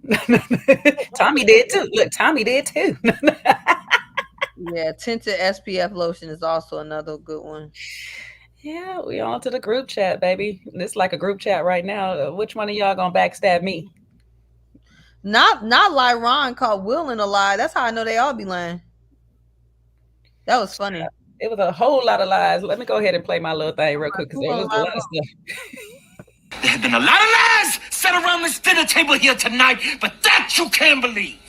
Tommy did too. Look, Tommy did too. Yeah, tinted SPF lotion is also another good one. Yeah, we on to the group chat, baby. It's like a group chat right now. Which one of y'all gonna backstab me? Not Luron called Will in a lie. That's how I know they all be lying. That was funny. It was a whole lot of lies. Let me go ahead and play my little thing real quick because there was a lot of stuff. There have been a lot of lies said around this dinner table here tonight, but that you can't believe.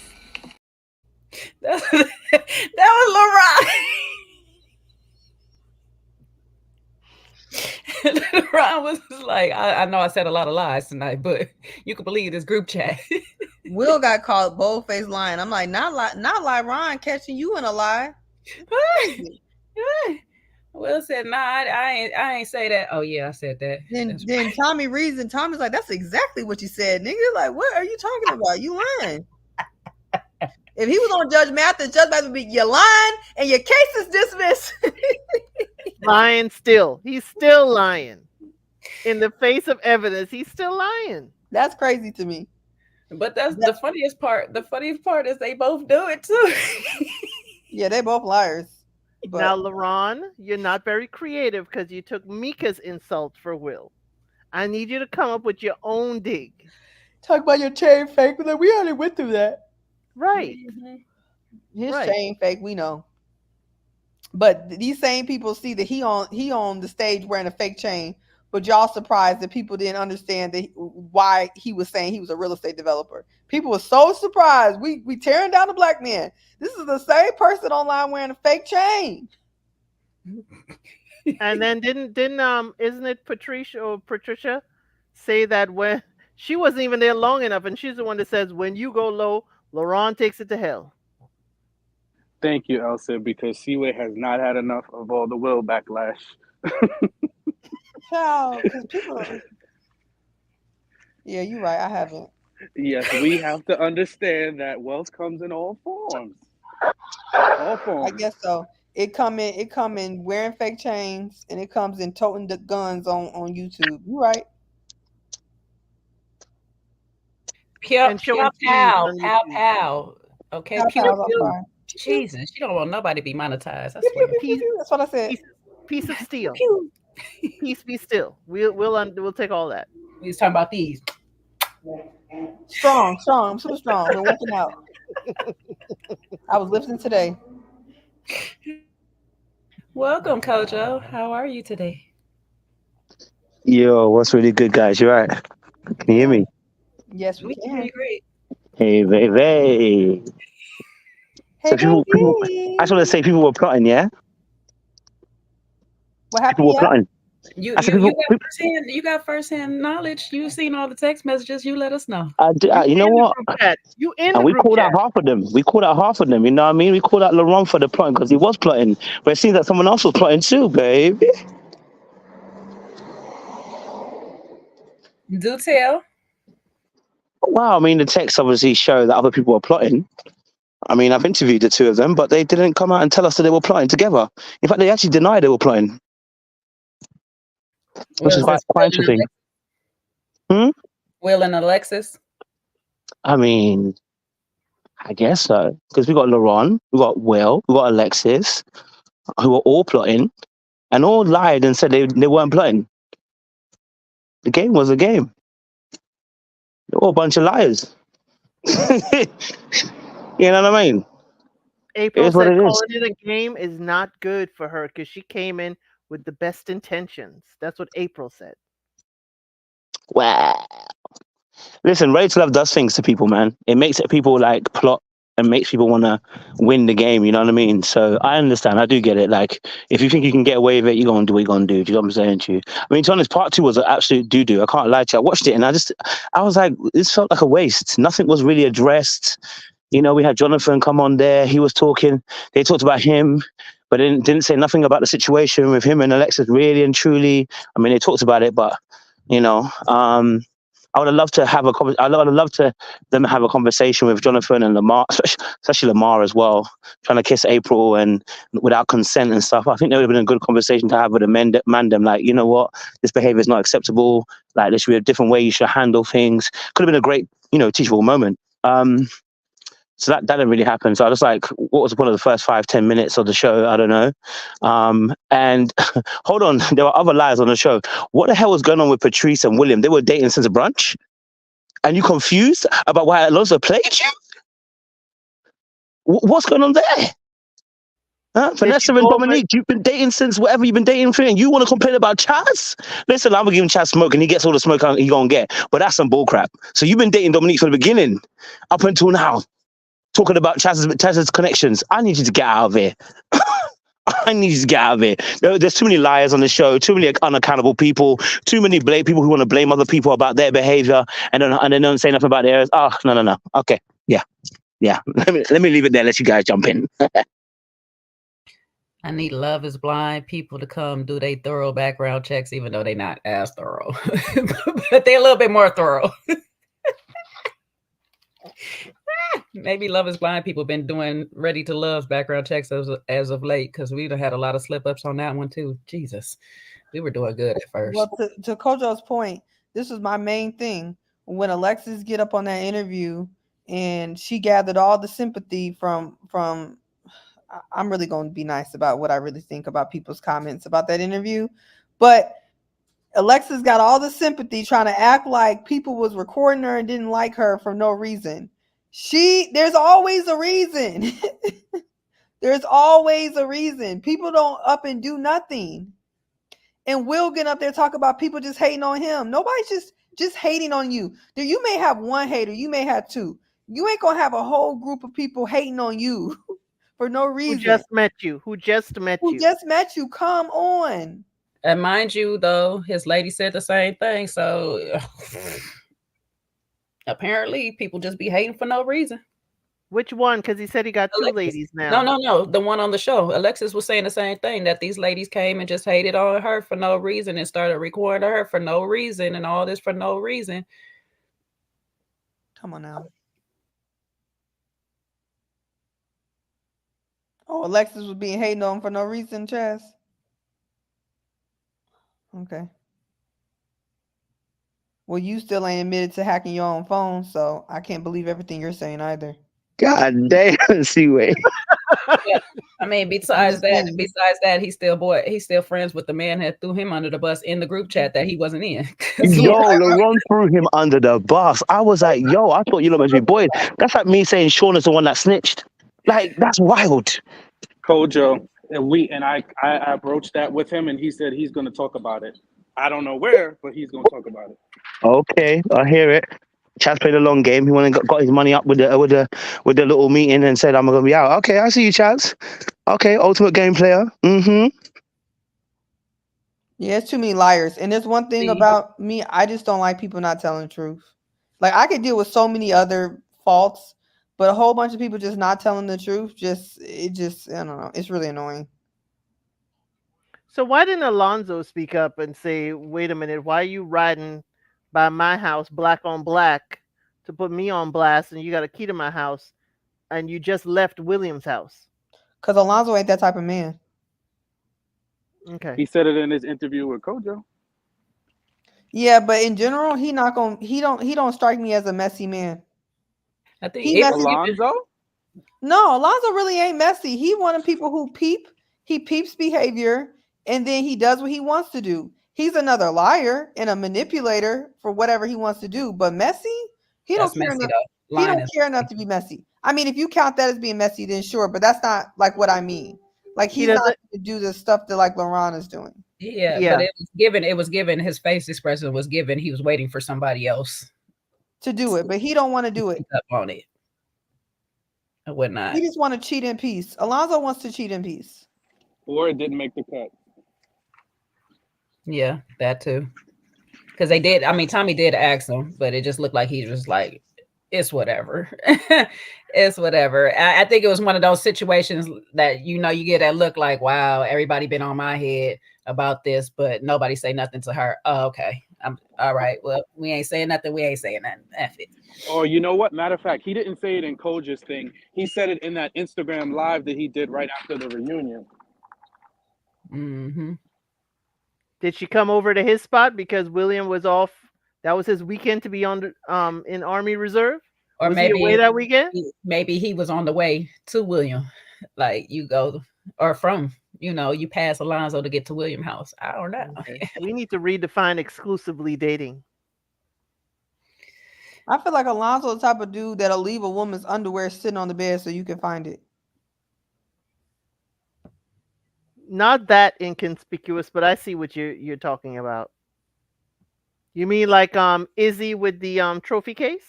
That was Luron. Luron was like, I know I said a lot of lies tonight, but you can believe this group chat. Will got called bold-faced lying. I'm like, not Luron catching you in a lie. Will said, nah, I ain't say that. Oh yeah, I said that. Then Tommy reads and Tommy's like, that's exactly what you said, nigga. Like, what are you talking about? You lying. If he was on Judge Mathis, Judge Mathis would be, you're lying and your case is dismissed. Lying still. He's still lying. In the face of evidence, he's still lying. That's crazy to me. But that's the funniest part. The funniest part is they both do it too. Yeah, they both liars. But now, Luron, you're not very creative because you took Meika's insult for Will. I need you to come up with your own dig. Talk about your chain fake, but we already went through that. Right. Mm-hmm. His chain fake, we know. But these same people see that he on the stage wearing a fake chain, but y'all surprised that people didn't understand why he was saying he was a real estate developer. People were so surprised. We tearing down the black man. This is the same person online wearing a fake chain. And then didn't isn't it Patricia say that when she wasn't even there long enough, and she's the one that says when you go low, Luron takes it to hell. Thank you, Elsa, because Seaway has not had enough of all the Will backlash. Child, because people. Yeah, you're right. I haven't. Yes, we have to understand that wealth comes in all forms. All forms. I guess so. It come in wearing fake chains, and it comes in toting the guns on YouTube. You right. Pow, pow. Okay, Jesus, you don't want nobody to be monetized. That's what I said. Piece of steel. Peace be still. We'll take all that. We was talking about these. Strong. I'm super strong. We're working out. I was lifting today. Welcome, Kojo. How are you today? Yo, what's really good, guys? You right? Can you hear me? Yes, we can. Pretty great. Hey, baby. Hey, so people, I just want to say people were plotting, yeah? What happened? People were plotting. You I said, you you people, got firsthand you got firsthand knowledge. You've seen all the text messages. You let us know. you know In the what? group chat. You in And the we group called out chat. half of them. We called out half of them. You know what I mean? We called out Luron for the plotting because he was plotting. But it seems that someone else was plotting too, baby. Do tell. Wow, I mean, the text obviously show that other people were plotting. I mean, I've interviewed the two of them, but they didn't come out and tell us that they were plotting together. In fact, they actually denied they were plotting, which is Was this quite interesting. Will and Alexis? I mean, I guess so. Because we got Luron, we got Will, we got Alexis, who were all plotting, and all lied and said they weren't plotting. The game was a game. They're all a bunch of liars. You know what I mean? April It's what said it is. calling it a game is not good for her because she came in with the best intentions. That's what April said. Wow. Listen, Ready to Love does things to people, man. It makes people like plot and makes people want to win the game. You know what I mean? So I understand. I do get it. Like, if you think you can get away with it, you're going to do what you're going to do. Do you know what I'm saying to you? I mean, to be honest, part 2 was an absolute doo-doo. I can't lie to you. I watched it and I was like, this felt like a waste. Nothing was really addressed. You know, we had Jonathan come on there. He was talking. They talked about him, but didn't say nothing about the situation with him and Alexis, really and truly. I mean, they talked about it, but, you know, I would have loved to have I would have loved to them have a conversation with Jonathan and Lamar, especially Lamar as well, trying to kiss April and without consent and stuff. I think there would have been a good conversation to have with a mandem, like, you know what, this behavior is not acceptable. Like, there should be a different way you should handle things. Could have been a great, teachable moment. So that didn't really happen. So I was like, what was the point of the first 5-10 minutes of the show? I don't know. And hold on, there were other liars on the show. What the hell was going on with Patrice and William? They were dating since a brunch? And you confused about why Alonso played you? What's going on there? Vanessa and Dominique, you've been dating since whatever you've been dating for, and you want to complain about Chaz? Listen, I'm gonna give him Chaz smoke, and he gets all the smoke he gonna get. But that's some bullcrap. So you've been dating Dominique from the beginning, up until now, talking about Chaz's connections. I need you to get out of here. I need you to get out of here. There's too many liars on the show, too many unaccountable people, too many people who want to blame other people about their behavior, and then don't say nothing about theirs. Oh, no. Okay, yeah. Let me leave it there. Let you guys jump in. I need Love is Blind people to come do their thorough background checks, even though they're not as thorough, but they're a little bit more thorough. Maybe Love is Blind people been doing Ready to Love's background checks as of late, because we've had a lot of slip ups on that one too. Jesus, we were doing good at first. Well, to Kojo's point, this was my main thing. When Alexis get up on that interview and she gathered all the sympathy from I'm really going to be nice about what I really think about people's comments about that interview, but Alexis got all the sympathy trying to act like people was recording her and didn't like her for no reason. There's always a reason. There's always a reason. People don't up and do nothing. And Will get up there talk about people just hating on him. Nobody's just hating on you. You may have one hater, you may have two. You ain't gonna have a whole group of people hating on you for no reason. Who just met you. Come on. And mind you, though, his lady said the same thing. So apparently people just be hating for no reason. Which one? Because he said he got two ladies now. No. The one on the show. Alexis was saying the same thing, that these ladies came and just hated on her for no reason and started recording her for no reason and all this for no reason. Come on now. Oh, Alexis was being hated on for no reason, Chaz. Okay. Well, you still ain't admitted to hacking your own phone, so I can't believe everything you're saying either. God damn, C-Way. Yeah. I mean, besides that, he's still friends with the man that threw him under the bus in the group chat that he wasn't in. Yo, Luron threw him under the bus. I was like, yo, I thought you lot must be boys. That's like me saying Sean is the one that snitched. Like, that's wild. Kojo, I broached that with him, and he said he's going to talk about it. I don't know where, but he's going to talk about it. Okay, I hear it. Chaz played a long game. He went and got his money up with the little meeting and said, I'm going to be out. Okay, I see you, Chaz. Okay, ultimate game player. Mm-hmm. Yeah, it's too many liars. And there's one thing about me, I just don't like people not telling the truth. Like I could deal with so many other faults, but a whole bunch of people just not telling the truth, I don't know. It's really annoying. So why didn't Alonzo speak up and say, "Wait a minute, why are you riding by my house, black on black, to put me on blast, and you got a key to my house, and you just left William's house"? Because Alonzo ain't that type of man. Okay. He said it in his interview with Kojo. Yeah, but in general, he don't strike me as a messy man. I think He messy. Alonzo? No, Alonzo really ain't messy. He one of people who he peeps behavior, and then he does what he wants to do. He's another liar and a manipulator for whatever he wants to do, but messy? He don't care enough to be messy. I mean, if you count that as being messy, then sure, but that's not like what I mean. Like he's not going to do the stuff that like Luron is doing. Yeah, but it was given his face expression was given. He was waiting for somebody else to do it, but he don't want to do it. Up on it. I would not. He just want to cheat in peace. Alonzo wants to cheat in peace. Or it didn't make the cut. Yeah, that too. Because they did. I mean, Tommy did ask him, but it just looked like he was like, it's whatever. It's whatever. I think it was one of those situations that, you get that look like, wow, everybody been on my head about this, but nobody say nothing to her. Oh, okay. I'm all right. Well, we ain't saying nothing. We ain't saying nothing. F it. Oh, you know what? Matter of fact, he didn't say it in Koja's thing. He said it in that Instagram live that he did right after the reunion. Mm-hmm. Did she come over to his spot because William was off? That was his weekend to be on in Army Reserve? Or was maybe he away that weekend? Maybe he was on the way to William. Like you go or from, you pass Alonzo to get to William house. I don't know. Okay. We need to redefine exclusively dating. I feel like Alonzo's the type of dude that'll leave a woman's underwear sitting on the bed so you can find it. Not that inconspicuous, but I see what you're talking about. You mean like Izzy with the trophy case?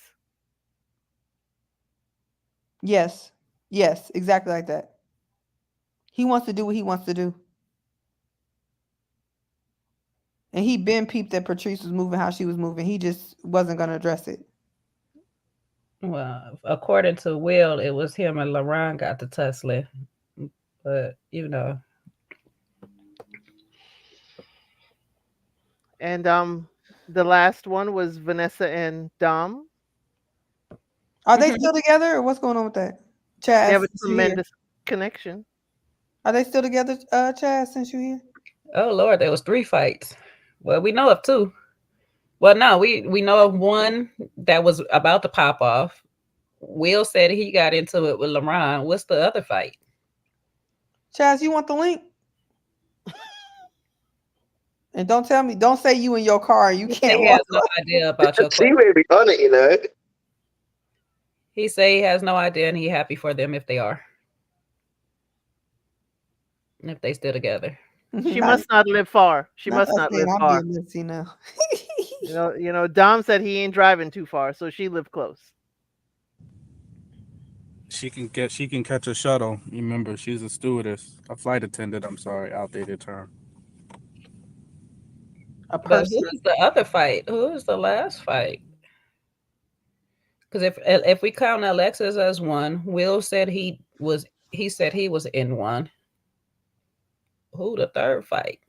Yes, exactly like that. He wants to do what he wants to do. And he been peeped that Patrice was moving how she was moving. He just wasn't going to address it. Well, according to Will, it was him and Luron got the tussling. But, And the last one was Vanessa and Dom. Are they still together, or what's going on with that? Chaz, they have a tremendous connection. Are they still together, Chaz, since you're here? Oh, Lord, there was 3 fights. Well, we know of 2. Well, no, we know of one that was about to pop off. Will said he got into it with Luron. What's the other fight? Chaz, you want the link? And don't say you in your car. You can't. He has no idea about your car. She may be on it, He say he has no idea and he happy for them if they are. And if they still together. She must not live far. She must not live far. Dom said he ain't driving too far, so she lived close. She can catch a shuttle. Remember, she's a stewardess, a flight attendant. I'm sorry, outdated term. But who's the other fight? Who is the last fight? Because if we count Alexis as one, Will said he said he was in one. Who the third fight?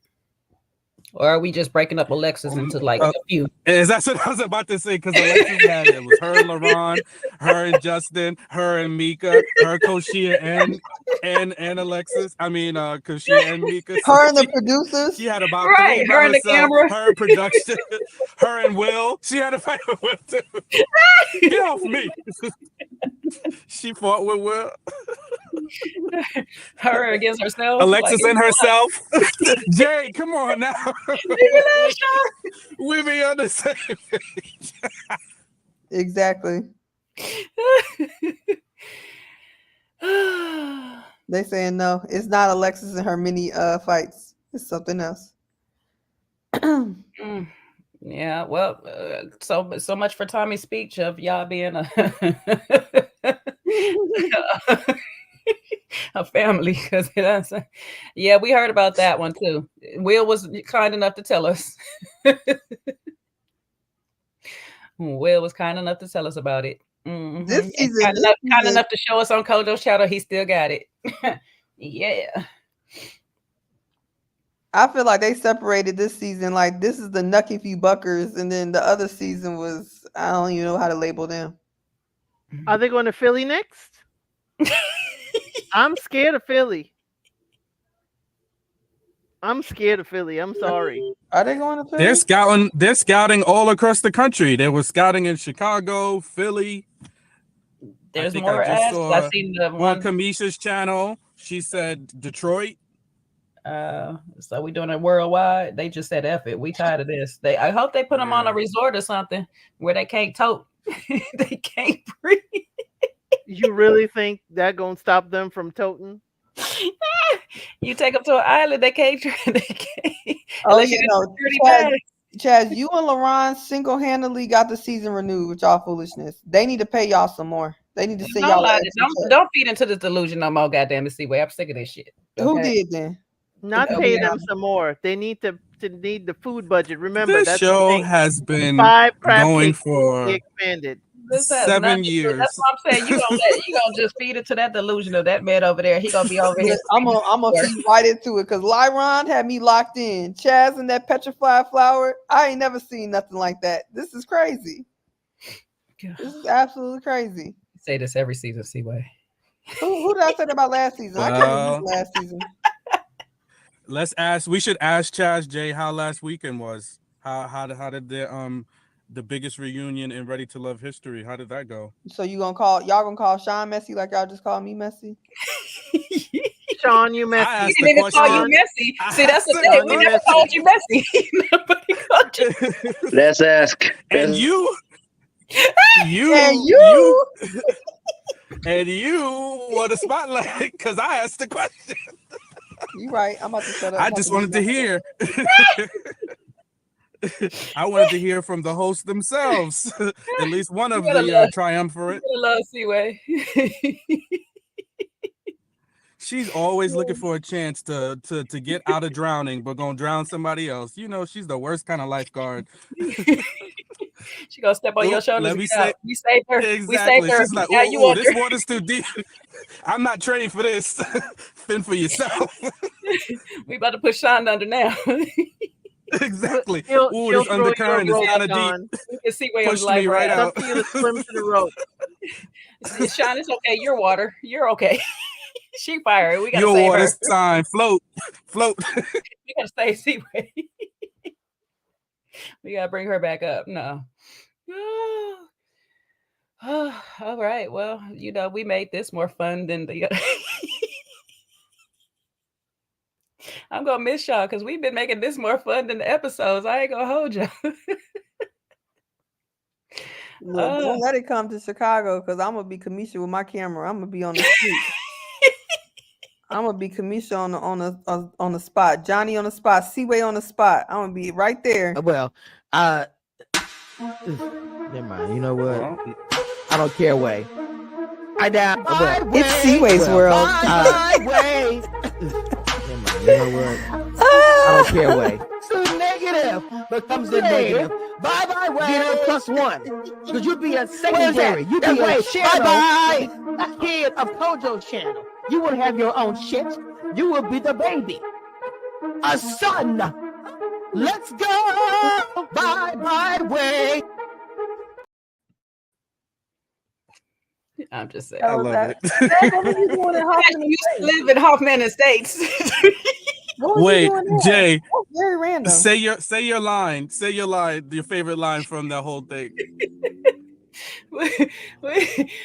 Or are we just breaking up Alexis into like a few? Is that what I was about to say? Because Alexis had it was her and Luron, her and Justin, her and Meika, her Koshia and Alexis. I mean, Koshia and Meika. So her and the producers. She had about 3 her and the camera. Her production, her and Will. She had a fight with Will too. Get off me. She fought with Will. Her against herself. Alexis and herself. Jay, come on now. We be on the same page. Exactly. They saying no, it's not Alexis and her mini fights. It's something else. Yeah, well, so much for Tommy's speech of y'all being a family, because yeah, we heard about that one too. Will was kind enough to tell us. Will was kind enough to tell us about it. This season, kind enough to show us on Kojo's channel. He still got it. Yeah. I feel like they separated this season. Like this is the Nucky Few Buckers, and then the other season was, I don't even know how to label them. Are they going to Philly next? I'm scared of Philly. I'm sorry. Are they going to Philly? They're scouting all across the country. They were scouting in Chicago, Philly. There's more ads. I've seen the on Kamisha's channel. She said Detroit. So we doing it worldwide. They just said F it. We tired of this. I hope they put them on a resort or something where they can't tote. They can't breathe. You really think that gonna stop them from toting? You take them to an island, they can't. Oh, you know, Chaz, you and Luron single-handedly got the season renewed with y'all foolishness. They need to pay y'all some more. They need to send y'all. Don't feed into this delusion no more, goddamn it, Seaway. I'm sick of this shit. Okay? Who did then? Not pay them some more. They need to need the food budget. Remember, this show has been going for expanded. 7 years. That's what I'm saying. You gonna just feed it to that delusion of that man over there. He gonna be over here. I'm gonna feed right into it because Luron had me locked in. Chaz and that petrified flower. I ain't never seen nothing like that. This is crazy. This is absolutely crazy. I say this every season, Seaway. Who did I say that about last season? I can't remember last season. We should ask Chaz J how last weekend was. How did the biggest reunion in Ready to Love history? How did that go? So y'all gonna call Sean messy like y'all just called me messy? Sean, you messy. We didn't call you messy. See, that's the thing. We never called you messy. Nobody called you. Let's ask. And you want a spotlight because I asked the question. You right. I'm about to shut up. I just wanted to hear. I wanted to hear from the hosts themselves. At least one of the triumvirate. Love Seaway. She's always looking for a chance to get out of drowning, but gonna drown somebody else. You know, she's the worst kind of lifeguard. She gonna step on your shoulders. We saved her. Exactly. We saved her. She's like, oh, this water's too deep. I'm not trained for this. Fend for yourself. We about to push Sean under now. Exactly. Ooh, this undercurrent is kind of deep. You can see where Push me right out. It's up to you to swim to the rope. Sean, it's okay. You're water. You're okay. She fire. We gotta your save water her. sign. Float. We gotta stay Seaway. We gotta bring her back up. No. All right. Well, you know, we made this more fun than the. I'm gonna miss y'all because we've been making this more fun than the episodes. I ain't gonna hold y'all. Look, don't let it come to Chicago because I'm gonna be Kamisha with my camera. I'm gonna be on the street. I'm gonna be Kamisha on the spot. Johnny on the spot. Seaway on the spot. I'm gonna be right there. Well, never mind. You know what? I don't care. Way. I down. It's Seaway's world. You know what? I don't care. Way. So negative becomes the negative. Bye way. Get a +1. Because you'd be a secondary. You'd be a bye. A kid of Kojo's channel. You would have your own shit. You will be the baby. A son. Let's go. Bye way. I'm just saying. I love it. You used to live in Hoffman Estates. Wait, Jay. Very random. Say your line. Say your line. Your favorite line from the whole thing. What'd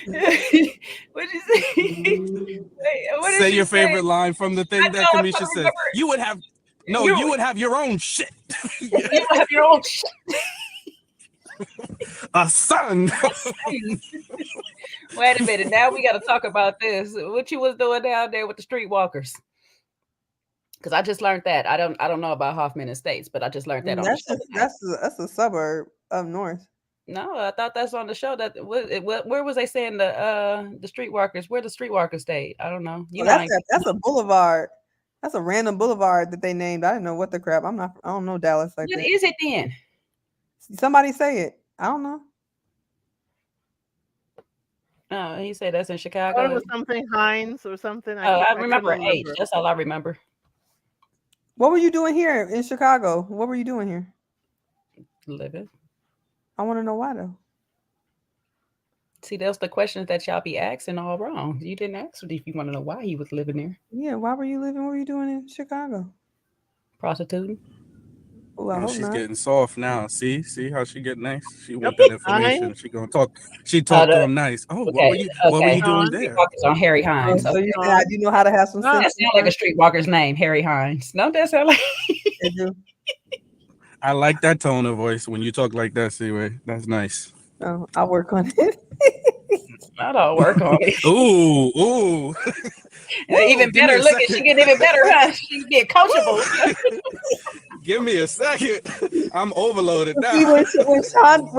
you say? Say your favorite line from the thing that Kamisha says. You would have your own shit. You would have your own shit. A son. Wait a minute. Now we got to talk about this. What you was doing down there with the streetwalkers? Because I just learned that. I don't know about Hoffman Estates, but I just learned that. That's a suburb up north. No, I thought that's on the show. Where was they saying the streetwalkers? Where the streetwalkers stayed? I don't know. That's a boulevard. That's a random boulevard that they named. I didn't know what the crap. I don't know Dallas like What that. is it then? Somebody say it. I don't know. Oh, he said that's in I thought Chicago. it was something Hines or something. I remember H. That's all I remember. What were you doing here in Chicago? What were you doing here? Living. I want to know why though. See, that's the questions that y'all be asking all wrong. You didn't ask if you want to know why he was living there. Yeah, why were you living? What were you doing in Chicago? Prostituting. Oh, she's getting soft now. See how she get nice. She want that information. She gonna talk. She talked to him nice. Oh, okay, what were you doing there? On Harry Hines. So you know how to have some sense. That sounds like a streetwalker's name, Harry Hines. No, that sound like. I like that tone of voice when you talk like that, Seaway. That's nice. Oh, I'll work on it. I don't work on it. Ooh. Even better looking. She get even better, huh? She get coachable. Give me a second. I'm overloaded now. See, when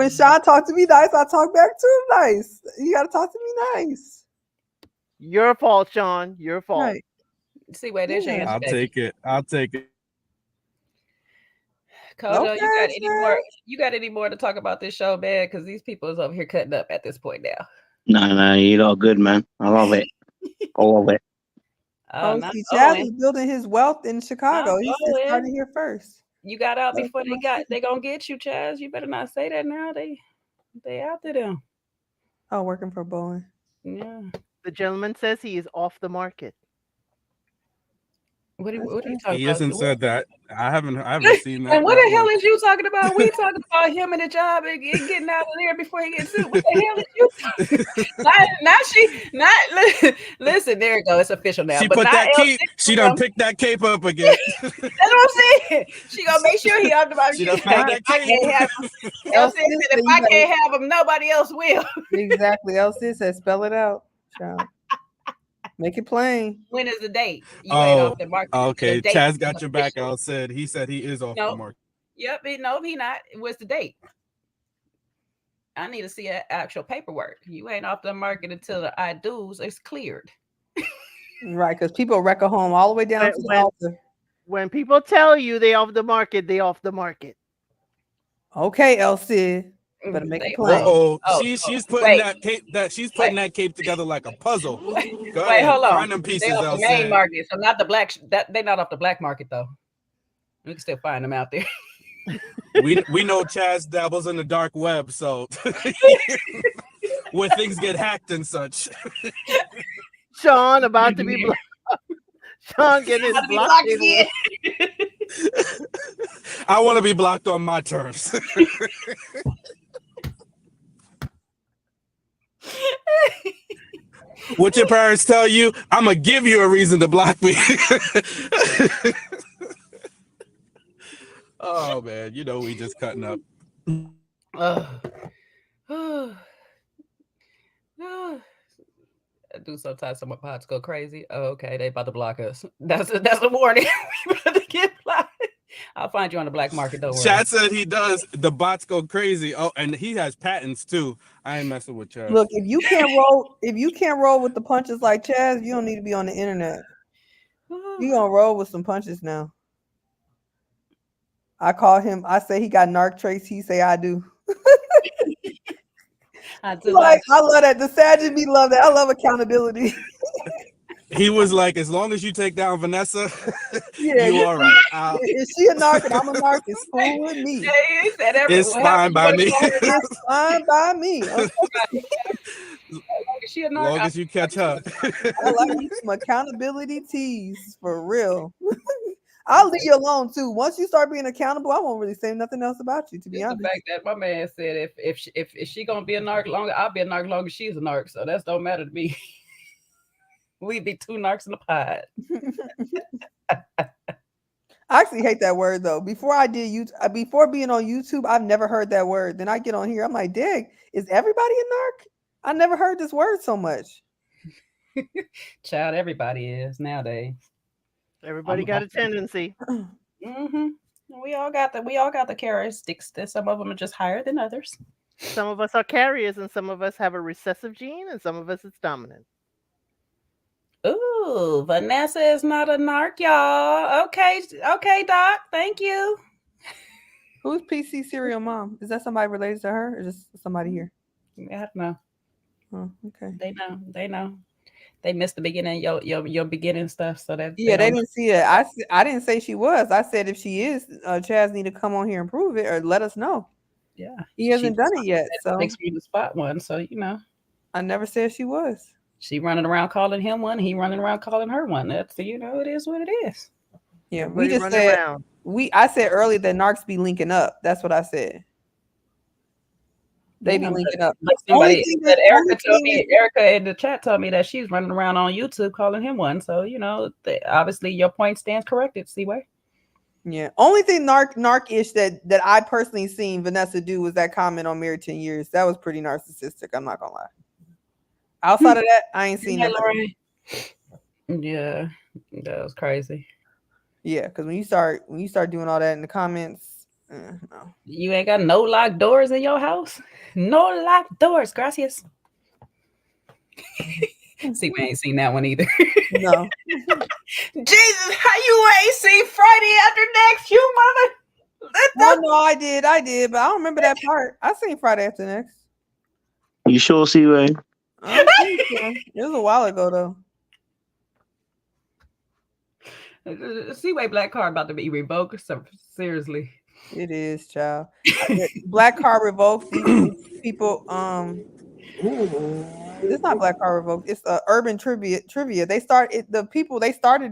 Sean talked to me nice, I talk back to him nice. You gotta talk to me nice. Your fault, Sean. Your fault. Right. See where there's your answer. I'll take it. Kojo, you got any more to talk about this show, man? Because these people is over here cutting up at this point now. No, you're all good, man. I love it. All of it. See, Chaz is building his wealth in Chicago. He said started here first. You got out before they gonna get you, Chaz. You better not say that now. They after them. Oh, working for Boeing. Yeah. The gentleman says he is off the market. What are you talking about? He hasn't said that. I haven't seen that. And what the hell is you talking about? We talking about him and the job and getting out of there before he gets sued. What the hell is you talking? Listen, there you go. It's official now. She but put that cape. She done picked that cape up again. That's what I'm saying. She gonna make sure he off the market. She done found that cape. If I can't have him, nobody else will. Exactly. Elsie said, spell it out. Child. Make it plain. When is the date? You ain't off the market. Okay. Chaz got your back. He said he is off the market. Yep. No, he not. What's the date? I need to see an actual paperwork. You ain't off the market until the I do's is cleared. Right, because people wreck a home all the way down to the altar. When people tell you they off the market, they off the market. Okay, Elsie. Better make it plain. She's putting that cape together like a puzzle. Go ahead, hold on. find them pieces. They off the main market, so not the black. They're not off the black market though. We can still find them out there. we know Chaz dabbles in the dark web, so where things get hacked and such. Sean about to be blocked. Sean getting his blocked again. I want to be blocked on my terms. What your parents tell you, I'm gonna give you a reason to block me. Oh man, we just cutting up. I do sometimes some pods go crazy. Oh, okay, they about to block us. That's a warning. We about to get blocked. I'll find you on the black market. Don't worry. Chad said he does. The bots go crazy. Oh, and he has patents too. I ain't messing with Chad. Look, if you can't roll with the punches like Chaz, you don't need to be on the internet. You gonna roll with some punches now. I call him. I say he got narc traits. He say I do. I love that. The Sag in me love that. I love accountability. He was like, as long as you take down Vanessa, you all right. Is she a narc and I'm a narc? It's cool with me. It's fine by me. It's fine by me. Okay. As long as you catch her. I like some accountability teas for real. I'll leave you alone too. Once you start being accountable, I won't really say nothing else about you. To be honest, the fact that my man said if she gonna be a narc longer, I'll be a narc longer. She's a narc, so that don't matter to me. We'd be two narcs in the pod. I actually hate that word though. Before being on YouTube, I've never heard that word. Then I get on here, I'm like, "Dig, is everybody a narc?" I never heard this word so much. Child, everybody is nowadays. Everybody got a tendency. Mm-hmm. We all got the characteristics. That some of them are just higher than others. Some of us are carriers, and some of us have a recessive gene, and some of us it's dominant. Ooh, Vanessa is not a narc, y'all. Okay, Doc. Thank you. Who's PC serial mom? Is that somebody related to her, or just somebody here? I don't know. Oh, okay. They know. They missed the beginning, your beginning stuff. So that they didn't see it. I didn't say she was. I said if she is, Chaz need to come on here and prove it or let us know. Yeah, he hasn't done it yet. So makes me the spot one. So I never said she was. She running around calling him one. He running around calling her one. That's it is what it is. Yeah, we just said around. I said earlier that narcs be linking up. That's what I said. They be linking up. Like somebody said, Erica in the chat told me that she's running around on YouTube calling him one. So obviously your point stands corrected. Seaway. Yeah. Only thing narc-ish that I personally seen Vanessa do was that comment on Married 10 Years. That was pretty narcissistic. I'm not gonna lie. Outside of that, I ain't seen nothing. Yeah, that was crazy. Yeah, because when you start doing all that in the comments, no. You ain't got no locked doors in your house. No locked doors. Gracias. See, we ain't seen that one either. No. Jesus, how you ain't seen Friday After Next, you mother? No, I did, but I don't remember that part. I seen Friday After Next. You sure, Seaway? It was a while ago, though. Seaway black card about to be revoked. So seriously, it is, child. Black card revoked. People, it's not black card revoked. It's urban trivia. They started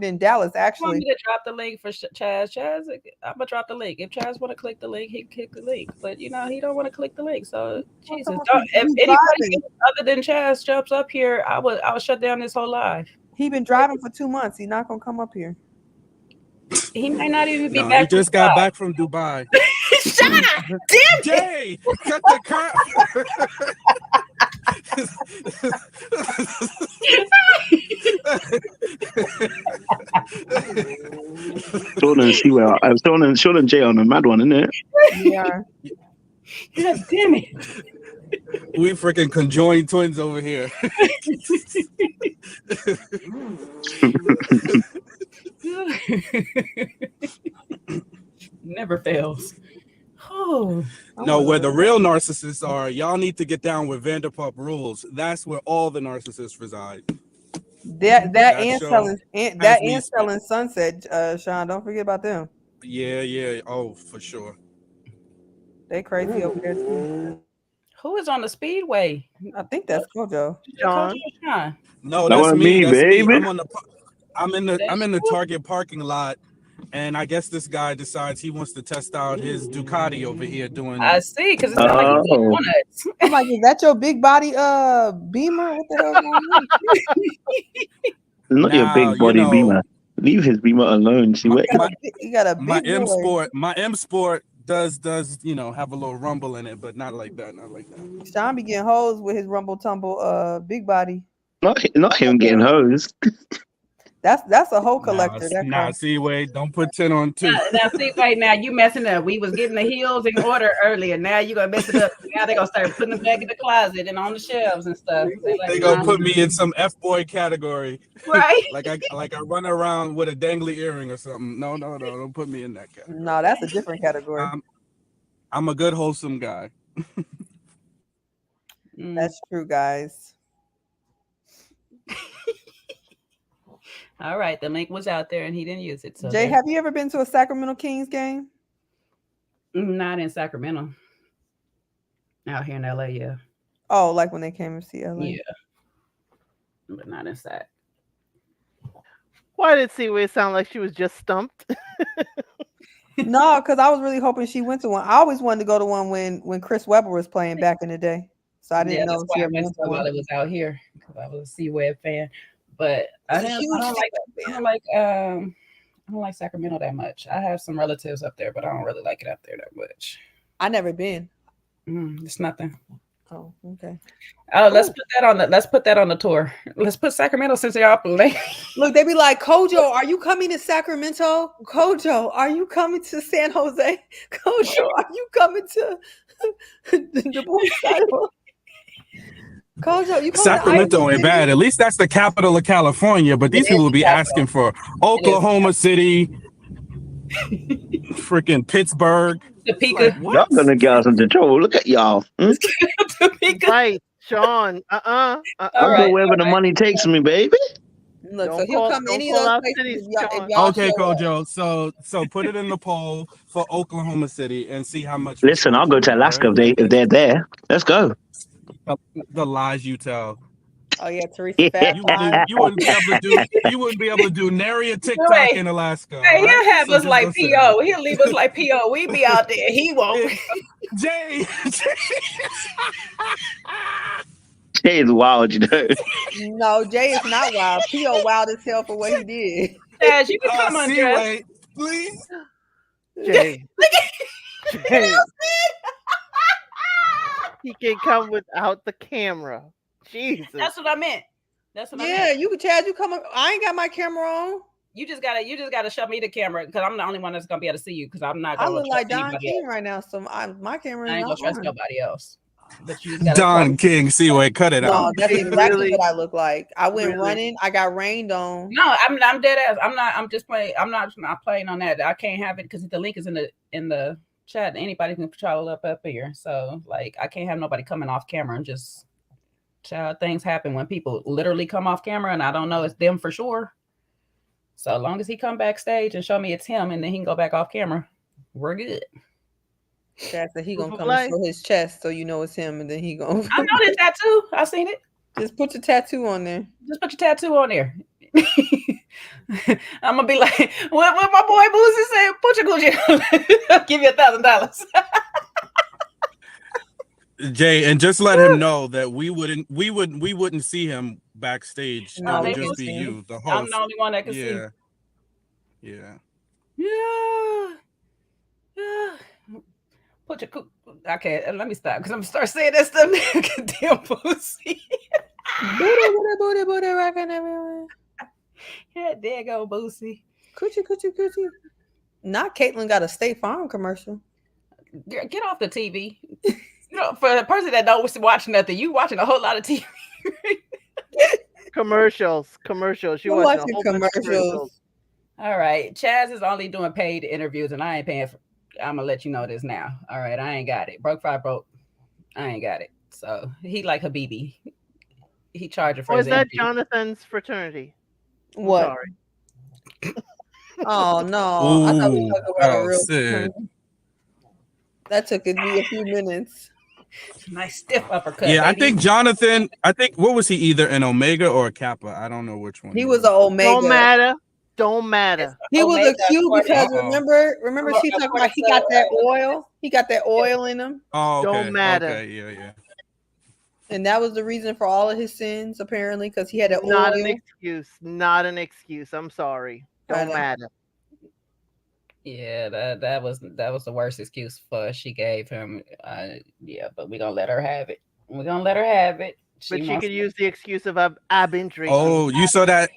in Dallas actually. Want me to drop the link for Chaz? Chaz, I'm gonna drop the link. If Chaz want to click the link, he click the link. But he don't want to click the link. So Jesus, if anybody other than Chaz jumps up here, I would shut down this whole live. He been driving for 2 months. He's not gonna come up here. He might not even be back. He just got back from Dubai. Shut up! Damn Jay, cut the crap. Sean and Jay on a mad one, isn't it? Yeah. God damn it. We freaking conjoined twins over here. Never fails. Oh. No, where the real narcissists are, y'all need to get down with Vanderpump Rules. That's where all the narcissists reside. That and selling Sunset, Sean. Don't forget about them. Yeah. Oh, for sure. They crazy over there too. Who is on the speedway? I think that's Kojo. John. No, that's me. That's baby. Me. I'm in the Target parking lot. And I guess this guy decides he wants to test out his Ducati over here doing. I see, because it's not like you want it. I'm like, is that your big body Beamer? What the hell is going on? Not your big body Beamer. Leave his Beamer alone. See what? You got a big My M Sport does have a little rumble in it, but not like that. Sean be getting hosed with his rumble tumble big body. Not him getting hosed. That's a whole collector. Seaway, don't put 10 on 2. Now, Seaway, now you messing up. We was getting the heels in order earlier. Now you gonna mess it up. Now they gonna start putting them back in the closet and on the shelves and stuff. They gonna put me in some F-boy category, right? like I run around with a dangly earring or something. No, don't put me in that category. No, that's a different category. I'm a good wholesome guy. That's true, guys. All right, the link was out there and he didn't use it. So Jay, have you ever been to a Sacramento Kings game? Not in Sacramento. Out here in LA, yeah. Oh, like when they came to see LA? Yeah. But not in Sac. Why did Seaway sound like she was just stumped? No, because I was really hoping she went to one. I always wanted to go to one when Chris Webber was playing back in the day. So I didn't know. That's why I went to while it was out here because I was a Seaway fan. But I don't like Sacramento that much. I have some relatives up there, but I don't really like it up there that much. I never been. It's nothing. Oh, okay. Oh, let's put that on the tour. Let's put Sacramento since y'all play. Look, they be like, Kojo, are you coming to Sacramento? Kojo, are you coming to San Jose? Kojo, are you coming to the Boy Kojo, you coming Sacramento ain't bad. At least that's the capital of California. But these people will be asking for Oklahoma City, freaking Pittsburgh. Topeka. Y'all gonna get us into trouble. Look at y'all. Right, Sean. I'll go wherever the money takes me, baby. Look, so he'll come any of those places. Okay, Kojo. So put it in the poll for Oklahoma City and see how much. Listen, I'll go to Alaska if they're there. Let's go. The lies you tell. Oh yeah, Teresa. You wouldn't be able to do nary a TikTok in Alaska. Hey, he'll have us like PO. He'll leave us like PO. We be out there. He won't. Jay is wild, you know. No, Jay is not wild. PO wild as hell for what he did. Chaz, you can come on, Seaway, please. Jay. Jay. He can come without the camera. Jesus. That's what I meant. That's what I meant. Yeah, you can, Chaz. You come. I ain't got my camera on. You just gotta show me the camera because I'm the only one that's gonna be able to see you because I'm not. I Gonna look like Don anybody King else. right now, so my camera. I ain't not gonna trust on. nobody else. But you Don King, Seaway, cut it out. No, that's exactly what I look like. I went running. I got rained on. No, I'm dead ass. I'm just playing. I'm not playing on that. I can't have it because the link is in the chat. Anybody can travel up here. So like, I can't have nobody coming off camera and just. Child, things happen when people literally come off camera, and I don't know it's them for sure. So as long as he come backstage and show me it's him, and then he can go back off camera, we're good. That's that he gonna come and show his chest, so you know it's him, and then he gonna. I know the tattoo. I seen it. Just put your tattoo on there. Just put your tattoo on there. I'm gonna be like, what my boy Boosie said? Put your Gucci. I'll give you $1,000. Jay, and just let him know that we wouldn't see him backstage. No, it would just be you, the host. I'm the only one that can see. Yeah. Put your okay. Let me stop because I'm gonna start saying that stuff. Damn pussy. Booty, rocking everywhere. Yeah, there you go, Boosie. Coochie. Not Caitlyn got a State Farm commercial. Get off the TV. You know, for the person that don't watch nothing, you watching a whole lot of TV. Commercials. You watching commercials. All right. Chaz is only doing paid interviews, and I ain't paying for. I'm gonna let you know this now. All right, I ain't got it. Broke. I ain't got it. So he like Habibi. He charging for. Or his is that interview. Jonathan's fraternity? What? Sorry. Oh no! I thought we were talking about a real fraternity. That took me a few minutes. Nice stiff uppercut. Yeah, baby. I think Jonathan. What was he, either an Omega or a Kappa? I don't know which one. He was an Omega. Don't matter. He was a Q because remember she Of talked course, about he got that oil. He got that oil in him. Oh, okay. Don't matter. Okay, yeah. And that was the reason for all of his sins, apparently, because he had that Not oil. an excuse. Not an excuse. I'm sorry. Don't matter. Yeah, that was the worst excuse she gave him. Yeah, but we're gonna let her have it. We're gonna let her have it. But she could use the excuse of I've been drinking. Oh, you saw that?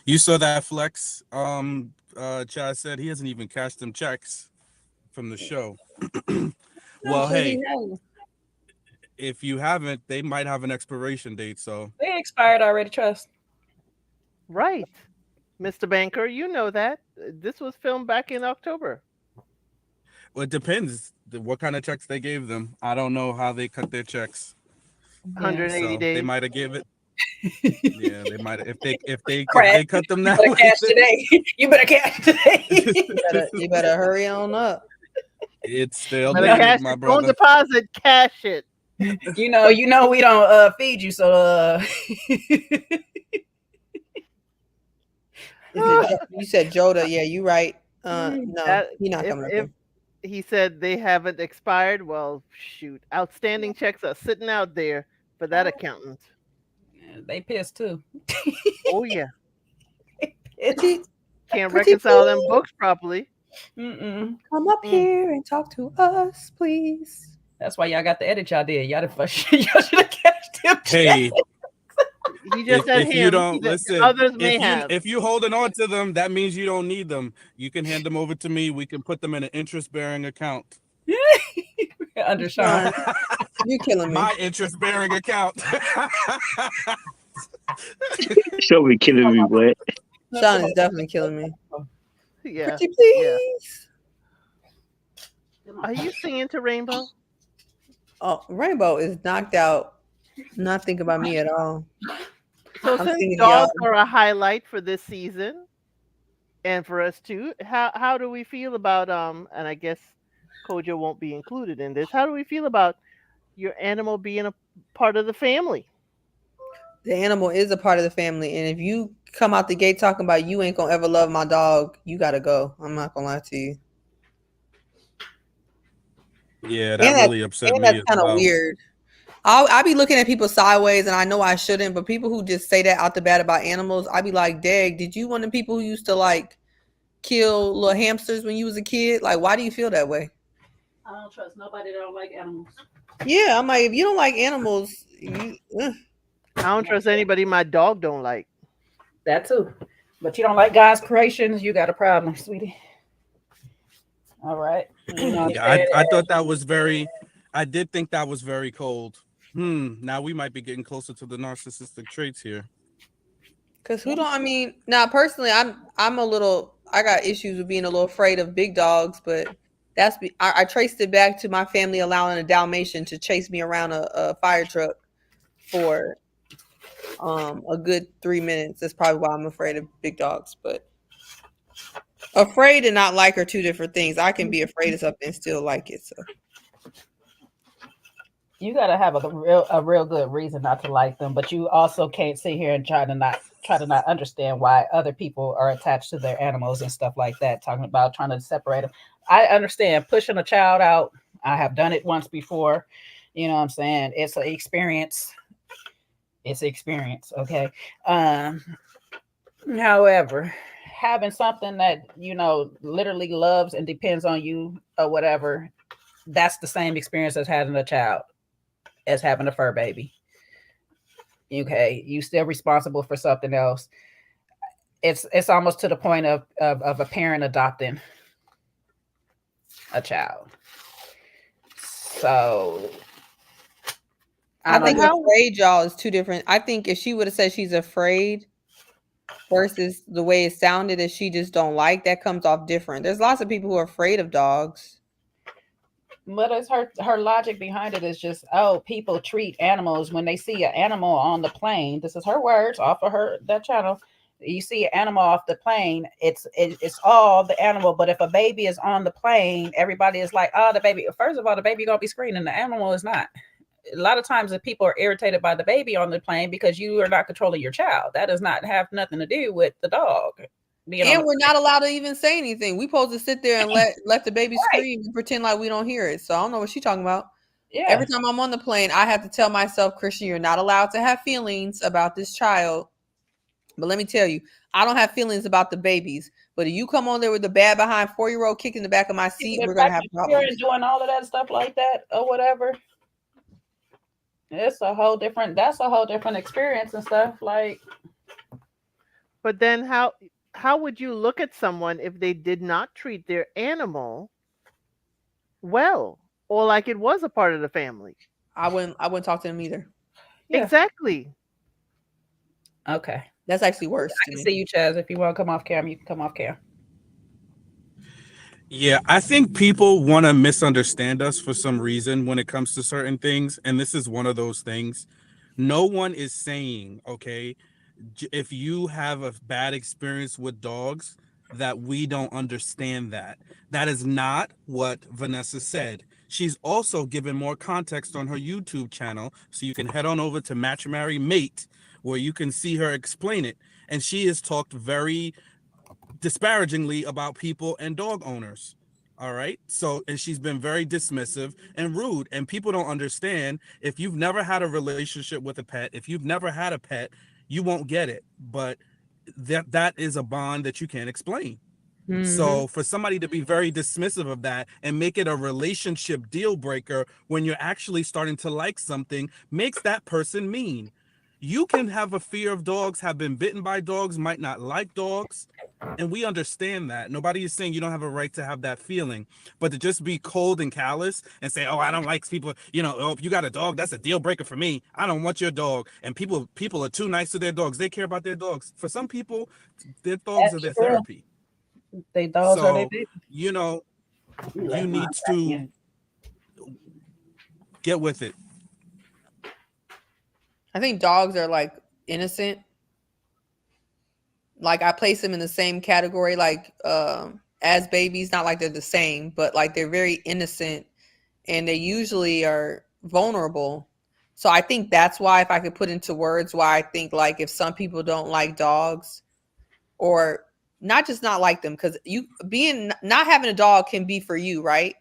You saw that flex? Chaz said he hasn't even cashed them checks from the show. Well, hey, if you haven't, they might have an expiration date. So they expired already. Trust. Right, Mr. Banker, you know that this was filmed back in October. Well, it depends what kind of checks they gave them. I don't know how they cut their checks. 180 days. They might have gave it. Yeah, they might have. If they cut them that way. Cash today. You better cash today. You better hurry on up. It's still cash my it. brother. Don't deposit, cash it. You know we don't feed you, so You said Joda, yeah, you right. No, he's not coming up. He said they haven't expired. Well, shoot. Outstanding checks are sitting out there for that accountant. They pissed too. Oh yeah. Can't reconcile them books properly. Come up here and talk to us, please. That's why y'all got the edit y'all did. Y'all should have catched him. Hey, He just said if him. you don't listen, Others may have. if you holding on to them, that means you don't need them. You can hand them over to me. We can put them in an interest-bearing account. Under Sean. You killing me. My interest-bearing account. She'll be killing me, boy. Sean is definitely killing me. Yeah. Pretty please. Yeah. Are you singing to Rainbow? Oh, Rainbow is knocked out. Not thinking about me at all. So I'm since thinking dogs y'all. are a highlight for this season, and for us too, how do we feel about and I guess Kojo won't be included in this. How do we feel about your animal being a part of the family? The animal is a part of the family, and if you come out the gate talking about you ain't gonna ever love my dog, you gotta go. I'm not gonna lie to you. Yeah, that really upset me. That's kind of well. weird. I'll be looking at people sideways, and I know I shouldn't, but people who just say that out the bat about animals, I'd be like, "Dag, did you one of the people who used to like kill little hamsters when you was a kid? Like, why do you feel that way?" I don't trust nobody that don't like animals. Yeah, I'm like, if you don't like animals, you. I don't trust anybody my dog don't like. That too. But you don't like God's creations, you got a problem, sweetie. All right. Yeah, I thought that was very. I did think that was very cold. Now we might be getting closer to the narcissistic traits here. Cause who don't? I mean, now personally, I'm a little. I got issues with being a little afraid of big dogs, but I traced it back to my family allowing a Dalmatian to chase me around a fire truck for a good 3 minutes. That's probably why I'm afraid of big dogs. But afraid and not like are two different things. I can be afraid of something and still like it. So. You gotta have a real good reason not to like them, but you also can't sit here and try to not understand why other people are attached to their animals and stuff like that. Talking about trying to separate them. I understand pushing a child out. I have done it once before. You know what I'm saying? It's an experience. It's an experience. Okay. However, having something that literally loves and depends on you or whatever, that's the same experience as having a child. As having a fur baby. Okay, you still responsible for something else. It's almost to the point of a parent adopting a child. So I think afraid, y'all, is two different. I think if she would have said she's afraid versus the way it sounded that she just don't like, that comes off different. There's lots of people who are afraid of dogs. But it's her logic behind it is just, people treat animals when they see an animal on the plane. This is her words off of that channel. You see an animal off the plane, it's all the animal. But if a baby is on the plane, everybody is like, the baby. First of all, the baby gonna be screaming. The animal is not. A lot of times, the people are irritated by the baby on the plane because you are not controlling your child. That does not have nothing to do with the dog. And we're not allowed to even say anything. We supposed to sit there and let the baby scream and pretend like we don't hear it. So I don't know what she's talking about. Yeah. Every time I'm on the plane, I have to tell myself, Christian, you're not allowed to have feelings about this child. But let me tell you, I don't have feelings about the babies. But if you come on there with the bad behind 4-year-old kicking the back of my seat, we're gonna have problems. You're doing all of that stuff like that or whatever. That's a whole different experience and stuff. Like, but then how would you look at someone if they did not treat their animal well or like it was a part of the family? I wouldn't talk to them either. Yeah. Exactly. Okay. That's actually worse. I can see you, Chaz. If you want to come off cam, you can come off cam. Yeah, I think people want to misunderstand us for some reason when it comes to certain things. And this is one of those things. No one is saying, okay, if you have a bad experience with dogs, that we don't understand that. That is not what Vanessa said. She's also given more context on her YouTube channel. So you can head on over to Match, Marry, Mate, where you can see her explain it. And she has talked very disparagingly about people and dog owners. All right. So, and she's been very dismissive and rude. And people don't understand, if you've never had a relationship with a pet, if you've never had a pet, you won't get it. But that is a bond that you can't explain. So for somebody to be very dismissive of that and make it a relationship deal breaker when you're actually starting to like something makes that person mean. You can have a fear of dogs, have been bitten by dogs, might not like dogs, and we understand that. Nobody is saying you don't have a right to have that feeling, but to just be cold and callous and say, "Oh, I don't like people," oh, if you got a dog, that's a deal breaker for me. I don't want your dog. And people are too nice to their dogs. They care about their dogs. For some people, their dogs are their therapy. They dogs are they So, you need to get with it. I think dogs are like innocent. Like I place them in the same category, like as babies. Not like they're the same, but like they're very innocent, and they usually are vulnerable. So I think that's why, if I could put into words, why I think like if some people don't like dogs, or not just not like them, because you not having a dog can be for you, right?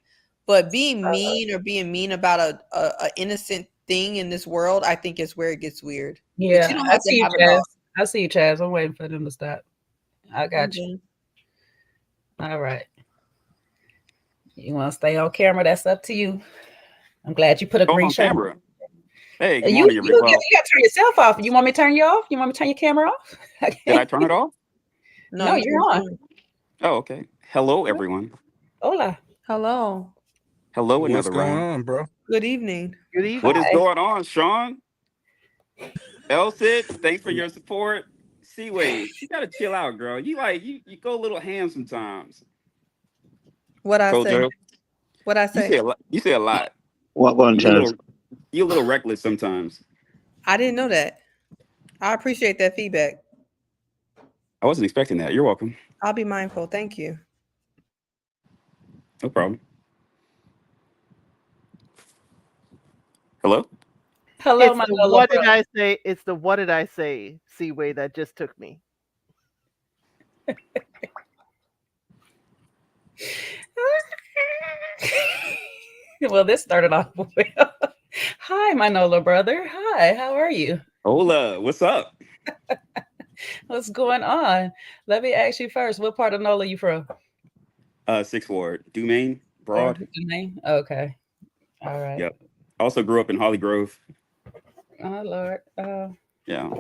But being mean about a innocent thing in this world, I think is where it gets weird. Yeah, but you don't have I see you, Chaz. I see you, Chaz. I'm waiting for them to stop. I got you. All right. You want to stay on camera? That's up to you. I'm glad you put a green shirt on. Hey, good morning, everybody. You got to turn yourself off. You want me to turn you off? You want me to turn your camera off? Did I turn it off? No, you're on. Oh, okay. Hello, everyone. Hola. Hello. Hello, What's another going round. on, bro? Good evening. Good evening. What is going on, Sean? Elsit, thanks for your support. Seaway, you gotta chill out, girl. You go a little ham sometimes. What I say? Kojo, What I say? You say a lot. What one, Chaz? You're a little reckless sometimes. I didn't know that. I appreciate that feedback. I wasn't expecting that. You're welcome. I'll be mindful. Thank you. No problem. Hello? Hello, It's my the little what brother. did I say? It's the what did I say Seaway that just took me. Well, this started off well. Hi, my Nola brother. Hi, how are you? Hola, what's up? What's going on? Let me ask you first. What part of Nola you from? 6th Ward, Dumaine, Broad. Okay. All right. Yep. I also grew up in Holly Grove. Oh Lord. Yeah.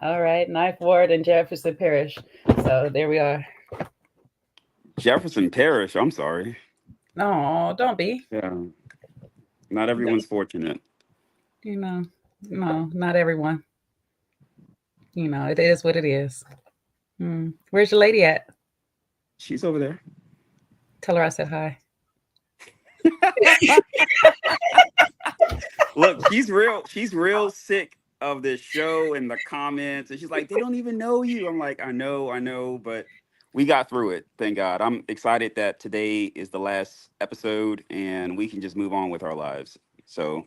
All right. 9th Ward and Jefferson Parish. So there we are. Jefferson Parish. I'm sorry. No, don't be. Yeah. Not everyone's fortunate. No, not everyone. It is what it is. Where's your lady at? She's over there. Tell her I said hi. Look, she's real sick of this show and the comments. And she's like, they don't even know you. I'm like, I know, but we got through it. Thank God. I'm excited that today is the last episode and we can just move on with our lives. So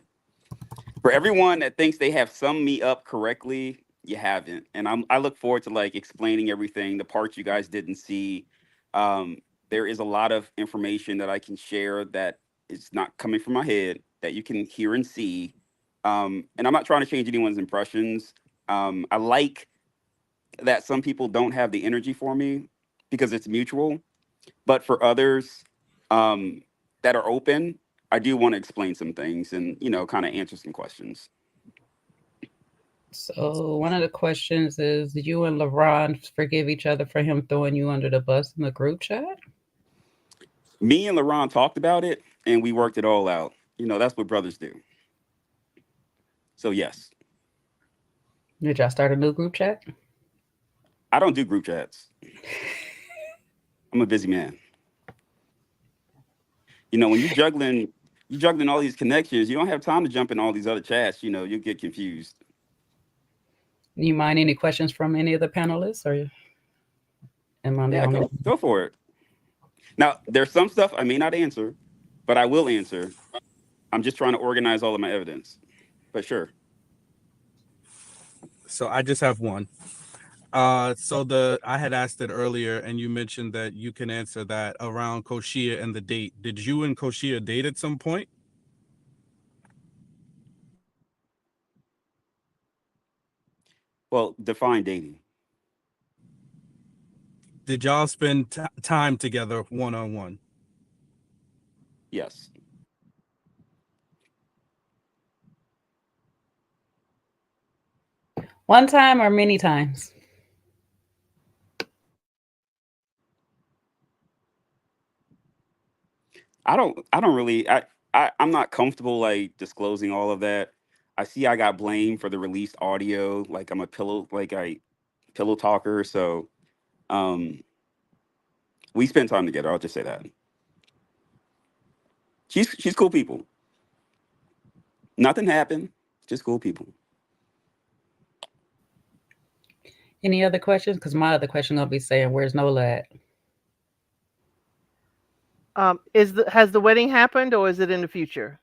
for everyone that thinks they have summed me up correctly, you haven't. And I look forward to explaining everything, the parts you guys didn't see. There is a lot of information that I can share that is not coming from my head that you can hear and see. And I'm not trying to change anyone's impressions. I like that some people don't have the energy for me because it's mutual. But for others that are open, I do want to explain some things and, kind of answer some questions. So one of the questions is, did you and Luron forgive each other for him throwing you under the bus in the group chat? Me and Luron talked about it and we worked it all out. That's what brothers do. So yes. Did y'all start a new group chat? I don't do group chats. I'm a busy man. When you're juggling all these connections, you don't have time to jump in all these other chats. You'll get confused. You mind any questions from any of the panelists, or am I the only one? Go for it. Now, there's some stuff I may not answer, but I will answer. I'm just trying to organize all of my evidence. But sure. So I just have one. I had asked it earlier, and you mentioned that you can answer that around Koshia and the date. Did you and Koshia date at some point? Well, define dating. Did y'all spend time together one-on-one? Yes. One time or many times? I'm not comfortable like disclosing all of that. I see I got blamed for the released audio, like I'm a pillow talker. So we spent time together, I'll just say that. She's cool people. Nothing happened, just cool people. Any other questions? Because my other question I'll be saying, where's Nola at? Has the wedding happened or is it in the future?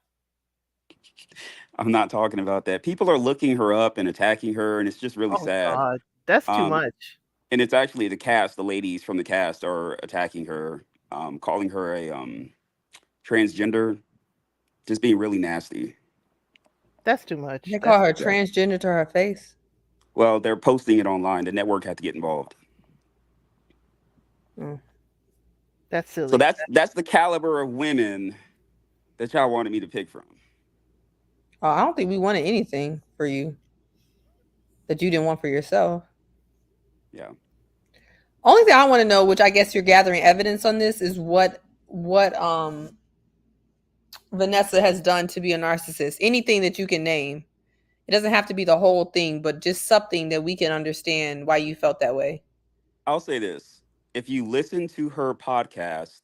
I'm not talking about that. People are looking her up and attacking her, and it's just really sad. God, that's too much. And it's actually the cast, the ladies from the cast are attacking her, calling her a transgender, just being really nasty. That's too much. They call her transgender to her face. Well, they're posting it online. The network had to get involved. That's silly. So that's the caliber of women that y'all wanted me to pick from. Oh, I don't think we wanted anything for you that you didn't want for yourself. Yeah. Only thing I want to know, which I guess you're gathering evidence on this, is what Vanessa has done to be a narcissist. Anything that you can name. It doesn't have to be the whole thing, but just something that we can understand why you felt that way. I'll say this. If you listen to her podcast,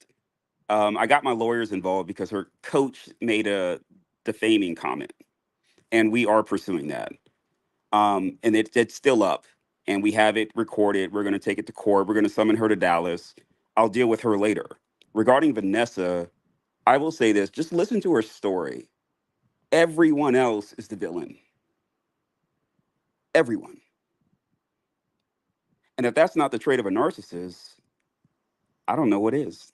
I got my lawyers involved because her coach made a defaming comment, and we are pursuing that. And it's still up, and we have it recorded. We're going to take it to court. We're going to summon her to Dallas. I'll deal with her later. Regarding Vanessa, I will say this. Just listen to her story. Everyone else is the villain. Everyone. And if that's not the trait of a narcissist, I don't know what is.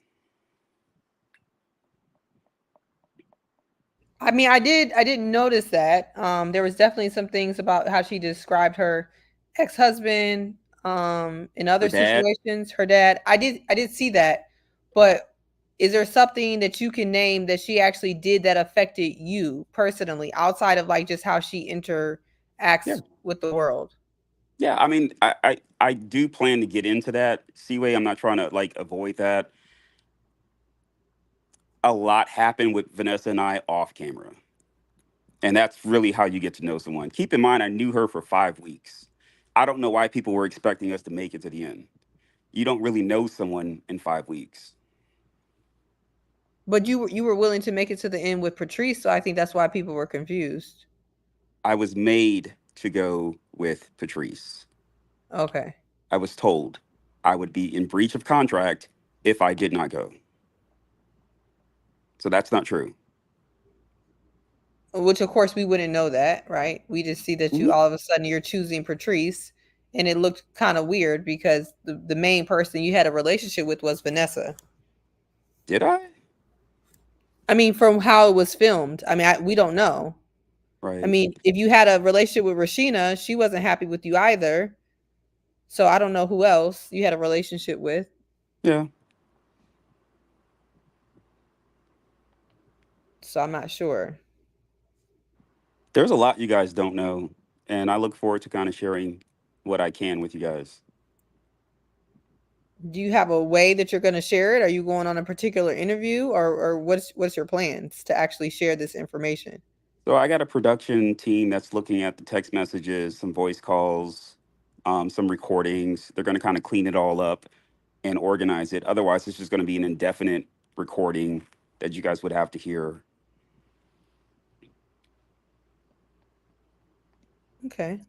I mean, I didn't notice that. There was definitely some things about how she described her ex-husband in other situations, her dad. I did see that. But is there something that you can name that she actually did that affected you personally, outside of like just how she interacts with the world? Yeah, I mean, I do plan to get into that. Seaway, I'm not trying to like avoid that. A lot happened with Vanessa and I off camera. And that's really how you get to know someone. Keep in mind, I knew her for 5 weeks. I don't know why people were expecting us to make it to the end. You don't really know someone in 5 weeks. But you were willing to make it to the end with Patrice, so I think that's why people were confused. I was made to go with Patrice. Okay. I was told I would be in breach of contract if I did not go. So that's not true. Which, of course, we wouldn't know that, right? We just see that you all of a sudden you're choosing Patrice, and it looked kind of weird because the main person you had a relationship with was Vanessa. Did I? I mean, from how it was filmed. I mean, we don't know. Right. I mean, if you had a relationship with Rashina, she wasn't happy with you either. So I don't know who else you had a relationship with. Yeah. So I'm not sure. There's a lot you guys don't know, and I look forward to kind of sharing what I can with you guys. Do you have a way that you're going to share it? Are you going on a particular interview, or what's your plans to actually share this information? So I got a production team that's looking at the text messages, some voice calls, some recordings. They're going to kind of clean it all up and organize it. Otherwise, it's just going to be an indefinite recording that you guys would have to hear. Okay.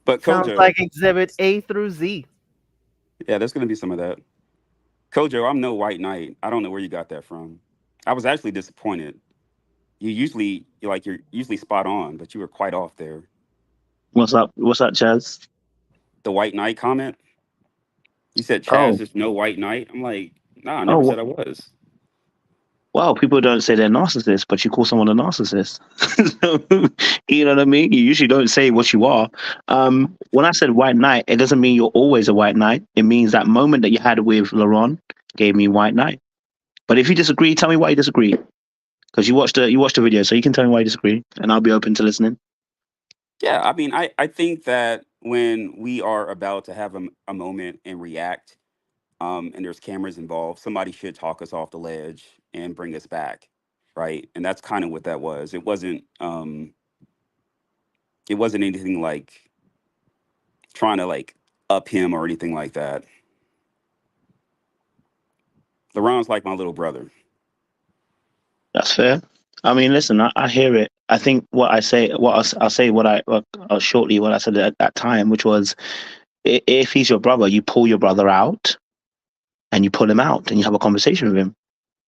But sounds Kojo, like Exhibit A through Z. Yeah, there's going to be some of that. Kojo, I'm no white knight. I don't know where you got that from. I was actually disappointed. You're usually spot on, but you were quite off there. What's up? What's up, Chaz? The white knight comment. You said Chaz is no white knight. I'm like, nah, I never said I was. Well, people don't say they're narcissists, but you call someone a narcissist. So, you know what I mean? You usually don't say what you are. When I said white knight, it doesn't mean you're always a white knight. It means that moment that you had with Luron gave me white knight. But if you disagree, tell me why you disagree. Because you watched the video, so you can tell me why you disagree, and I'll be open to listening. Yeah, I mean, I think that when we are about to have a moment and react, and there's cameras involved, somebody should talk us off the ledge and bring us back, right? And that's kind of what that was. It wasn't anything like trying to like up him or anything like that. LeBron's like my little brother. That's fair. I mean, listen, I hear it. I think what I say, I'll say shortly what I said at that time, which was, if he's your brother, you pull your brother out and you pull him out and you have a conversation with him.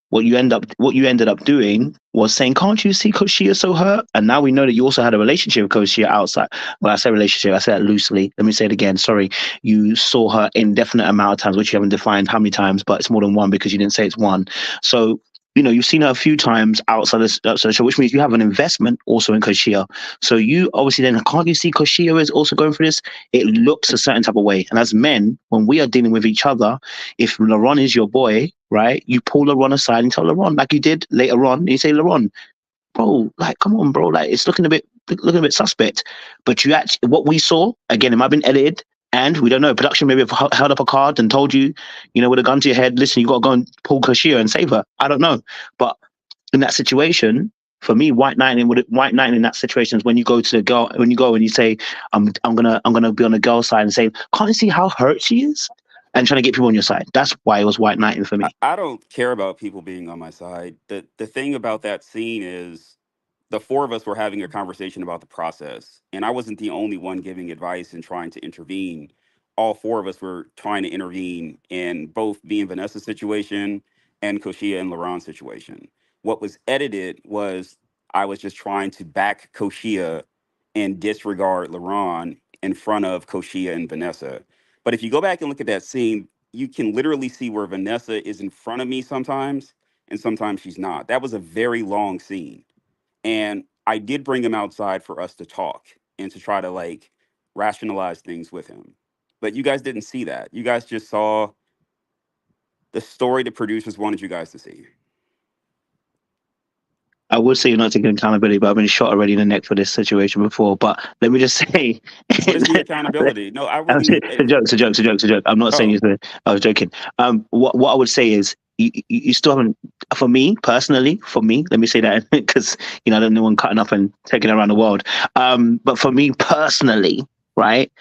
What you ended up doing was saying, "Can't you see Coach Shia so hurt?" And now we know that you also had a relationship with Coach Shia outside. Well, I say relationship, I say that loosely. Let me say it again. Sorry, you saw her indefinite amount of times, which you haven't defined how many times, but it's more than one because you didn't say it's one. So you've seen her a few times outside the show, which means you have an investment also in Koshia. So you obviously then, can't you see Koshia is also going through this? It looks a certain type of way. And as men, when we are dealing with each other, if Luron is your boy, right, you pull Luron aside and tell Luron, like you did later on, you say, Luron, bro, like, come on, bro, like, it's looking a bit suspect. But you actually, what we saw, again, it might have been edited, and we don't know. Production maybe have held up a card and told you, with a gun to your head, listen, you got to go and pull Kashia and save her. I don't know. But in that situation, for me, white knighting in that situation is when you go to the girl, when you go and you say, I'm gonna be on the girl's side and say, can't you see how hurt she is? And trying to get people on your side. That's why it was white knighting for me. I don't care about people being on my side. The thing about that scene is the four of us were having a conversation about the process, and I wasn't the only one giving advice and trying to intervene. All four of us were trying to intervene in both me and Vanessa's situation and Koshia and Laron's situation. What was edited was I was just trying to back Koshia and disregard Laron in front of Koshia and Vanessa. But if you go back and look at that scene, you can literally see where Vanessa is in front of me sometimes, and sometimes she's not. That was a very long scene. And I did bring him outside for us to talk and to try to like rationalize things with him. But you guys didn't see that. You guys just saw the story the producers wanted you guys to see. I would say you're not taking accountability, but I've been shot already in the neck for this situation before. But let me just say, What is the accountability? No, I really. It's a joke. I'm not saying you. I was joking. What I would say is, you still haven't. For me personally, let me say that because I don't know one cutting up and taking it around the world. But for me personally, right,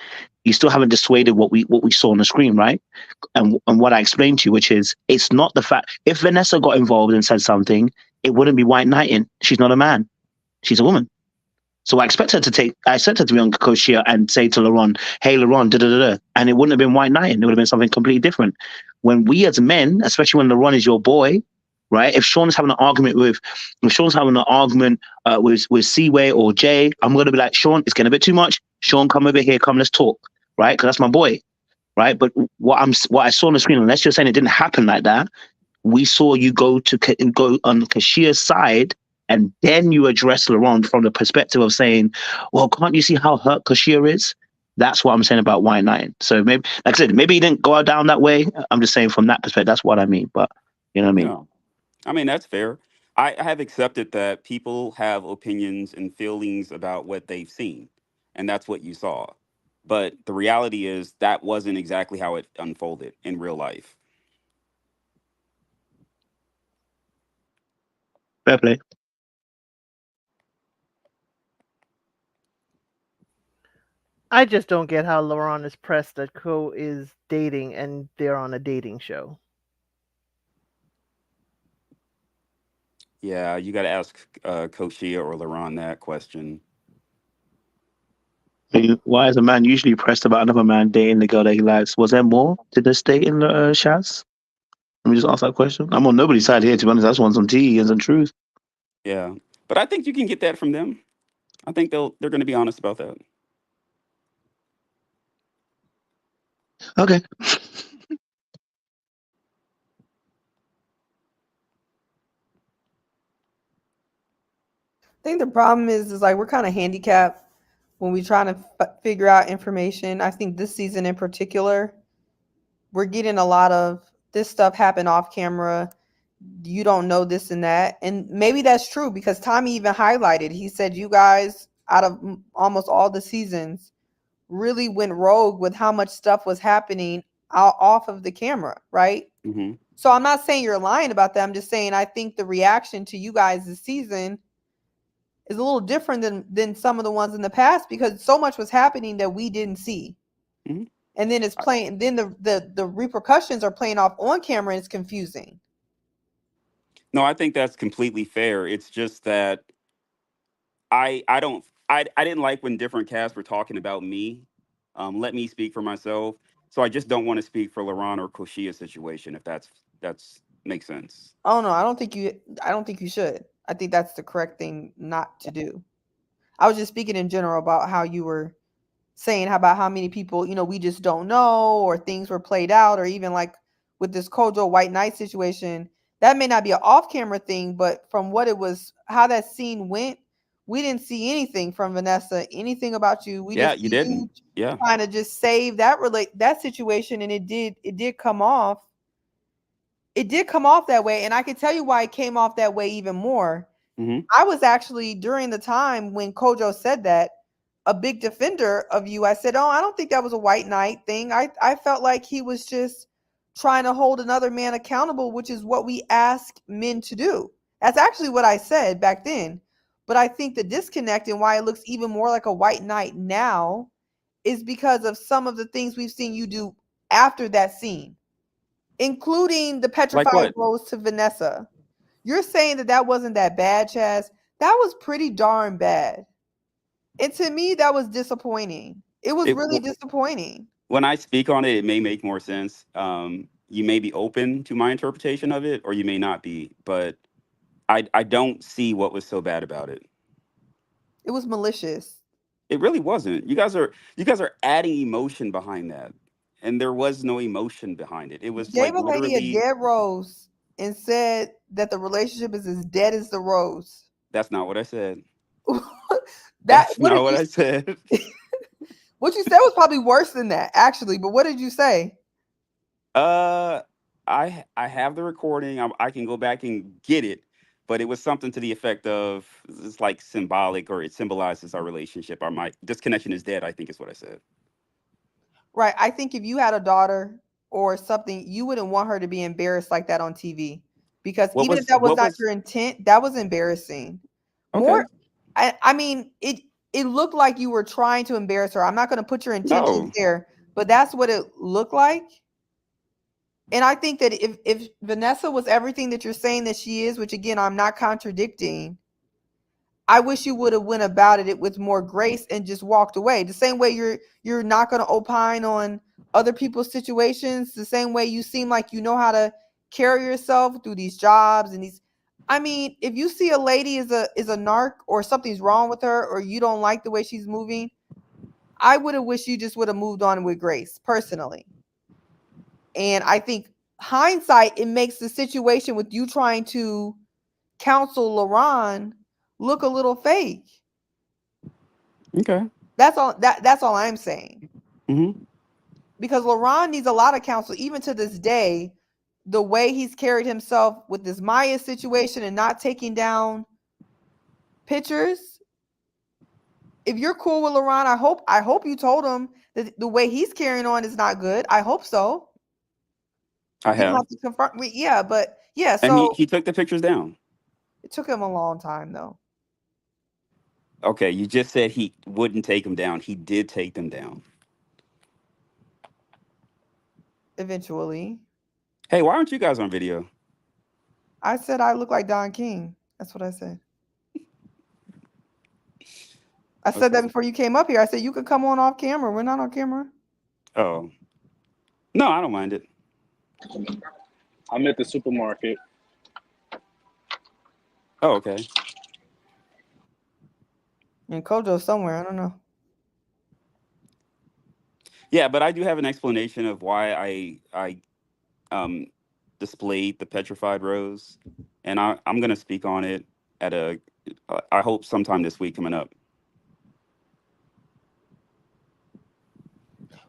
you still haven't dissuaded what we saw on the screen, right? And what I explained to you, which is, it's not the fact if Vanessa got involved and said something, it wouldn't be white knighting. She's not a man. She's a woman. So I expect her to be on Koshia and say to Luron, hey, Luron, da-da-da-da. And it wouldn't have been white knighting. It would have been something completely different. When we as men, especially when Luron is your boy, right? If Sean's having an argument with Seaway or Jay, I'm going to be like, Sean, it's getting a bit too much. Sean, come over here. Come, let's talk. Right? Because that's my boy. Right? But what I saw on the screen, unless you're saying it didn't happen like that, we saw you go on Kashia's side, and then you address Luron from the perspective of saying, well, can't you see how hurt Kashia is? That's what I'm saying about white knighting. So maybe, like I said, maybe he didn't go down that way. I'm just saying from that perspective, that's what I mean. But you know what I mean? No. I mean, that's fair. I have accepted that people have opinions and feelings about what they've seen, and that's what you saw. But the reality is that wasn't exactly how it unfolded in real life. Fair play. I just don't get how Luron is pressed that Co is dating and they're on a dating show. Yeah, you got to ask Coach Shia or Luron that question. Why is a man usually pressed about another man dating the girl that he likes? Was there more to this date in Chaz? Let me just ask that question. I'm on nobody's side here, to be honest. I just want some tea and some truth. Yeah, but I think you can get that from them. I think they're going to be honest about that. Okay. think the problem is like we're kind of handicapped when we're trying to figure out information. I think this season in particular, we're getting a lot of this stuff happen off camera. You don't know this and that. And maybe that's true because Tommy even highlighted, he said, you guys out of almost all the seasons really went rogue with how much stuff was happening off of the camera, right? Mm-hmm. So I'm not saying you're lying about that. I'm just saying I think the reaction to you guys this season is a little different than some of the ones in the past because so much was happening that we didn't see. Mm-hmm. And then it's playing, then the repercussions are playing off on camera and it's confusing. No, I think that's completely fair. It's just that I didn't like when different casts were talking about me. Let me speak for myself. So I just don't want to speak for Luron or Koshia's situation, if that's makes sense. Oh no, I don't think you should. I think that's the correct thing not to do. I was just speaking in general about how you were saying about how many people, we just don't know, or things were played out, or even like with this Kojo White Knight situation, that may not be an off-camera thing, but from what it was, how that scene went, we didn't see anything from Vanessa, anything about you. We Yeah, just you see didn't. you Yeah. trying to just save that situation, and it did come off. It did come off that way, and I can tell you why it came off that way even more. Mm-hmm. I was actually, during the time when Kojo said that, a big defender of you. I said, oh, I don't think that was a white knight thing. I felt like he was just trying to hold another man accountable, which is what we ask men to do. That's actually what I said back then. But I think the disconnect and why it looks even more like a white knight now is because of some of the things we've seen you do after that scene, including the petrified rose to Vanessa. You're saying that wasn't that bad, Chaz. That was pretty darn bad. And to me, that was disappointing. It was really disappointing. When I speak on it, it may make more sense. You may be open to my interpretation of it, or you may not be. But I don't see what was so bad about it. It was malicious. It really wasn't. You guys are adding emotion behind that, and there was no emotion behind it. It was Gave like a lady literally a dead rose and said that the relationship is as dead as the rose. That's not what I said. That's not what I said. What you said was probably worse than that, actually. But what did you say? I have the recording. I can go back and get it, but it was something to the effect of it's like symbolic, or it symbolizes our relationship. This connection is dead, I think is what I said. Right. I think if you had a daughter or something, you wouldn't want her to be embarrassed like that on TV. Because even if that was not your intent, that was embarrassing. Okay. I mean, it looked like you were trying to embarrass her. I'm not going to put your intentions there, but that's what it looked like. And I think that if Vanessa was everything that you're saying that she is, which again, I'm not contradicting, I wish you would have went about it with more grace and just walked away. The same way you're not going to opine on other people's situations, the same way you seem like you know how to carry yourself through these jobs and these. I mean, if you see a lady is a narc or something's wrong with her or you don't like the way she's moving, I would have wished you just would have moved on with grace, personally. And I think hindsight, it makes the situation with you trying to counsel Luron look a little fake. Okay. That's all I'm saying. Mm-hmm. Because Luron needs a lot of counsel, even to this day. The way he's carried himself with this Maya situation and not taking down pictures. If you're cool with Luron, I hope you told him that the way he's carrying on is not good. I hope so. I have. You have to confirm. Yeah, but yeah. And So he took the pictures down. It took him a long time, though. Okay, you just said he wouldn't take them down. He did take them down. Eventually. Hey, why aren't you guys on video? I said I look like Don King. That's what I said. I said that before you came up here. I said you could come on off camera. We're not on camera. Oh. No, I don't mind it. I'm at the supermarket. Oh, okay. And Kojo's somewhere. I don't know. Yeah, but I do have an explanation of why I displayed the petrified rose, and I'm gonna speak on it at a I hope sometime this week coming up.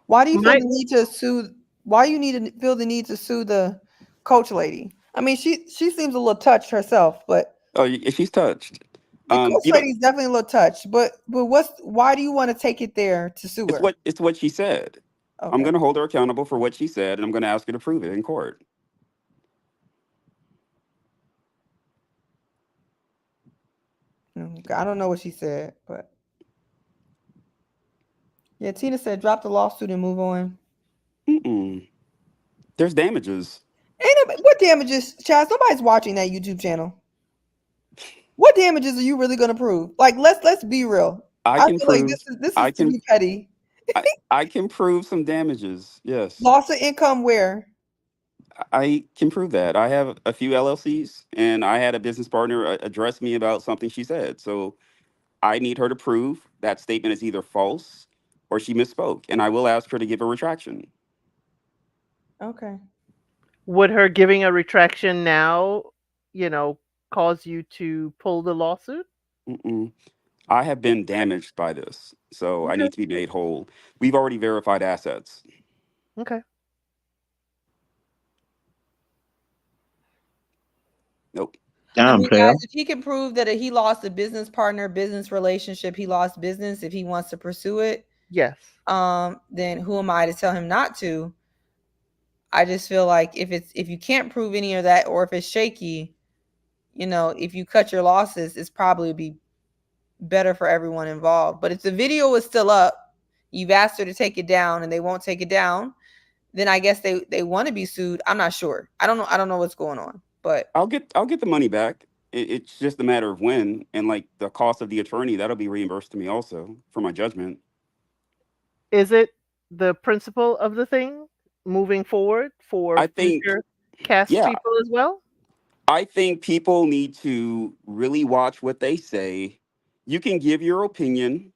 Why do you feel the need to sue? Why you need to feel the need to sue the coach lady? I mean, she seems a little touched herself, but Oh, she's touched. the coach lady is definitely a little touched. But why do you want to take it there to sue her? It's what she said. Okay. I'm going to hold her accountable for what she said, and I'm going to ask her to prove it in court. I don't know what she said, but yeah, Tina said drop the lawsuit and move on. There's damages. What damages, Chaz? Nobody's watching that YouTube channel. What damages are you really going to prove? Like, let's be real. I feel like this is too petty. I can prove some damages. Yes. Loss of income where? I can prove that. I have a few LLCs, and I had a business partner address me about something she said. So I need her to prove that statement is either false or she misspoke, and I will ask her to give a retraction. Okay. Would her giving a retraction now, cause you to pull the lawsuit? I have been damaged by this, so I need to be made whole. We've already verified assets. Okay. Nope. I mean, guys, if he can prove that he lost a business partner, business relationship, he lost business, if he wants to pursue it, yes. Then who am I to tell him not to? I just feel like if you can't prove any of that, or if it's shaky, if you cut your losses, it's probably be better for everyone involved. But if the video is still up, you've asked her to take it down and they won't take it down, then I guess they want to be sued. I'm not sure. I don't know what's going on, but I'll get the money back. It's just a matter of when, and like the cost of the attorney, that'll be reimbursed to me also for my judgment. Is it the principle of the thing moving forward for future cast people as well? I think people need to really watch what they say. You can give your opinion,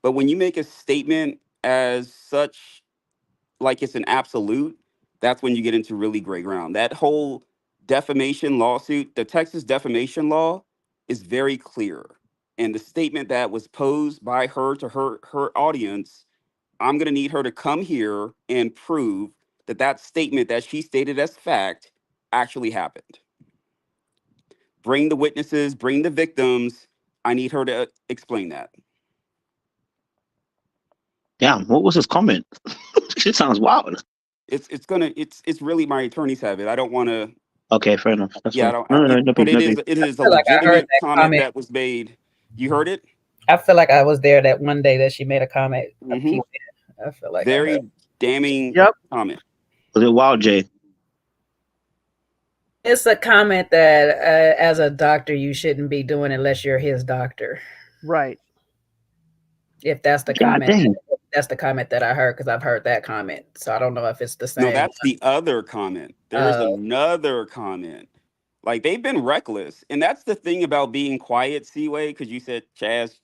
but when you make a statement as such, like it's an absolute, that's when you get into really gray ground. That whole defamation lawsuit, the Texas defamation law is very clear. And the statement that was posed by her to her audience, I'm going to need her to come here and prove that statement that she stated as fact actually happened. Bring the witnesses, bring the victims. I need her to explain that. Damn, what was his comment? Shit sounds wild. It's really my attorney's habit. I don't want to. Okay, fair enough. That's yeah, fine. I don't. No, but it beef. is a legitimate comment that was made. You heard it? I feel like I was there that one day that she made a comment. I feel like very damning comment. Was it wild, Jay? It's a comment that as a doctor you shouldn't be doing unless you're his doctor. Right. If that's the comment, that's the comment that I heard, because I've heard that comment. So I don't know if it's the same. No, that's the other comment. There's another comment. Like, they've been reckless. And that's the thing about being quiet, Seaway, because you said Chaz,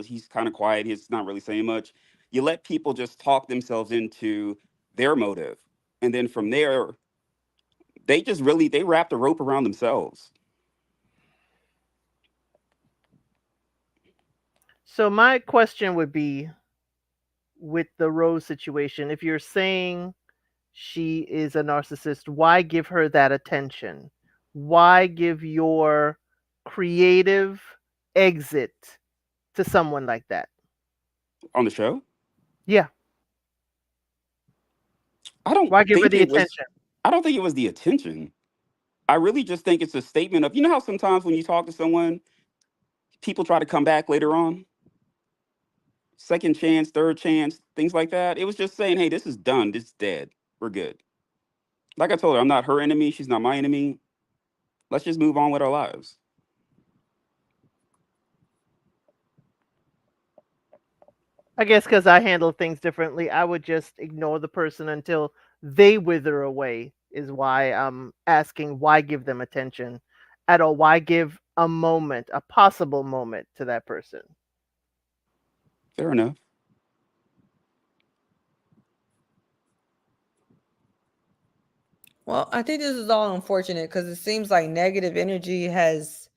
he's kind of quiet. He's not really saying much. You let people just talk themselves into their motive. And then from there, they wrap the rope around themselves. So my question would be, with the Rose situation, if you're saying she is a narcissist, why give her that attention? Why give your creative exit to someone like that? On the show? Yeah. Why give her the attention? I don't think it was the attention. I really just think it's a statement of, how sometimes when you talk to someone, people try to come back later on? Second chance, third chance, things like that. It was just saying, hey, this is done. This is dead. We're good. Like I told her, I'm not her enemy. She's not my enemy. Let's just move on with our lives. I guess because I handle things differently, I would just ignore the person until they wither away, is why I'm asking, why give them attention at all? Why give a moment, a possible moment, to that person? Fair enough. Well, I think this is all unfortunate because it seems like negative energy has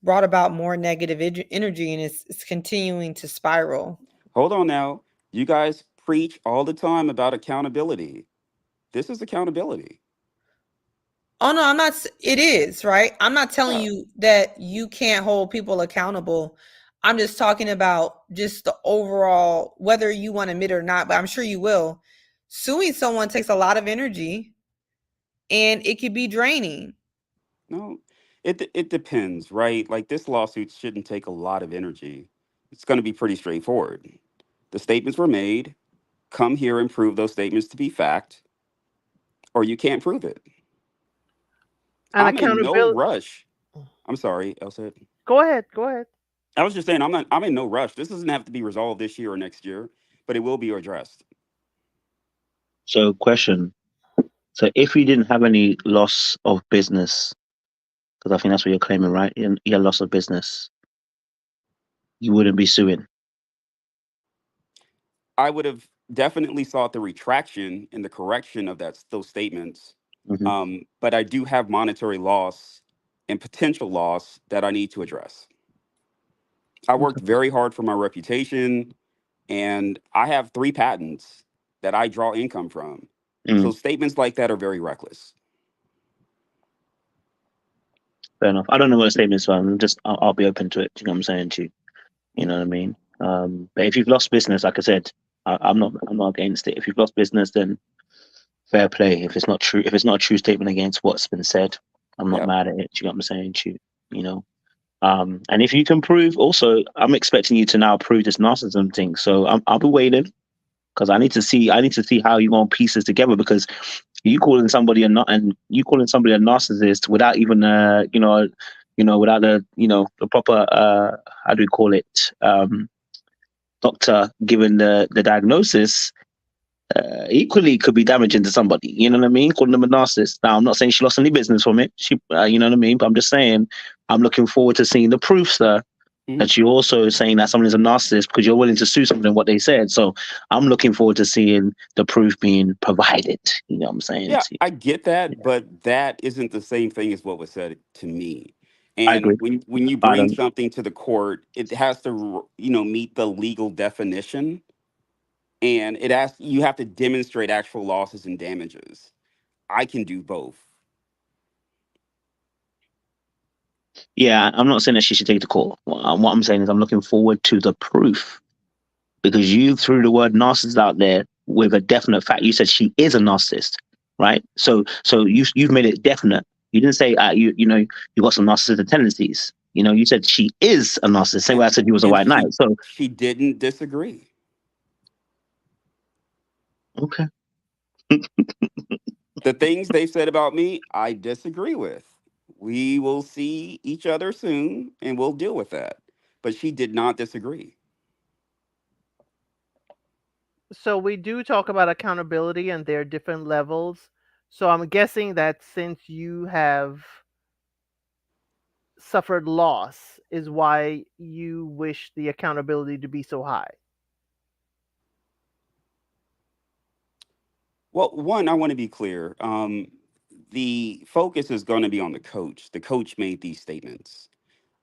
brought about more negative energy, and it's continuing to spiral. Hold on now. You guys preach all the time about accountability. This is accountability. Oh no, I'm not. It is right. I'm not telling Yeah. you that you can't hold people accountable. I'm just talking about just the overall, whether you want to admit it or not, but I'm sure you will. Suing someone takes a lot of energy, and it could be draining. No, it depends, right? Like this lawsuit shouldn't take a lot of energy. It's going to be pretty straightforward. The statements were made. Come here and prove those statements to be fact, or you can't prove it. And I'm in no accountability. rush. I'm sorry, Elsa. Go ahead. Go ahead. I was just saying I'm in no rush. This doesn't have to be resolved this year or next year, but it will be addressed. So, question. So, if you didn't have any loss of business, because I think that's what you're claiming, right? Your loss of business, you wouldn't be suing. I would have definitely sought the retraction and the correction of those statements. But I do have monetary loss and potential loss that I need to address. I worked very hard for my reputation, and I have 3 patents that I draw income from. So statements like that are very reckless. Fair enough. I don't know what the statements are. I'll be open to it. You know what I'm saying to you? You know what I mean? But if you've lost business, like I said, I'm not against it. If you've lost business, then fair play. If it's not a true statement against what's been said, I'm not mad at it. You know what I'm saying to you? You know. And if you can prove, also, I'm expecting you to now prove this narcissism thing. So I'll be waiting, because I need to see how you going to piece this together. Because you calling somebody a narcissist without even without the proper how do we call it, doctor giving the diagnosis, equally could be damaging to somebody. You know what I mean? Calling them a narcissist. Now, I'm not saying she lost any business from it. She, you know what I mean? But I'm just saying, I'm looking forward to seeing the proof, sir. That you're also saying that someone is a narcissist because you're willing to sue something what they said. So I'm looking forward to seeing the proof being provided. You know what I'm saying? Yeah, I get that, but that isn't the same thing as what was said to me. And I agree. when you bring something to the court, it has to meet the legal definition, and you have to demonstrate actual losses and damages. I can do both. Yeah, I'm not saying that she should take the call. What I'm saying is I'm looking forward to the proof, because you threw the word narcissist out there with a definite fact. You said she is a narcissist, right? So you've made it definite. You didn't say you got some narcissistic tendencies. You said she is a narcissist. Same way I said you was a white knight. So she didn't disagree. Okay. The things they said about me, I disagree with. We will see each other soon, and we'll deal with that. But she did not disagree. So we do talk about accountability, and there are different levels. So I'm guessing that since you have suffered loss is why you wish the accountability to be so high. Well, one, I want to be clear. The focus is going to be on the coach. The coach made these statements.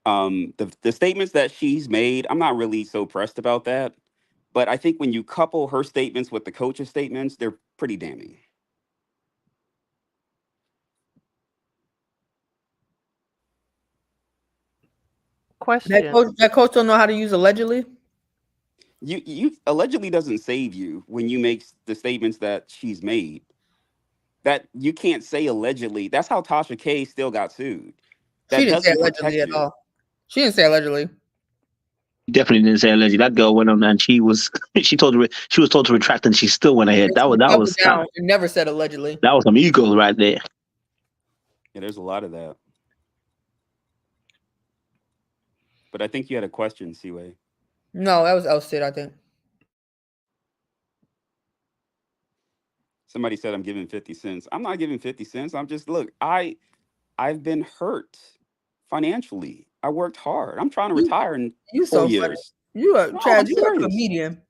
The statements that she's made, I'm not really so pressed about that. But I think when you couple her statements with the coach's statements, they're pretty damning. Question. That coach don't know how to use allegedly? You allegedly doesn't save you when you make the statements that she's made. That you can't say allegedly. That's how Tasha K still got sued. That She didn't say doesn't allegedly protect at you. all. She didn't say allegedly. Definitely didn't say allegedly. That girl went on and she was told to retract, and she still went ahead. That was down. It never said allegedly. That was some ego right there. Yeah, there's a lot of that. But I think you had a question, Seaway. No, that was Elsid, I think. Somebody said I'm giving 50 cents. I'm not giving 50 cents. I'm just, look, I've been hurt financially. I worked hard. I'm trying to retire in 4 years. You are, No, Chaz, I'm you are a serious. comedian.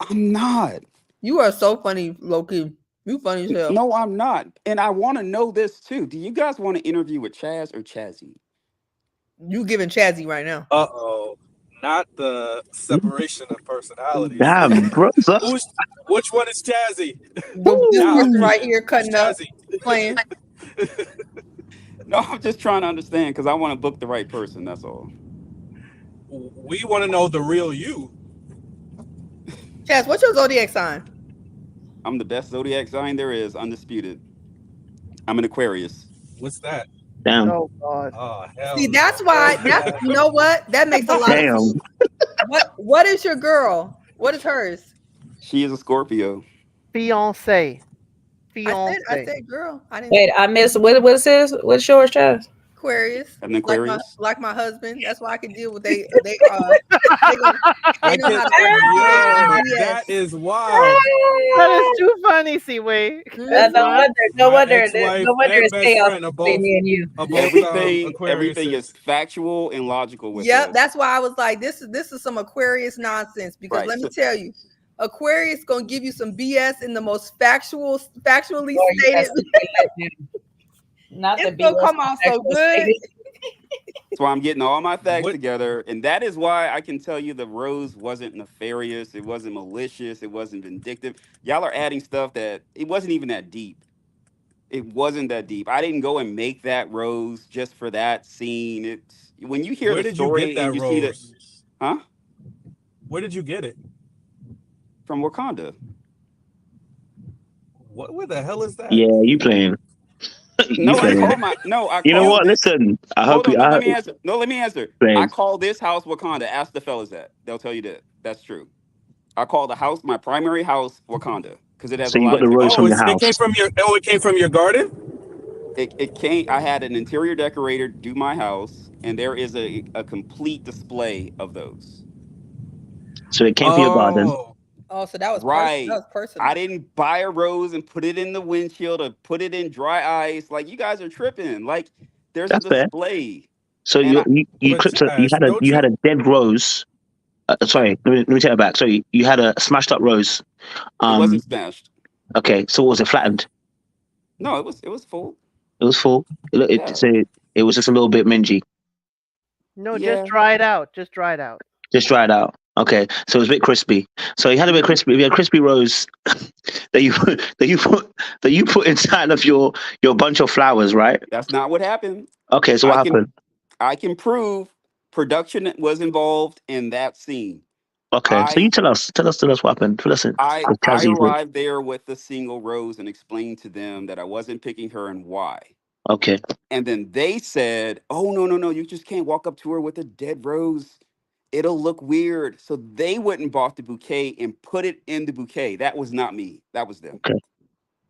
I'm not. You are so funny, low-key. You funny as hell. No, I'm not. And I want to know this too. Do you guys want to interview with Chaz or Chazzy? You giving Chazzy right now. Not the separation of personalities. Damn, bro. Which one is Chazzy? This person right here cutting up, playing. No, I'm just trying to understand because I want to book the right person. That's all. We want to know the real you. Chaz, what's your zodiac sign? I'm the best zodiac sign there is, undisputed. I'm an Aquarius. What's that? Damn. Oh God. Oh, hell. See, that's why. You know what? That makes a lot of sense. What is your girl? What is hers? She is a Scorpio. Fiance. I said girl. I didn't. Wait, I missed. What's his? What's yours, Chaz? Aquarius. An Aquarius. Like my husband. That's why I can deal with they That is wild. That is too funny, Seaway. No wonder it's chaos between me and you. Everything is factual and logical with Yep, us. that's why I was like, this is some Aquarius nonsense. Because let me tell you, Aquarius gonna give you some BS in the most factually stated. Not it's gonna come out so good. So I'm getting all my facts together, and that is why I can tell you the rose wasn't nefarious, it wasn't malicious, it wasn't vindictive. Y'all are adding stuff that it wasn't even that deep. It wasn't that deep. I didn't go and make that rose just for that scene. It's when you hear the story and you see that, huh? Where did you get it? From Wakanda. Where the hell is that? Yeah, you playing. You know what? Listen, let me answer. I call this house Wakanda. Ask the fellas that. They'll tell you that. That's true. I call the house, my primary house, Wakanda. Because it has a lot of the rose from your house. It came from your garden? It came. I had an interior decorator do my house, and there is a complete display of those. So it came from your garden. Oh, so that was right. That was personal. I didn't buy a rose and put it in the windshield or put it in dry ice. Like, you guys are tripping. Like, there's a display. Fair. So you had a dead rose. Sorry, let me take it back. Sorry, you had a smashed up rose. It wasn't smashed. Okay, so was it flattened? No, it was full. It was full. It was just a little bit mingy. No, just dry it out. Just dry it out. Just dry it out. Okay, so it was a bit crispy. So you had a bit crispy. You had a crispy rose that you put inside of your bunch of flowers, right? That's not what happened. Okay, so what happened? I can prove production was involved in that scene. Okay, so you tell us what happened. Listen, I arrived there with a single rose and explained to them that I wasn't picking her and why. Okay. And then they said, "Oh no, you just can't walk up to her with a dead rose. It'll look weird." So they went and bought the bouquet and put it in the bouquet. That was not me. That was them. Okay.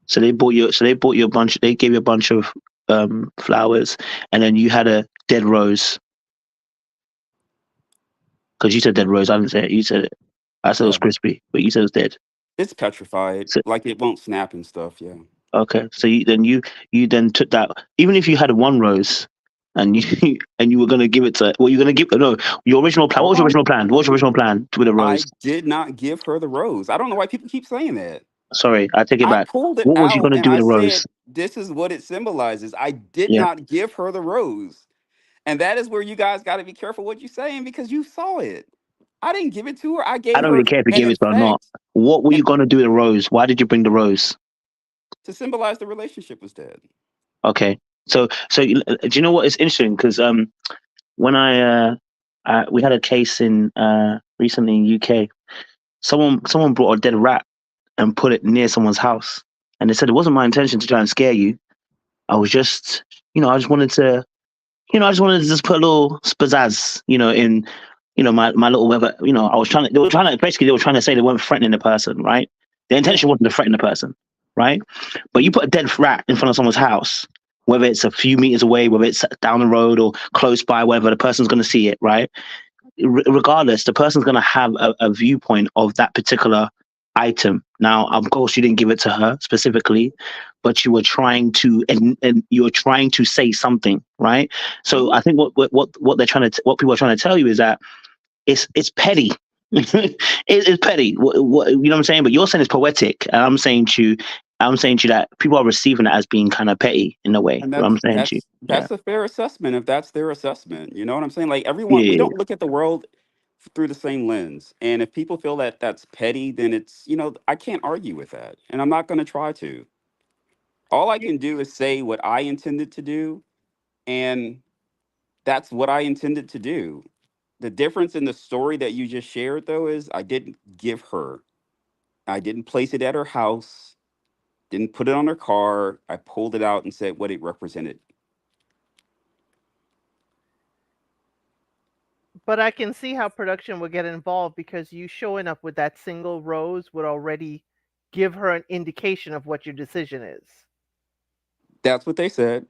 So they bought you a bunch. They gave you a bunch of flowers, and then you had a dead rose. Because you said dead rose, I didn't say it. You said it. I said it was crispy, but you said it was dead. It's petrified, like it won't snap and stuff. Yeah. Okay. So you then took that. Even if you had one rose, and you were gonna give it to, well, you're gonna give your original plan. What was your original plan? What was your original plan with the rose? I did not give her the rose. I don't know why people keep saying that. Sorry, I take it back. What was you gonna do with the rose? This is what it symbolizes. I did not give her the rose. And that is where you guys got to be careful what you're saying, because you saw it. I didn't give it to her. I don't really care if you give it or not. What were you going to do with the rose? Why did you bring the rose? To symbolize the relationship was dead. Okay. So do you know what is interesting? Because when we had a case in recently in UK, someone brought a dead rat and put it near someone's house, and they said it wasn't my intention to try and scare you. I was just, I just wanted to put a little spazazz, in, my little whether, they were trying to say they weren't threatening the person, right? The intention wasn't to threaten the person, right? But you put a dead rat in front of someone's house, whether it's a few meters away, whether it's down the road or close by, whether the person's going to see it, right? Regardless, the person's going to have a viewpoint of that particular item. Now, of course, you didn't give it to her specifically, but you were trying to, and you were trying to say something, right? So I think what people are trying to tell you is that it's petty. It's petty. You know what I'm saying? But you're saying it's poetic, and I'm saying to you, I'm saying to you that people are receiving it as being kind of petty in a way. And What I'm saying to you. that's a fair assessment if that's their assessment. You know what I'm saying? Like everyone, we Yeah. don't look at the world through the same lens. And if people feel that that's petty, then it's, I can't argue with that. And I'm not going to try to. All I can do is say what I intended to do. And that's what I intended to do. The difference in the story that you just shared, though, is I didn't give her. I didn't place it at her house. Didn't put it on her car. I pulled it out and said what it represented. But I can see how production would get involved because you showing up with that single rose would already give her an indication of what your decision is. That's what they said.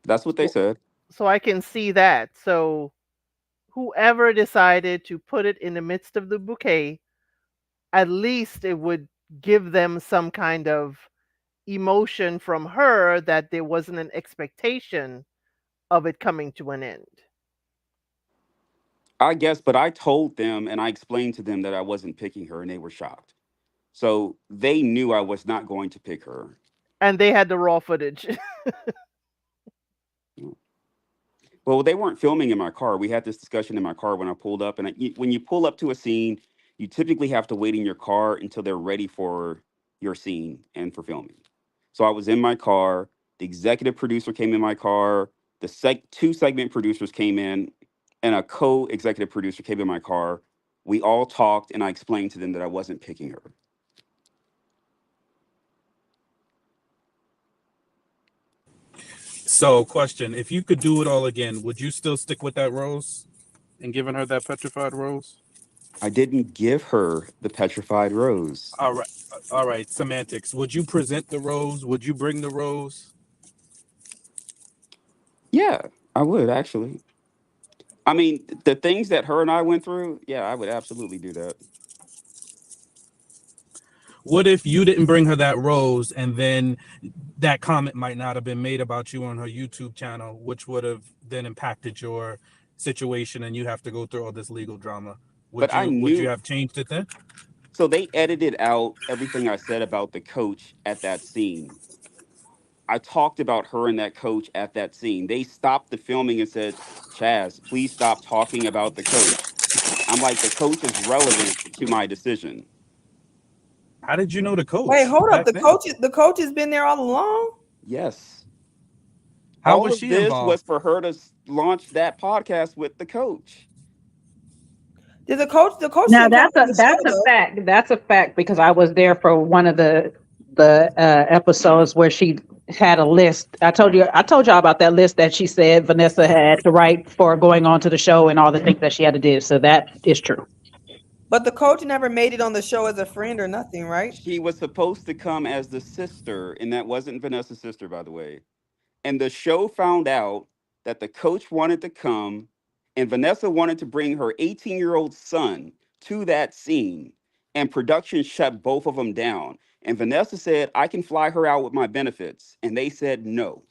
That's what they said. So I can see that. So whoever decided to put it in the midst of the bouquet, at least it would give them some kind of emotion from her that there wasn't an expectation of it coming to an end. I guess, but I told them and I explained to them that I wasn't picking her and they were shocked. So they knew I was not going to pick her. And they had the raw footage. Well, they weren't filming in my car. We had this discussion in my car when I pulled up. And when you pull up to a scene, you typically have to wait in your car until they're ready for your scene and for filming. So I was in my car. The executive producer came in my car. The two segment producers came in, and a co-executive producer came in my car. We all talked, and I explained to them that I wasn't picking her. So, question: if you could do it all again, would you still stick with that rose and giving her that petrified rose? I didn't give her the petrified rose. All right. Semantics. Would you present the rose? Would you bring the rose? Yeah, I would actually. I mean, the things that her and I went through, yeah, I would absolutely do that. What if you didn't bring her that rose and then that comment might not have been made about you on her YouTube channel, which would have then impacted your situation and you have to go through all this legal drama? Would you have changed it then? So they edited out everything I said about the coach at that scene. I talked about her and that coach at that scene. They stopped the filming and said, Chaz, please stop talking about the coach. I'm like, the coach is relevant to my decision. How did you know the coach? Wait, hold up. The coach has been there all along? Yes. How all was of she this involved? was for her to launch that podcast with the coach. Did the coach now that's a fact. That's a fact because I was there for one of the episodes where she had a list. I told y'all about that list that she said Vanessa had to write for going on to the show and all the things that she had to do. So that is true. But the coach never made it on the show as a friend or nothing, right? She was supposed to come as the sister, and that wasn't Vanessa's sister, by the way. And the show found out that the coach wanted to come, and Vanessa wanted to bring her 18-year-old son to that scene, and production shut both of them down. And Vanessa said, I can fly her out with my benefits. And they said no.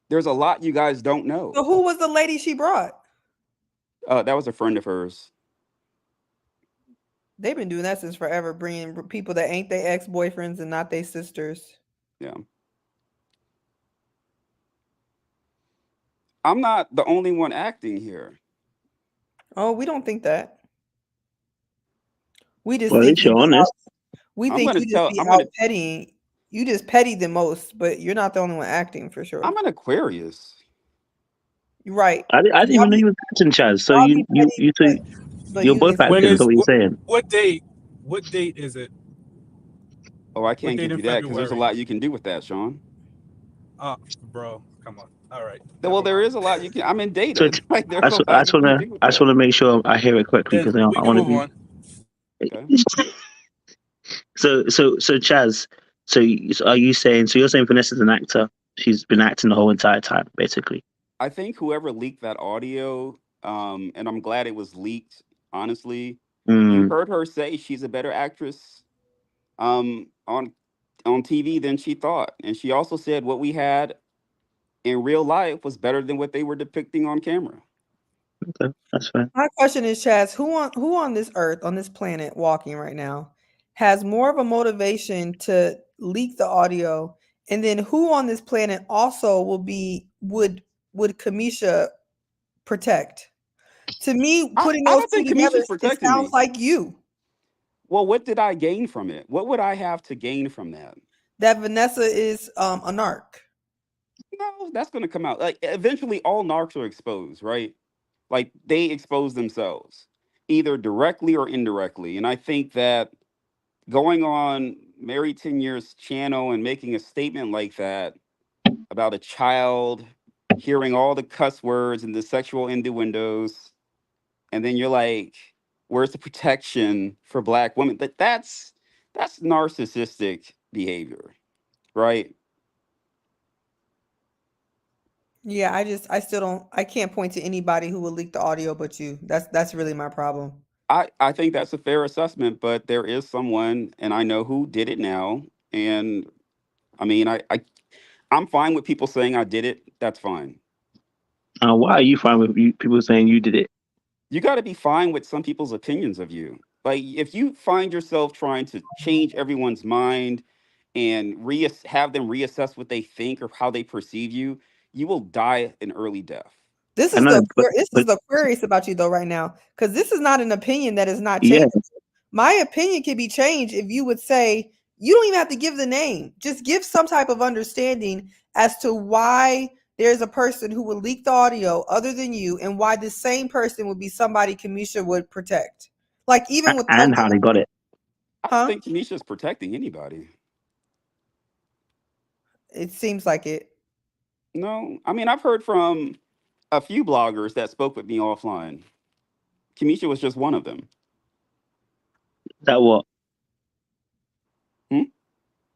There's a lot you guys don't know. So who was the lady she brought? That was a friend of hers. They've been doing that since forever, bringing people that ain't their ex-boyfriends and not their sisters. Yeah. I'm not the only one acting here. Oh, we don't think that. We just Well, think you're honest. We think you just be out pettying. You just petty the most, but you're not the only one acting for sure. I'm an Aquarius. You're right. I didn't even know you were acting, Chaz. So you're both acting. Is what you're saying. What date is it? Oh, I can't give you that because there's a lot you can do with that, Sean. Bro, come on. All right. Well, there is a lot you can. I'm in data. So, I just want to make sure I hear it correctly because I want to be. Okay. So Chaz, are you saying? So you're saying Vanessa's an actor? She's been acting the whole entire time, basically. I think whoever leaked that audio, and I'm glad it was leaked. Honestly, you heard her say she's a better actress, on TV than she thought, and she also said what we had in real life was better than what they were depicting on camera. Okay, that's fine. My question is, Chaz, who on this earth, on this planet, walking right now, has more of a motivation to leak the audio, and then who on this planet also would Kamisha protect? To me, putting I those don't two think together, Kamisha's it protecting sounds me. like you. Well, what did I gain from it? What would I have to gain from that? That Vanessa is a narc. No, that's going to come out. Like eventually, all narcs are exposed, right? Like they expose themselves, either directly or indirectly. And I think that going on Mary 10 Years channel and making a statement like that about a child hearing all the cuss words and the sexual innuendos, and then you're like, where's the protection for black women? That's narcissistic behavior, right? Yeah, I still don't, I can't point to anybody who would leak the audio but you. That's really my problem. I think that's a fair assessment, but there is someone, and I know who did it now. And I mean, I'm fine with people saying I did it. That's fine. Why are you fine with people saying you did it? You got to be fine with some people's opinions of you. Like if you find yourself trying to change everyone's mind and have them reassess what they think or how they perceive you, you will die an early death. This I is know, the queries about you though right now, because this is not an opinion that is not yeah, changed. My opinion can be changed if you would say you don't even have to give the name, just give some type of understanding as to why there's a person who would leak the audio other than you, and why the same person would be somebody Kamisha would protect. Like even with and how they got it. I don't think Tanisha's protecting anybody. It seems like it. No, I mean I've heard from a few bloggers that spoke with me offline. Kamisha was just one of them. That what? Hmm?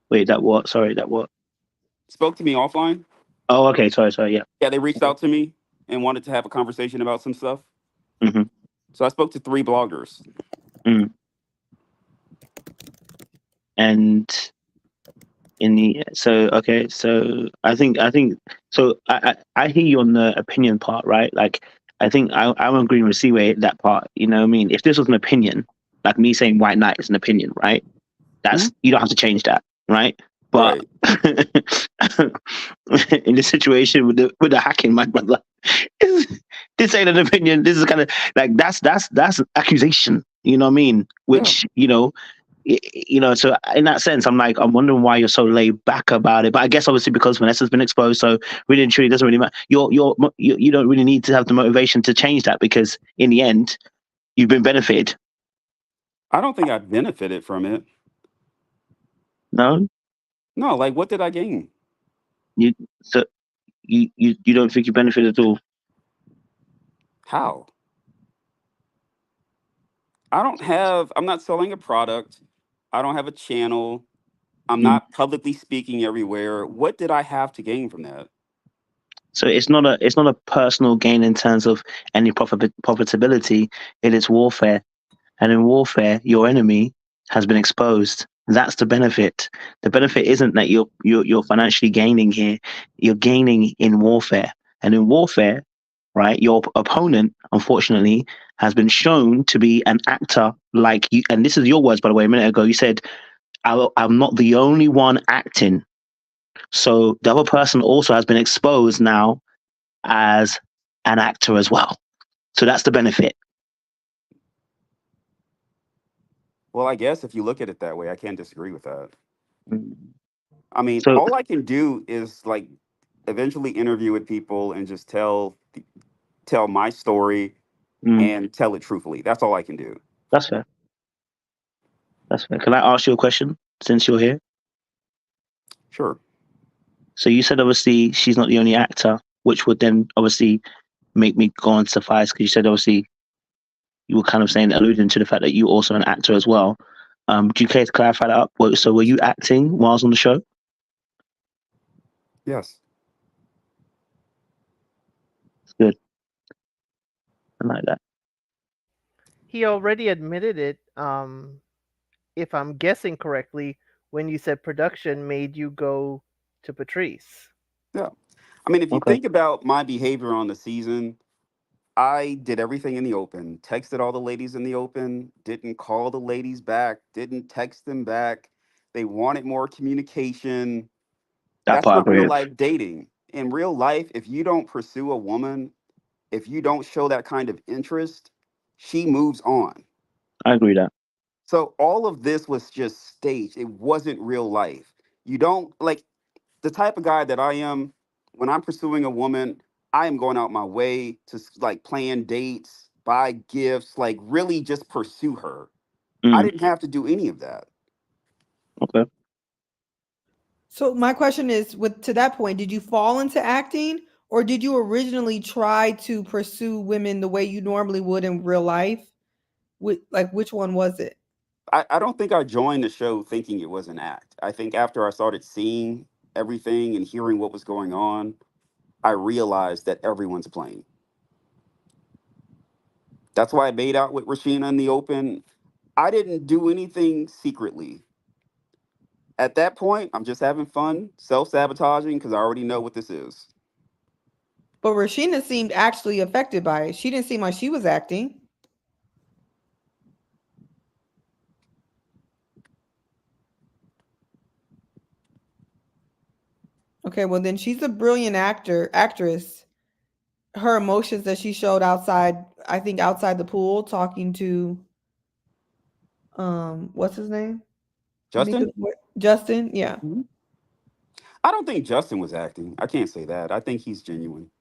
Wait, that what? Sorry, that what? Spoke to me offline. Oh, okay. Sorry, yeah. Yeah, they reached out to me and wanted to have a conversation about some stuff. Mm-hmm. So I spoke to 3 bloggers. Mm. And in the so I think so I hear you on the opinion part, right? Like I think I'm agreeing with Seaway that part. You know what I mean? If this was an opinion, like me saying white knight is an opinion, right? That's you don't have to change that, right? But in this situation with the hacking, my brother, this ain't an opinion. This is kind of like that's accusation. You know what I mean? Which so in that sense, I'm wondering why you're so laid back about it. But I guess obviously because Vanessa's been exposed, so really and truly it doesn't really matter. You don't really need to have the motivation to change that, because in the end, you've been benefited. I don't think I benefited from it. No, like what did I gain? You don't think you benefited at all? How? I'm not selling a product. I don't have a channel. I'm not publicly speaking everywhere. What did I have to gain from that? So it's not a personal gain in terms of any profitability. It is warfare, and in warfare, your enemy has been exposed. That's the benefit. The benefit isn't that you're financially gaining here. You're gaining in warfare, and in warfare, right? Your opponent, unfortunately, has been shown to be an actor like you. And this is your words, by the way. A minute ago, you said, "I'm not the only one acting." So the other person also has been exposed now as an actor as well. So that's the benefit. Well, I guess if you look at it that way, I can't disagree with that. I mean, all I can do is like eventually interview with people and just tell my story and tell it truthfully. That's all I can do. That's fair. Can I ask you a question since you're here? Sure. So you said obviously she's not the only actor, which would then obviously make me go on suffice, because you said obviously you were kind of alluding to the fact that you also an actor as well. Do you care to clarify that up? So were you acting while I was on the show? Yes. Good. I like that. He already admitted it, if I'm guessing correctly, when you said production made you go to Patrice. Yeah. I mean, if you think about my behavior on the season, I did everything in the open, texted all the ladies in the open, didn't call the ladies back, didn't text them back. They wanted more communication. That That's part I not agree real with. life dating. In real life, if you don't pursue a woman, if you don't show that kind of interest, she moves on. I agree that. So all of this was just staged. It wasn't real life. You don't like the type of guy that I am. When I'm pursuing a woman, I am going out my way to like plan dates, buy gifts, like really just pursue her. I Mm, didn't have to do any of that. okay. So my question is, with to that point, did you fall into acting, or did you originally try to pursue women the way you normally would in real life? Like, which one was it? I don't think I joined the show thinking it was an act. I think after I started seeing everything and hearing what was going on, I realized that everyone's playing. That's why I made out with Rashina in the open. I didn't do anything secretly. At that point, I'm just having fun, self-sabotaging because I already know what this is. But Rashina seemed actually affected by it. She didn't seem like she was acting. Okay, well then she's a brilliant actress. Her emotions that she showed outside, I think outside the pool, talking to what's his name? Justin? Justin, yeah. Mhm. I don't think Justin was acting. I can't say that. I think he's genuine.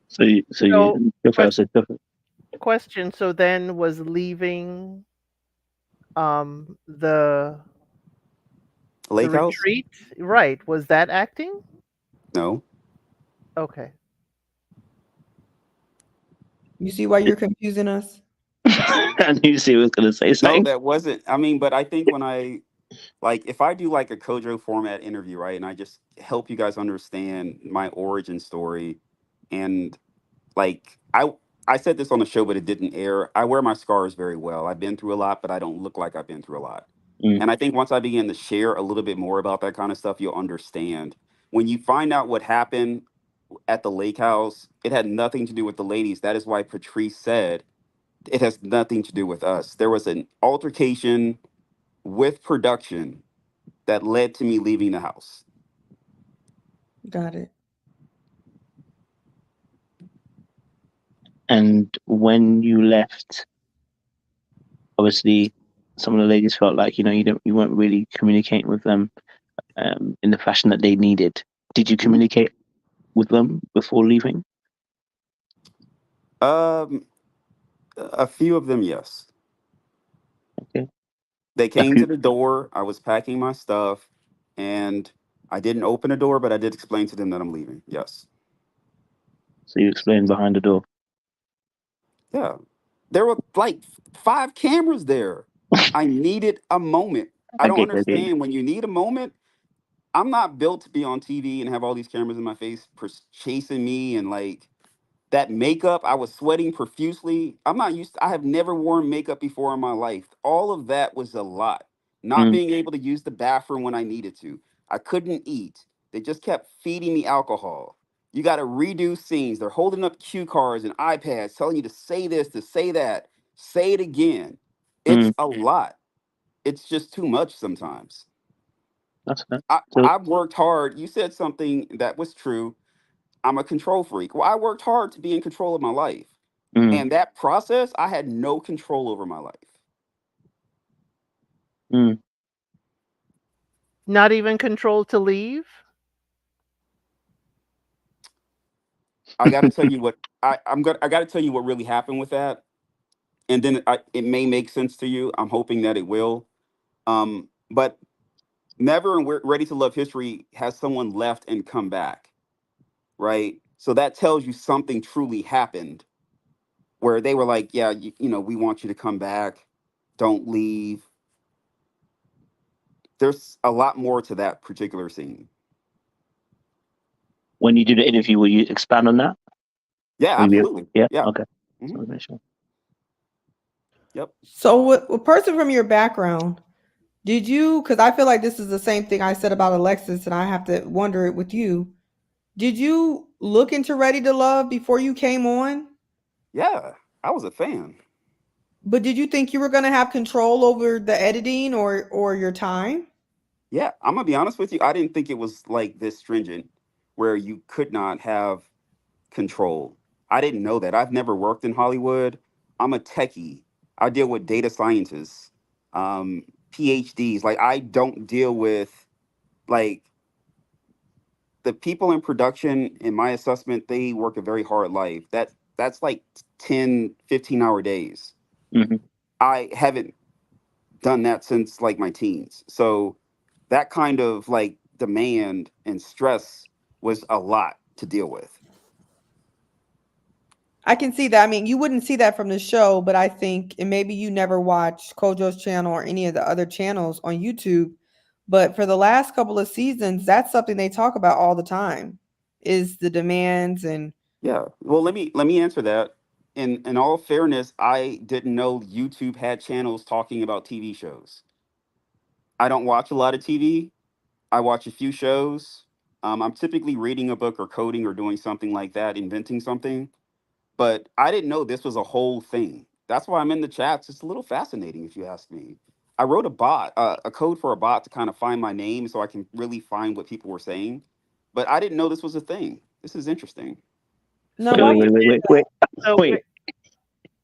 So So, your fail said different. question. So then was leaving the Lake House? retreat, right? Was that acting? No. Okay. You see why you're confusing us? I knew she was gonna say No, something. that wasn't. I mean, but I think when I like if I do like a Kojo format interview, right, and I just help you guys understand my origin story and like I said this on the show, but it didn't air. I wear my scars very well. I've been through a lot, but I don't look like I've been through a lot. Mm, And I think once I begin to share a little bit more about that kind of stuff, you'll understand. When you find out what happened at the lake house, it had nothing to do with the ladies. That is why Patrice said it has nothing to do with us. There was an altercation with production that led to me leaving the house. Got it. and when you left, obviously, some of the ladies felt like you weren't really communicating with them in the fashion that they needed. Did you Mhm. communicate with them before leaving? A few of them, yes. Okay. They A came few. to the door. I was packing my stuff, and I didn't open the door, but I did explain to them that I'm leaving. Yes. So you explained behind the door. Yeah. There were like 5 cameras there. I needed a moment. I I don't get you. understand when you need a moment. I'm not built to be on TV and have all these cameras in my face chasing me and like that makeup. I was sweating profusely. I'm not used to, I have never worn makeup before in my life. All of that was a lot. Not Mm, being able to use the bathroom when I needed to. I couldn't eat. They just kept feeding me alcohol. You got to redo scenes. They're holding up cue cards and iPads telling you to say this, to say that, say it again. It's mm, a lot. It's just too much sometimes. that's that. I, So, I've worked hard. You said something that was true. I'm a control freak. Well, I worked hard to be in control of my life. mm, And that process, I had no control over my life. mm. Not even controlled to leave? I got to tell you what I got to tell you what really happened with that, and then it may make sense to you. I'm hoping that it will. But Never and we're Ready to Love History has someone left and come back, right? So that tells you something truly happened where they were like, yeah, we want you to come back. Don't leave. There's a lot more to that particular scene. When you do the interview, will you expand on that? Yeah, Will you absolutely. Yeah. Yeah. Okay. Mhm. So make sure. Yep. So, what a person from your background, because I feel like this is the same thing I said about Alexis, and I have to wonder it with you. Did you look into Ready to Love before you came on? Yeah, I was a fan. But did you think you were going to have control over the editing or your time? Yeah, I'm gonna be honest with you. I didn't think it was like this stringent, where you could not have control. I didn't know that. I've never worked in Hollywood. I'm a techie. I deal with data scientists, PhDs. Like I don't deal with like the people in production. In my assessment, they work a very hard life. That's like 10, 15-hour days. Hmm. I haven't done that since like my teens. So that kind of like demand and stress was a lot to deal with. I can see that. I mean, you wouldn't see that from the show, but I think, and maybe you never watched Kojo's channel or any of the other channels on YouTube, but for the last couple of seasons, that's something they talk about all the time, is the demands and Yeah. Well, let me answer that. In all fairness, I didn't know YouTube had channels talking about TV shows. I don't watch a lot of TV. I watch a few shows. I'm typically reading a book or coding or doing something like that, inventing something. But I didn't know this was a whole thing. That's why I'm in the chats. It's a little fascinating, if you ask me. I wrote a code for a bot to kind of find my name so I can really find what people were saying. But I didn't know this was a thing. This is interesting. no, Wait, why wait, would wait, you wait, do wait, So wait.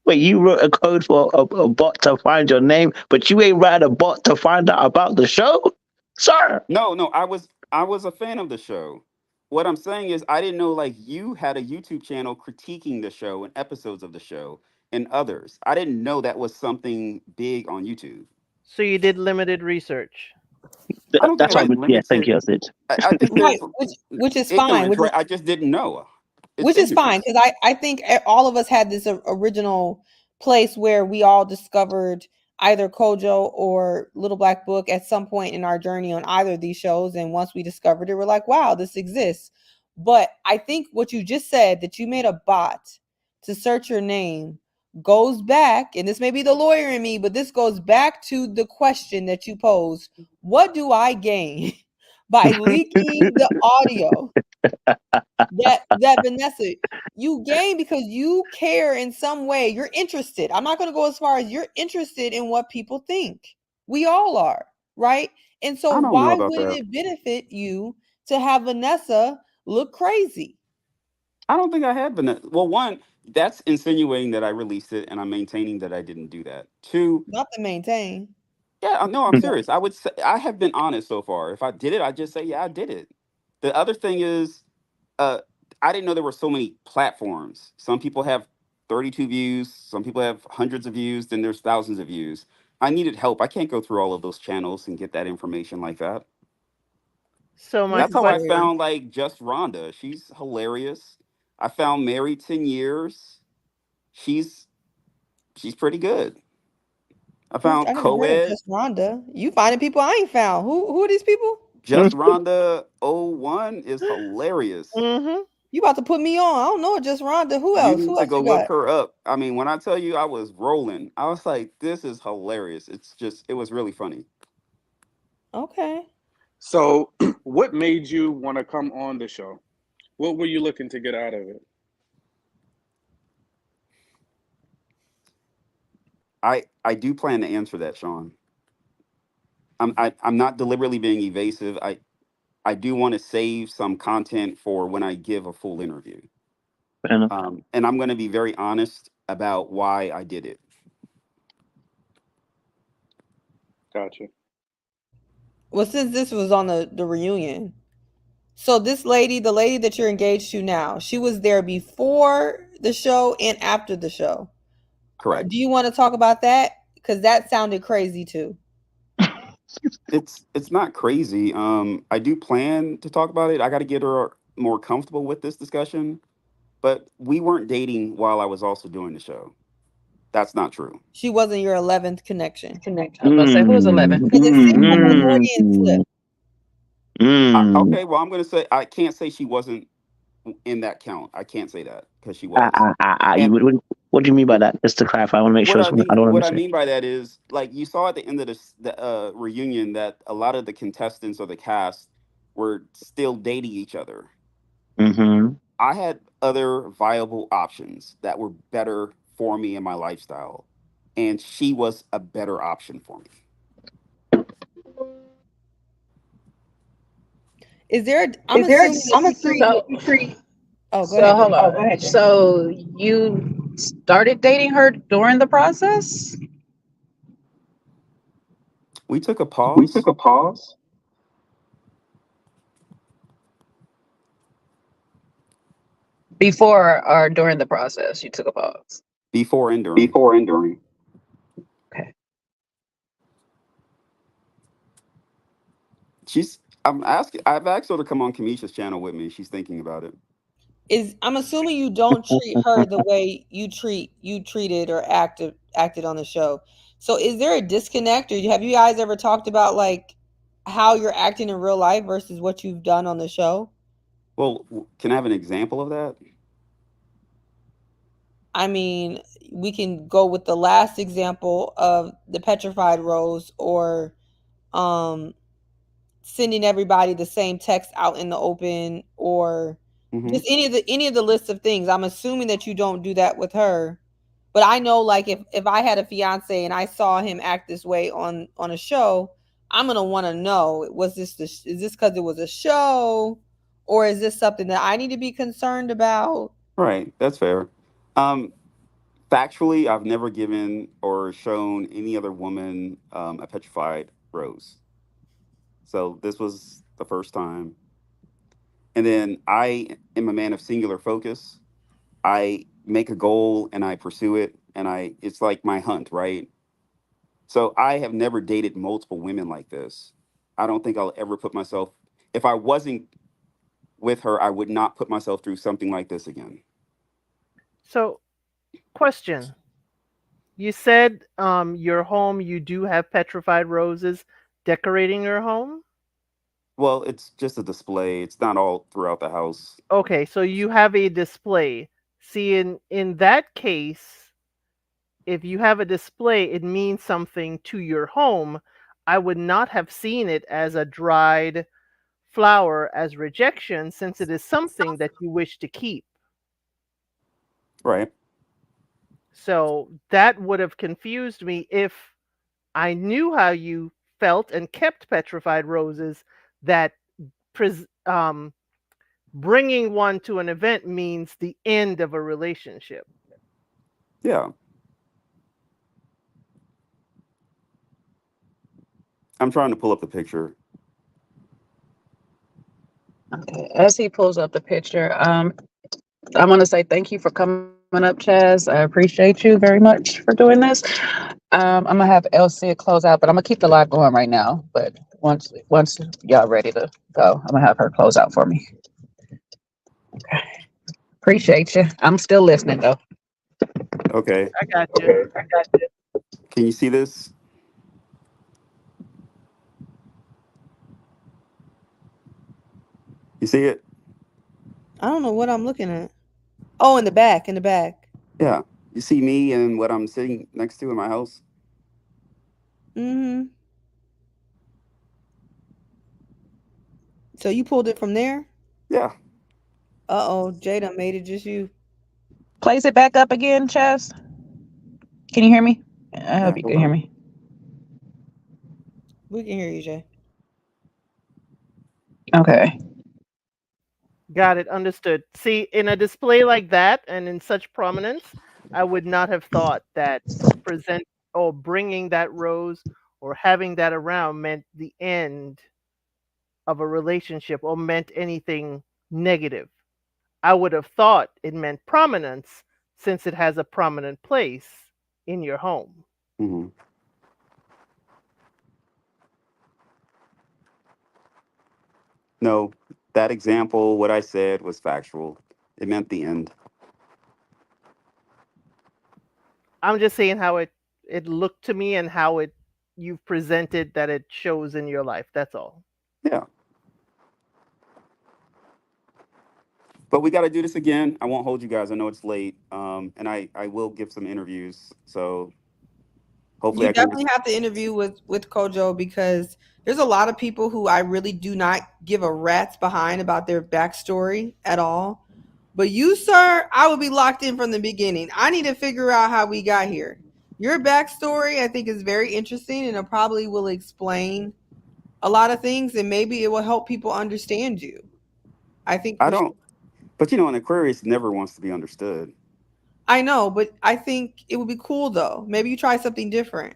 Wait, you wrote a code for a bot to find your name, but you ain't write a bot to find out about the show, sir. No, I was a fan of the show. What I'm saying is I didn't know like you had a YouTube channel critiquing the show and episodes of the show and others. I didn't know that was something big on YouTube. so you did limited research. I don't think That's I what. did Yeah, thank limited. you. That's it. I think that? Right, there's which is fine, ignorance, right? I just didn't know. It's which is fine, ignorance. because I think all of us had this original place where we all discovered either Kojo or Little Black Book at some point in our journey on either of these shows, and once we discovered it, we're like, wow, this exists. But I think what you just said, that you made a bot to search your name, goes back, and this may be the lawyer in me, but this goes back to the question that you posed: what do I gain by leaking the audio that Vanessa, you gain because you care in some way. You're interested. I'm not going to go as far as you're interested in what people think. We all are, right? And so I don't know why about wouldn't that. it benefit you to have Vanessa look crazy? I don't think I had been. Well, one, that's insinuating that I released it, and I'm maintaining that I didn't do that. Two, Not to maintain. yeah, no, I'm serious. I would say I have been honest so far. If I did it, I just say, yeah, I did it. The other thing is, uh, I didn't know there were so many platforms. Some people have 32 views, some people have hundreds of views, then there's thousands of views. I needed help. I can't go through all of those channels and get that information like that. So my This That's is how I question. fair. found like just Rhonda. She's hilarious. I found Married 10 Years. She's she's pretty good. I found I never heard of Coed. Just Rhonda. You finding people I ain't found. Who are these people? Just Rhonda 01 is hilarious. Mm-hmm. You about to put me on? I don't know Just Rhonda. Who You else? need Who to else go you look got? her up. I mean, when I tell you I was rolling, I was like, this is hilarious. It was really funny. Okay. So, what made you want to come on the show? What were you looking to get out of it? I do plan to answer that, Sean. I'm not deliberately being evasive. I do want to save some content for when I give a full interview. Fair enough. And I'm going to be very honest about why I did it. Gotcha. Well, since this was on the reunion, so this lady, the lady that you're engaged to now, she was there before the show and after the show. Correct. Do you want to talk about that? Because that sounded crazy too. It's not crazy. I do plan to talk about it. I got to get her more comfortable with this discussion. But we weren't dating while I was also doing the show. That's not true. She wasn't your 11th connection. I was about to say, who's 11? Because it seemed like a Freudian slip. Okay, well, I'm going to say I can't say she wasn't in that count. I can't say that because she was. And What do you mean by that? Just to clarify, I want to make sure I don't what I understand. mean by that is like you saw at the end of the reunion that a lot of the contestants or the cast were still dating each other. Mm-hmm. I had other viable options that were better for me and my lifestyle, and she was a better option for me. Is there? I'm Is there? assuming that you treat. Oh, go ahead. So hold on. So you started dating her during the process? We took a pause. Before or during the process, you took a pause. Before and during. Okay. I've asked her to come on Kamisha's channel with me. She's thinking about it. I'm assuming you don't treat her the way you treated or acted on the show. So is there a disconnect, or have you guys ever talked about like how you're acting in real life versus what you've done on the show? Well, can I have an example of that? I mean, we can go with the last example of the petrified rose, or sending everybody the same text out in the open, or just any of the list of things. I'm assuming that you don't do that with her. But I know, like, if I had a fiance and I saw him act this way on a show, I'm gonna want to know, is this because it was a show, or is this something that I need to be concerned about? Right, that's fair. Factually, I've never given or shown any other woman a petrified rose. So this was the first time. And then I am a man of singular focus. I make a goal and I pursue it, and it's like my hunt, right? So I have never dated multiple women like this. I don't think I'll ever put myself, if I wasn't with her, I would not put myself through something like this again. So, question. You said your home, you do have petrified roses decorating your home? Well, it's just a display. It's not all throughout the house. Okay, so you have a display. See, in that case, if you have a display, it means something to your home. I would not have seen it as a dried flower as rejection, since it is something that you wish to keep. Right. So that would have confused me if I knew how you felt and kept petrified roses, that bringing one to an event means the end of a relationship. Yeah. I'm trying to pull up the picture. Okay. As he pulls up the picture, I want to say thank you for coming up, Chaz. I appreciate you very much for doing this. I'm gonna have Elsie close out, but I'm gonna keep the live going right now. But once y'all ready to go, I'm gonna have her close out for me. Okay. Appreciate you. I'm still listening though. Okay. I got you. Can you see this? You see it? I don't know what I'm looking at. Oh, in the back. Yeah. You see me and what I'm sitting next to in my house? Mm-hmm. So you pulled it from there? Yeah. Uh-oh, Jada made it just you. Place it back up again, Chaz. Can you hear me? I hope you hold can hear on. me. We can hear you, Jay. Okay. Got it. Understood. See, in a display like that and in such prominence, I would not have thought that present or bringing that rose or having that around meant the end of a relationship or meant anything negative. I would have thought it meant prominence, since it has a prominent place in your home. Mm-hmm. No, that example, what I said was factual. It meant the end. I'm just saying how it looked to me and how you've presented that it shows in your life. That's all. Yeah. But we got to do this again. I won't hold you guys. I know it's late. And I will give some interviews. So hopefully You I can. definitely have to interview with Kojo, because there's a lot of people who I really do not give a rat's behind about their backstory at all. But you, sir, I would be locked in from the beginning. I need to figure out how we got here. Your backstory, I think, is very interesting, and it probably will explain a lot of things, and maybe it will help people understand you. I think I don't, but you know, an Aquarius never wants to be understood. I know, but I think it would be cool though. Maybe you try something different.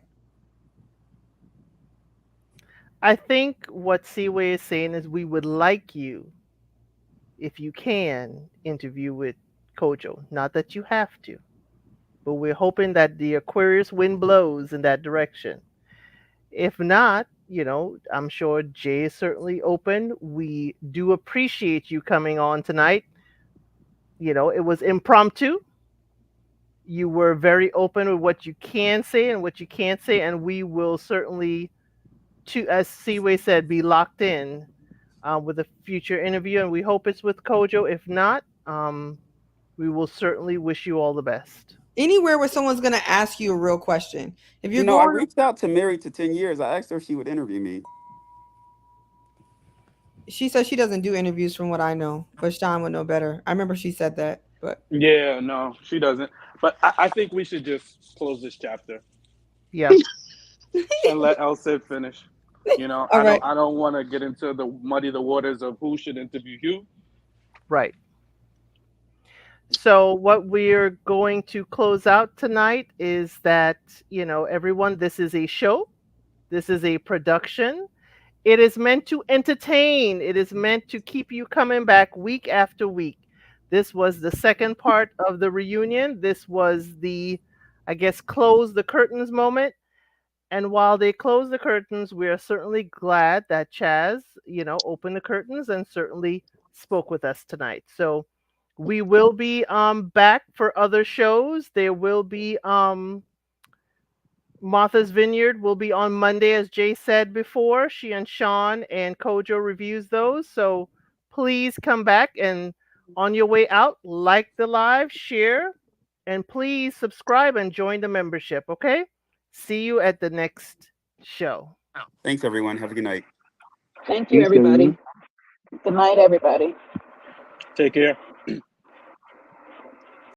I think what Seaway is saying is we would like you, if you can, interview with Kojo. Not that you have to, but we're hoping that the Aquarius wind blows in that direction. If not, you know, I'm sure Jay is certainly open. We do appreciate you coming on tonight. You know, it was impromptu. You were very open with what you can say and what you can't say, and we will certainly, as Seaway said, be locked in with a future interview, and we hope it's with Kojo. If not, we will certainly wish you all the best. Anywhere where someone's going to ask you a real question. If you're You know, I going, reached out to Married to 10 Years. I asked her if she would interview me. she says she doesn't do interviews from what I know, but Sean would know better. I remember she said that, but Yeah, no, she doesn't. But I think we should just close this chapter. Yeah. And let Elsid finish. You know, All right. I don't want to get into the muddy the waters of who should interview who. Right. So what we're going to close out tonight is that, you know, everyone, this is a show. This is a production. It is meant to entertain. It is meant to keep you coming back week after week. This was the second part of the reunion. This was the, I guess, close the curtains moment. And while they close the curtains, we are certainly glad that Chaz, you know, opened the curtains and certainly spoke with us tonight. So we will be back for other shows. There will be Martha's Vineyard will be on Monday, as Jay said before. She and Sean and Kojo reviews those. So please come back, and on your way out, like the live, share, and please subscribe and join the membership, okay? See you at the next show. Thanks, everyone. Have a good night. Thank you, everybody. Good night, everybody. Take care.